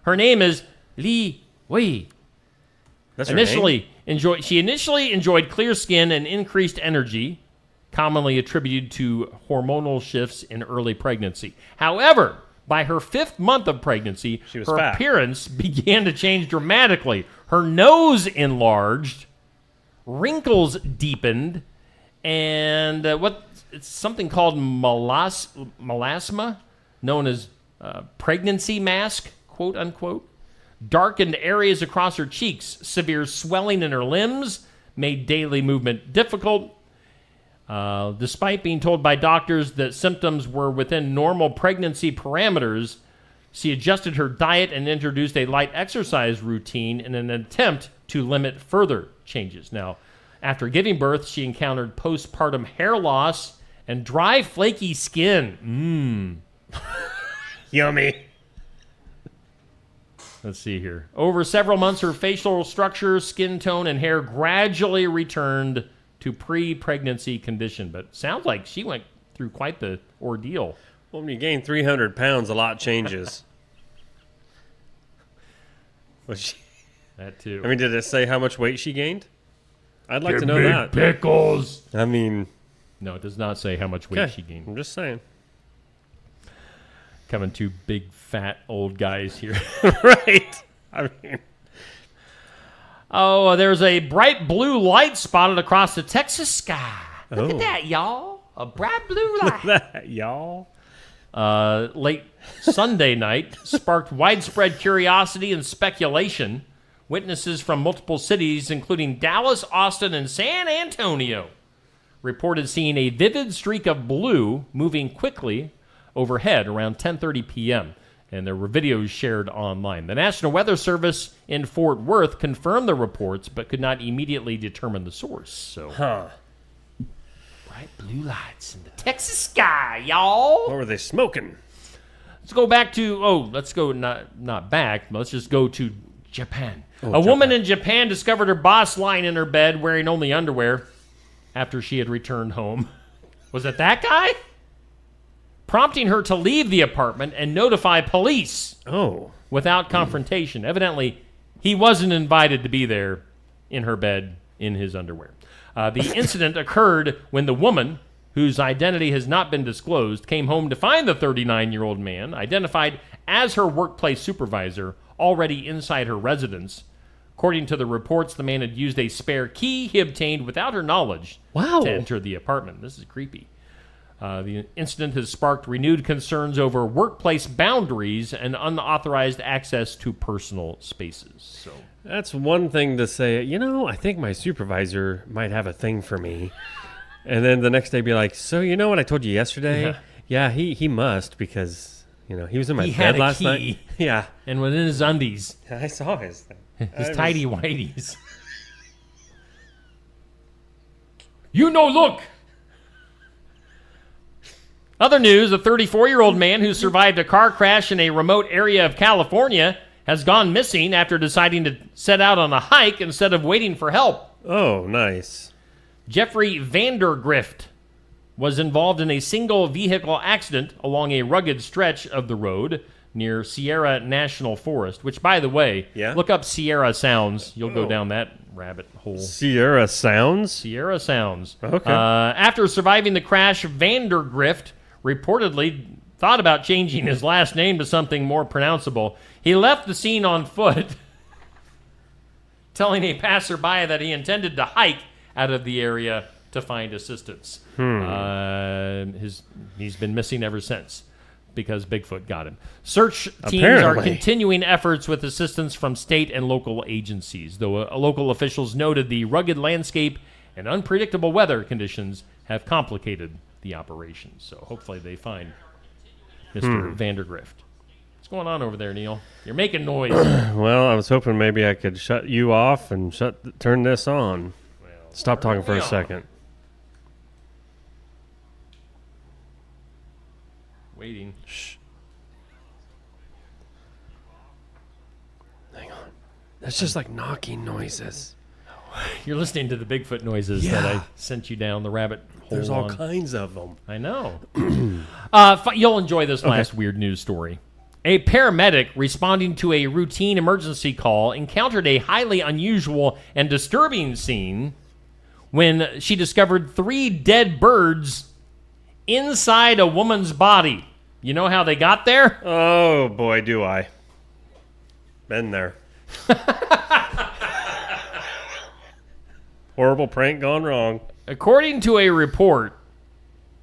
Her name is Li Wei. That's her name? She initially enjoyed clear skin and increased energy, commonly attributed to hormonal shifts in early pregnancy. However, by her 5th month of pregnancy, her fat. appearance began to change dramatically. Her nose enlarged, wrinkles deepened, and it's something called melasma, known as pregnancy mask, quote unquote, darkened areas across her cheeks. Severe swelling in her limbs made daily movement difficult. Despite being told by doctors that symptoms were within normal pregnancy parameters, she adjusted her diet and introduced a light exercise routine in an attempt to limit further changes. Now, after giving birth, she encountered postpartum hair loss and dry, flaky skin. Yummy. Let's see here. Over several months, her facial structure, skin tone, and hair gradually returned to pre-pregnancy condition. But sounds like she went through quite the ordeal. Well, when you gain 300 pounds, a lot changes. That too. I mean, did it say how much weight she gained? I'd like Your to know big that. pickles. I mean... No, it does not say how much weight she gained. I'm just saying. Coming two big, fat, old guys here. Right. I mean... Oh, there's a bright blue light spotted across the Texas sky. Look Oh. at that, y'all. A bright blue light. That, y'all. Late Sunday night sparked widespread curiosity and speculation. Witnesses from multiple cities, including Dallas, Austin, and San Antonio, reported seeing a vivid streak of blue moving quickly overhead around 10:30 p.m., and there were videos shared online. The National Weather Service in Fort Worth confirmed the reports, but could not immediately determine the source. So, bright blue lights in the Texas sky, y'all. What were they smoking? Let's go back to, let's go not back, but let's just go to Japan. Oh, A woman in Japan discovered her boss lying in her bed wearing only underwear after she had returned home. Was it that guy? Prompting her to leave the apartment and notify police. Without confrontation. Evidently, he wasn't invited to be there in her bed in his underwear. The incident occurred when the woman, whose identity has not been disclosed, came home to find the 39-year-old man, identified as her workplace supervisor, already inside her residence. According to the reports, the man had used a spare key he obtained without her knowledge to enter the apartment. This is creepy. The incident has sparked renewed concerns over workplace boundaries and unauthorized access to personal spaces. So That's one thing to say, I think my supervisor might have a thing for me. And then the next day be like, so you know what I told you yesterday? Yeah, he must because, he was in my bed last night. Yeah. And within his undies. I saw his thing. His tidy whities. Look! Other news, a 34-year-old man who survived a car crash in a remote area of California has gone missing after deciding to set out on a hike instead of waiting for help. Oh, nice. Jeffrey Vandergrift was involved in a single vehicle accident along a rugged stretch of the road near Sierra National Forest, which, by the way, look up Sierra Sounds. You'll go down that rabbit hole. Sierra Sounds? Sierra Sounds. Okay. After surviving the crash, Vandergrift reportedly thought about changing his last name to something more pronounceable. He left the scene on foot, telling a passerby that he intended to hike out of the area to find assistance. He's been missing ever since because Bigfoot got him. Search teams are continuing efforts with assistance from state and local agencies, though local officials noted the rugged landscape and unpredictable weather conditions have complicated the operation. So hopefully they find Mr. Vandergrift. What's going on over there, Neil? You're making noise. Well, I was hoping maybe I could shut you off and turn this on. Stop talking for a second. Waiting. Shh. Hang on. That's just like knocking noises. You're listening to the Bigfoot noises that I sent you down the rabbit hole. There's all kinds of them. I know. You'll enjoy this last weird news story. A paramedic responding to a routine emergency call encountered a highly unusual and disturbing scene when she discovered 3 dead birds inside a woman's body. You know how they got there? Oh, boy, do I. Been there. Horrible prank gone wrong. According to a report,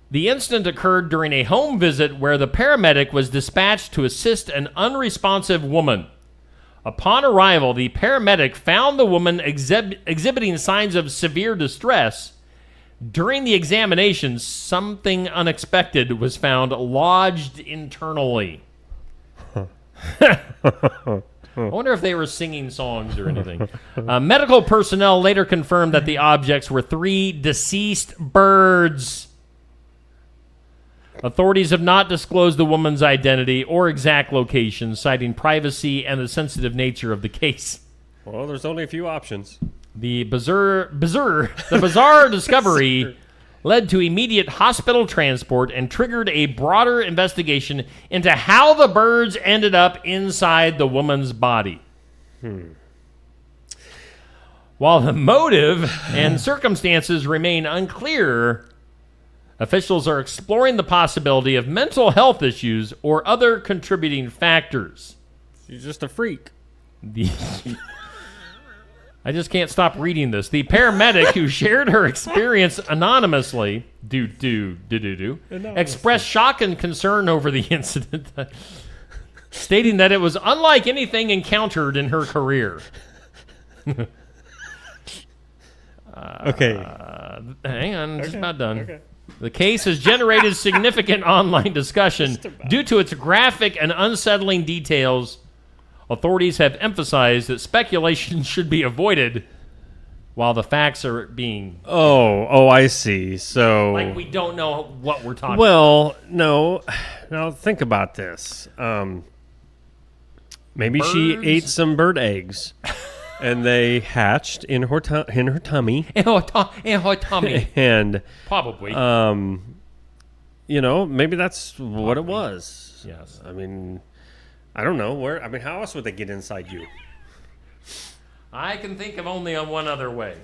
the incident occurred during a home visit where the paramedic was dispatched to assist an unresponsive woman. Upon arrival, the paramedic found the woman exhibiting signs of severe distress. During the examination, something unexpected was found lodged internally. I wonder if they were singing songs or anything. Medical personnel later confirmed that the objects were 3 deceased birds. Authorities have not disclosed the woman's identity or exact location, citing privacy and the sensitive nature of the case. Well, there's only a few options. The bizarre discovery led to immediate hospital transport and triggered a broader investigation into how the birds ended up inside the woman's body. While the motive and circumstances remain unclear, officials are exploring the possibility of mental health issues or other contributing factors. She's just a freak. I just can't stop reading this. The paramedic who shared her experience anonymously, expressed shock and concern over the incident, stating that it was unlike anything encountered in her career. Okay. Hang on, it's about done. Okay. The case has generated significant online discussion due to its graphic and unsettling details. Authorities have emphasized that speculation should be avoided while the facts are being... Oh, I see. So... Like we don't know what we're talking about. Well, no. Now, think about this. Maybe she ate some bird eggs, and they hatched in her tummy. In her tummy. And... Probably. Maybe that's what it was. Yes. I mean... I don't know how else would they get inside you? I can think of only on one other way.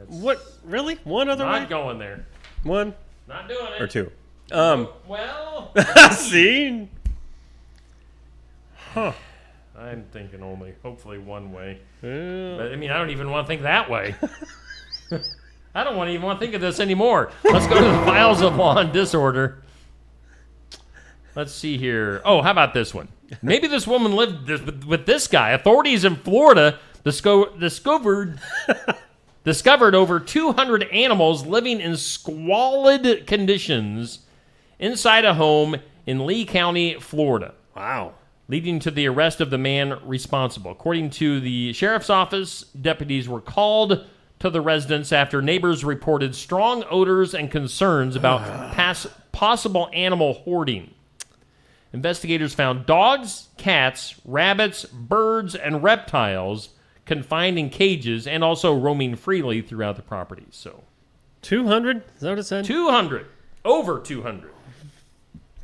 What? Really? One other way? Not going there. One? Not doing it. Or 2? Well. See? Huh. I'm thinking only, hopefully, one way. Yeah. But, I don't even want to think that way. I don't even want to think of this anymore. Let's go to the files of law and disorder. Let's see here. Oh, how about this one? Maybe this woman lived with this guy. Authorities in Florida discovered over 200 animals living in squalid conditions inside a home in Lee County, Florida. Wow. Leading to the arrest of the man responsible. According to the sheriff's office, deputies were called to the residence after neighbors reported strong odors and concerns about possible animal hoarding. Investigators found dogs, cats, rabbits, birds, and reptiles confined in cages and also roaming freely throughout the property. So, 200? Is that what it said? 200. Over 200.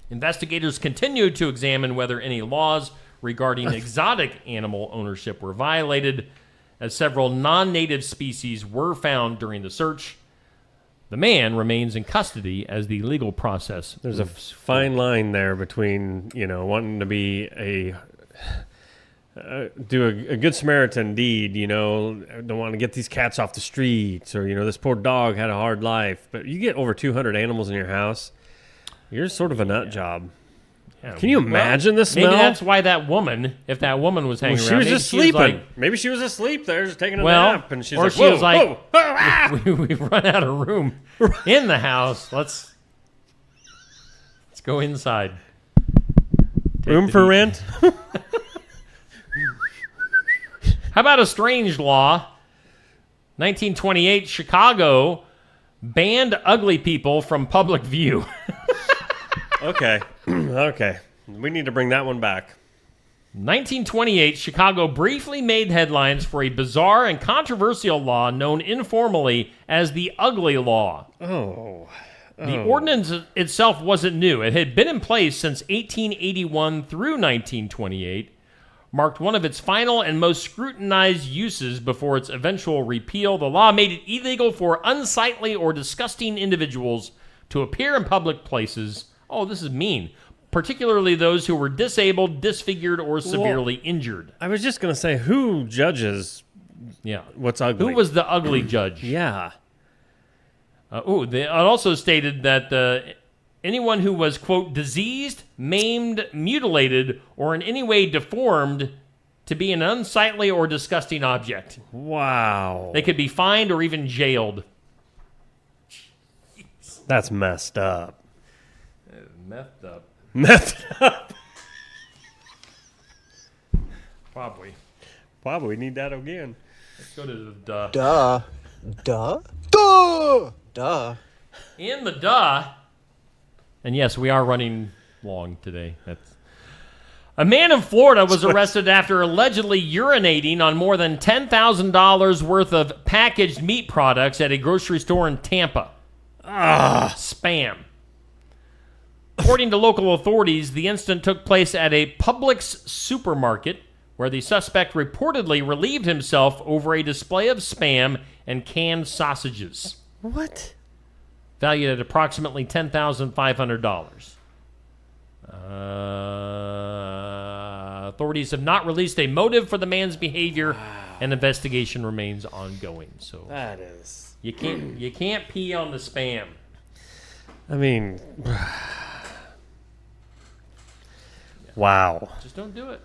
Investigators continued to examine whether any laws regarding exotic animal ownership were violated, as several non-native species were found during the search. The man remains in custody as the legal process. There's a fine line there between, wanting to be do a good Samaritan deed, don't want to get these cats off the streets, or, this poor dog had a hard life. But you get over 200 animals in your house, you're sort of a nut job. Yeah. Can you imagine the smell? Maybe that's why that woman, if that woman was hanging around, she was just sleeping. Maybe she was asleep there, just taking a nap, and she's like, was like, we've run out of room in the house. Let's go inside. Room for rent? How about a strange law? 1928, Chicago banned ugly people from public view. Okay. We need to bring that one back. 1928, Chicago briefly made headlines for a bizarre and controversial law known informally as the Ugly Law. The ordinance itself wasn't new. It had been in place since 1881 through 1928, marked one of its final and most scrutinized uses before its eventual repeal. The law made it illegal for unsightly or disgusting individuals to appear in public places. Oh, this is mean. Particularly those who were disabled, disfigured, or severely injured. I was just going to say, who judges what's ugly? Who was the ugly judge? Yeah. It also stated that anyone who was, quote, diseased, maimed, mutilated, or in any way deformed to be an unsightly or disgusting object. Wow. They could be fined or even jailed. That's messed up. Messed up. Messed up. Probably need that again. Let's go to the duh. Duh. Duh? Duh! Duh. In the duh. And yes, we are running long today. A man in Florida was arrested after allegedly urinating on more than $10,000 worth of packaged meat products at a grocery store in Tampa. Spam. According to local authorities, the incident took place at a Publix supermarket where the suspect reportedly relieved himself over a display of Spam and canned sausages. What? Valued at approximately $10,500. Authorities have not released a motive for the man's behavior, and investigation remains ongoing. So that is... You can't pee on the Spam. I mean... Wow. Just don't do it.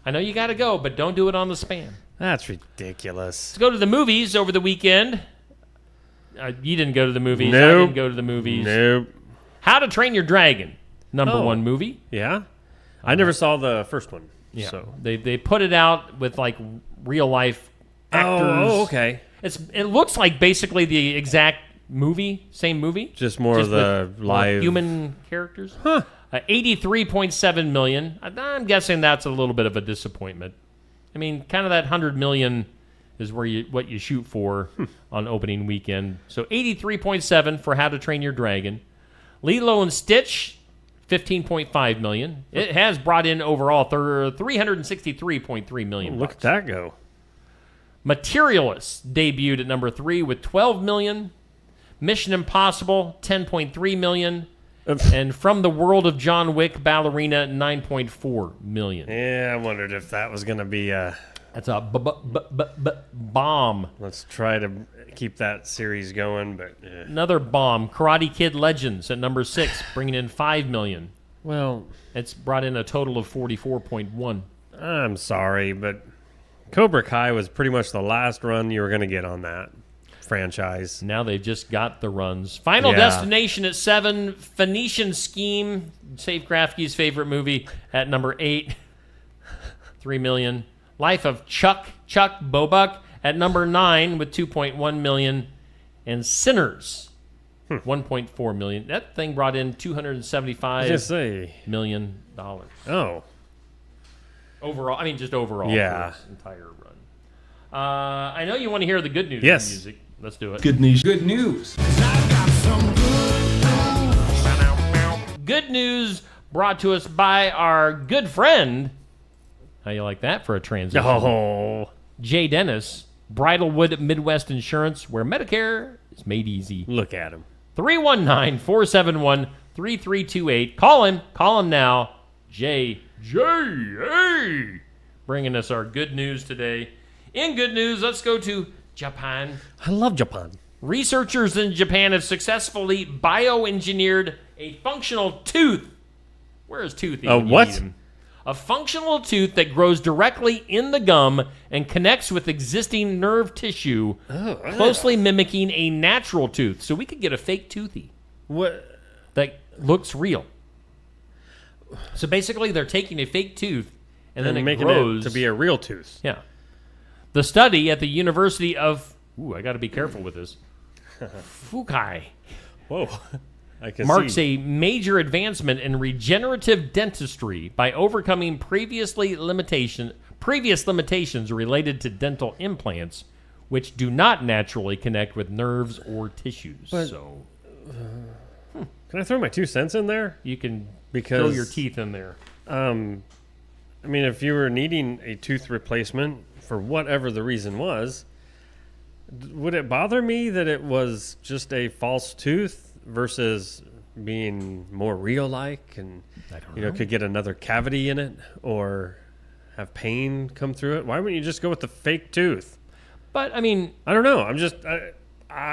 I know you got to go, but don't do it on the Spam. That's ridiculous. Let's go to the movies over the weekend. You didn't go to the movies. Nope. I didn't go to the movies. Nope. How to Train Your Dragon, number one movie. Yeah? I never saw the first one. Yeah. So. They put it out with like real life actors. Oh, okay. It looks like basically the exact movie, same movie. Just more of the live human characters. Huh. 83.7 million. I'm guessing that's a little bit of a disappointment. I mean, kind of that 100 million is what you shoot for on opening weekend. So 83.7 for How to Train Your Dragon. Lilo and Stitch, 15.5 million. It has brought in overall 363.3 million. Look at that go. Materialists debuted at number 3 with 12 million. Mission Impossible, 10.3 million. And From the World of John Wick, Ballerina, 9.4 million. Yeah, I wondered if that was going to be a... That's a bomb. Let's try to keep that series going, but... Another bomb. Karate Kid Legends at number 6, bringing in 5 million. Well... It's brought in a total of 44.1. I'm sorry, but Cobra Kai was pretty much the last run you were going to get on that franchise. Now they've just got the runs. Final Destination at 7. Phoenician Scheme, Safe Grafke's favorite movie, at number 8. 3 million. Life of Chuck Bobuck at number 9 with 2.1 million. And Sinners, 1.4 million. That thing brought in $275 million. Oh. Overall, I mean just overall yeah. for its entire run. I know you want to hear the good news yes. in music. Let's do it. Good news. Good news. Good news brought to us by our good friend. How you like that for a transition? Oh. Jay Dennis, Bridalwood Midwest Insurance, where Medicare is made easy. Look at him. 319-471-3328. Call him now. Jay, hey, bringing us our good news today. In good news, let's go to Japan. I love Japan. Researchers in Japan have successfully bioengineered a functional tooth. Where is toothy? What? A functional tooth that grows directly in the gum and connects with existing nerve tissue, closely mimicking a natural tooth. So we could get a fake toothy. What? That looks real. So basically, they're taking a fake tooth and then it making grows it to be a real tooth. Yeah. The study at the University of... Ooh, I got to be careful with this. Fukai. Whoa. marks a major advancement in regenerative dentistry by overcoming previous limitations related to dental implants, which do not naturally connect with nerves or tissues. But, can I throw my 2 cents in there? You can throw your teeth in there. I mean, if you were needing a tooth replacement for whatever the reason was, would it bother me that it was just a false tooth versus being more real-like and could get another cavity in it or have pain come through it? Why wouldn't you just go with the fake tooth? But I mean, I don't know. I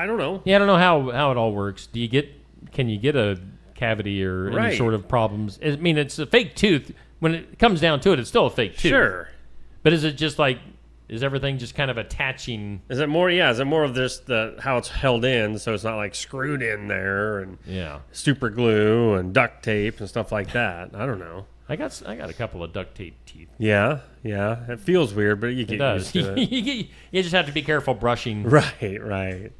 don't know. Yeah, I don't know how it all works. Can you get a cavity or any sort of problems? I mean, it's a fake tooth. When it comes down to it, it's still a fake tooth. Sure. But is it just like, is everything just kind of attaching? Is it more of this how it's held in, so it's not like screwed in there and super glue and duct tape and stuff like that? I don't know. I got a couple of duct tape teeth. Yeah. It feels weird, but you get used to it. You just have to be careful brushing. Right.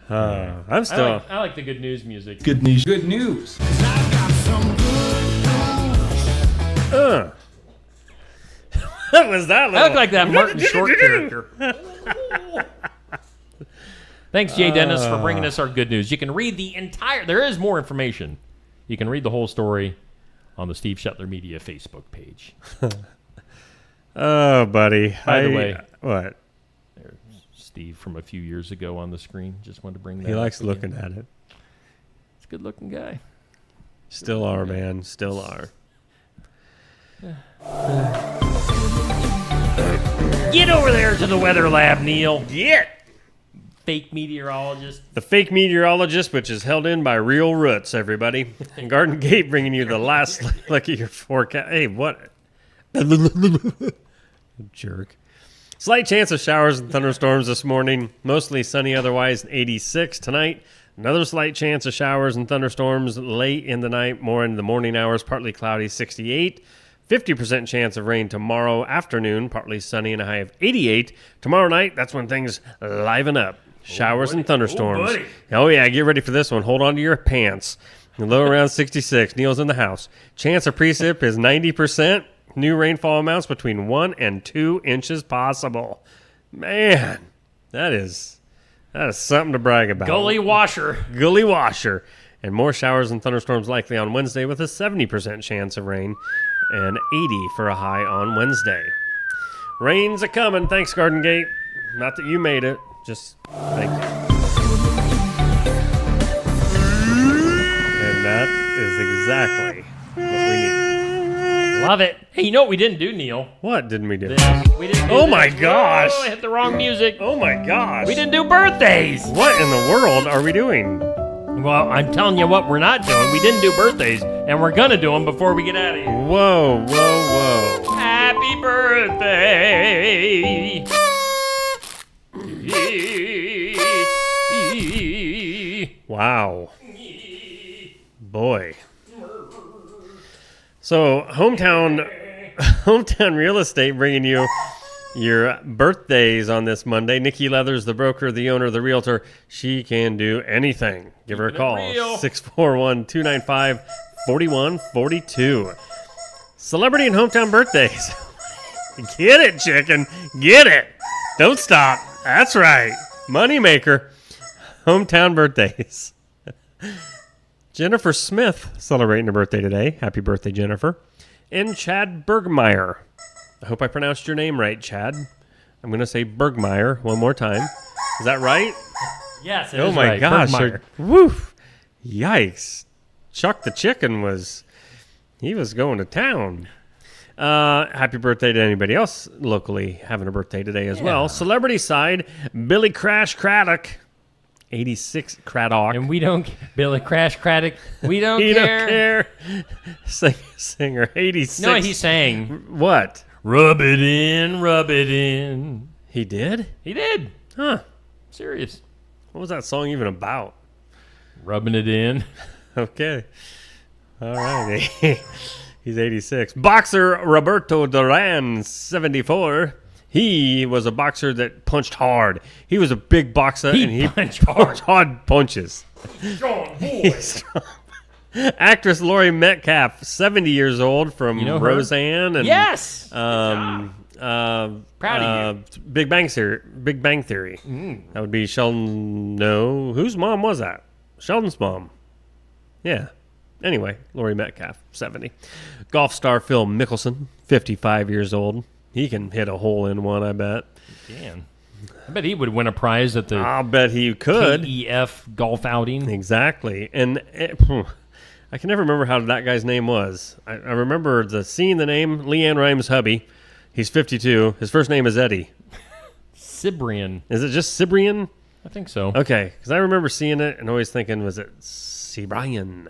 I'm still. I like the good news music. Good news. What was that? I look like that Martin Short character. Thanks, Jay Dennis, for bringing us our good news. You can read the entire. There is more information. You can read the whole story on the Steve Shetler Media Facebook page. Oh, buddy. By the way, what? There's Steve from a few years ago on the screen. Just wanted to bring that. He likes up looking at it. He's a good-looking guy. Still are, man. Still are. Get over there to the weather lab, Neil. Get! Fake meteorologist. The fake meteorologist, which is held in by real roots, everybody. And Garden Gate bringing you the last look at your forecast. Hey, what? Jerk. Slight chance of showers and thunderstorms this morning. Mostly sunny otherwise, 86 tonight. Another slight chance of showers and thunderstorms late in the night, more in the morning hours, partly cloudy, 68. 50% chance of rain tomorrow afternoon, partly sunny and a high of 88. Tomorrow night, that's when things liven up. Showers and thunderstorms. Oh, yeah, get ready for this one. Hold on to your pants. Low around 66. Neil's in the house. Chance of precip is 90%. New rainfall amounts between 1 and 2 inches possible. Man, that is something to brag about. Gully washer. And more showers and thunderstorms likely on Wednesday with a 70% chance of rain and 80 for a high on Wednesday. Rain's a-coming. Thanks, Garden Gate. Not that you made it. Just thank you. And that is exactly what we need. Love it. Hey, you know what we didn't do, Neil? What didn't we do? We didn't do Oh, my gosh. Oh, I hit the wrong music. Oh, my gosh. We didn't do birthdays. What in the world are we doing? Well, I'm telling you what we're not doing. We didn't do birthdays, and we're going to do them before we get out of here. Whoa. Happy birthday. Wow. Boy. So, hometown real estate bringing you your birthdays on this Monday. Nikki Leathers, the broker, the owner, the realtor. She can do anything. Give her a call. 641-295-4142. Celebrity and hometown birthdays. Get it, chicken. Get it. Don't stop. That's right. Moneymaker. Hometown birthdays. Jennifer Smith celebrating her birthday today. Happy birthday, Jennifer. And Chad Bergmeyer. I hope I pronounced your name right, Chad. I'm going to say Bergmeyer one more time. Is that right? Yes, it is. Oh my right. gosh. Woof. Yikes. Chuck the chicken was going to town. Happy birthday to anybody else locally having a birthday today as well. Celebrity side, Billy Crash Craddock. 86 Craddock. And we don't, Billy Crash Craddock, we don't he care. Don't care. Singer, 86. No, he sang. What? Rub it in. He did? He did. Huh. Serious. What was that song even about? Rubbing it in. Okay. All right. He's 86. Boxer Roberto Duran, 74. He was a boxer that punched hard. He was a big boxer, and he punched hard. hard punches. Strong boy. Actress Laurie Metcalf, 70 years old, from You know her? Roseanne and Yes! Proud of you. Big Bang Theory. Big Bang Theory. That would be Sheldon. No, whose mom was that? Sheldon's mom. Yeah. Anyway, Laurie Metcalf, 70. Golf star Phil Mickelson, 55 years old. He can hit a hole in one, I bet. He can. I bet he would win a prize at the I'll bet he could. KEF golf outing. Exactly. And I can never remember how that guy's name was. I remember seeing the name, Leanne Rimes' hubby. He's 52. His first name is Eddie. Cibrian. Is it just Cibrian? I think so. Okay, because I remember seeing it and always thinking, was it Cibrian?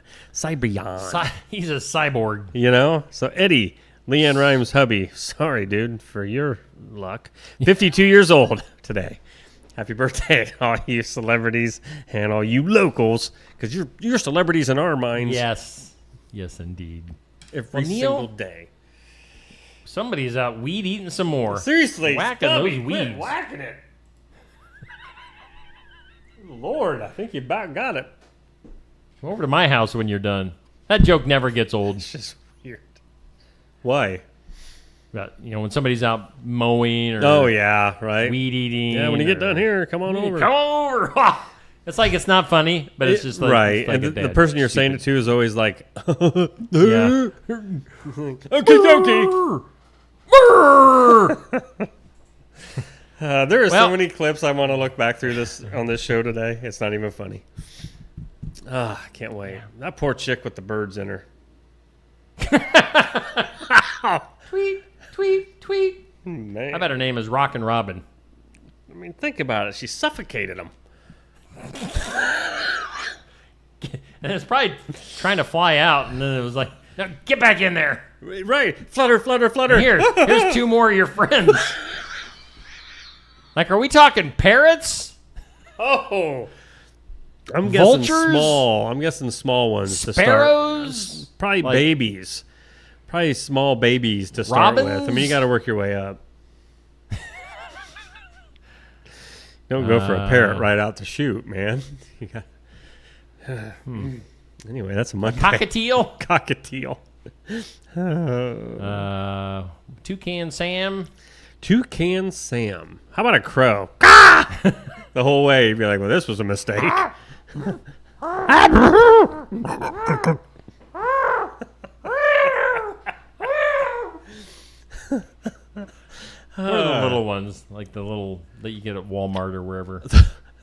He's a cyborg. You know? So Eddie, Leanne Rimes' hubby. Sorry, dude, for your luck. 52 years old today. Happy birthday, all you celebrities and all you locals, because you're celebrities in our minds. Yes. Yes, indeed. Every single day. Somebody's out weed eating some more. Seriously, whacking Stubby, those quit weeds. whacking it. Lord, I think you about got it. Come over to my house when you're done. That joke never gets old. It's just weird. Why? But, when somebody's out mowing or Oh, yeah, right. weed eating. Yeah, when you get done here, come on over. Come over. It's like it's not funny, but it's just like right. it's like And a the dad. person you're saying it to is always like, Yeah. okay. There are so many clips I want to look back through on this show today. It's not even funny. I can't wait. That poor chick with the birds in her. Tweet, tweet, tweet. Man. I bet her name is Rockin' Robin. I mean, think about it. She suffocated him. And it's probably trying to fly out, and then it was like, no, get back in there. Right. Flutter, flutter, flutter. Here's two more of your friends. Like, are we talking parrots? Oh. I'm guessing Vultures? small. I'm guessing small ones to Sparrows? start. Probably Like- babies. Probably small babies to start with. I Robins? mean, you got to work your way up. Don't go for a parrot right out to shoot, man. You got. Anyway, that's a Monday. Cockatiel? Cockatiel. Toucan Sam? Toucan Sam. How about a crow? The whole way, you'd be like, well, this was a mistake. What are the little ones? Like the little that you get at Walmart or wherever.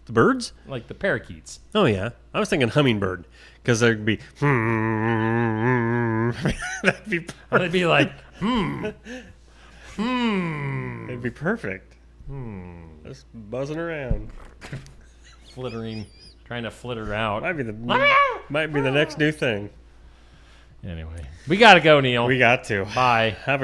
The birds? Like the parakeets. Oh, yeah. I was thinking hummingbird. Because there'd be... That'd be perfect. They'd be like, It'd be perfect. Just buzzing around. Flittering. Trying to flitter out. Might be the next new thing. Anyway. We got to go, Neil. We got to. Bye. Have a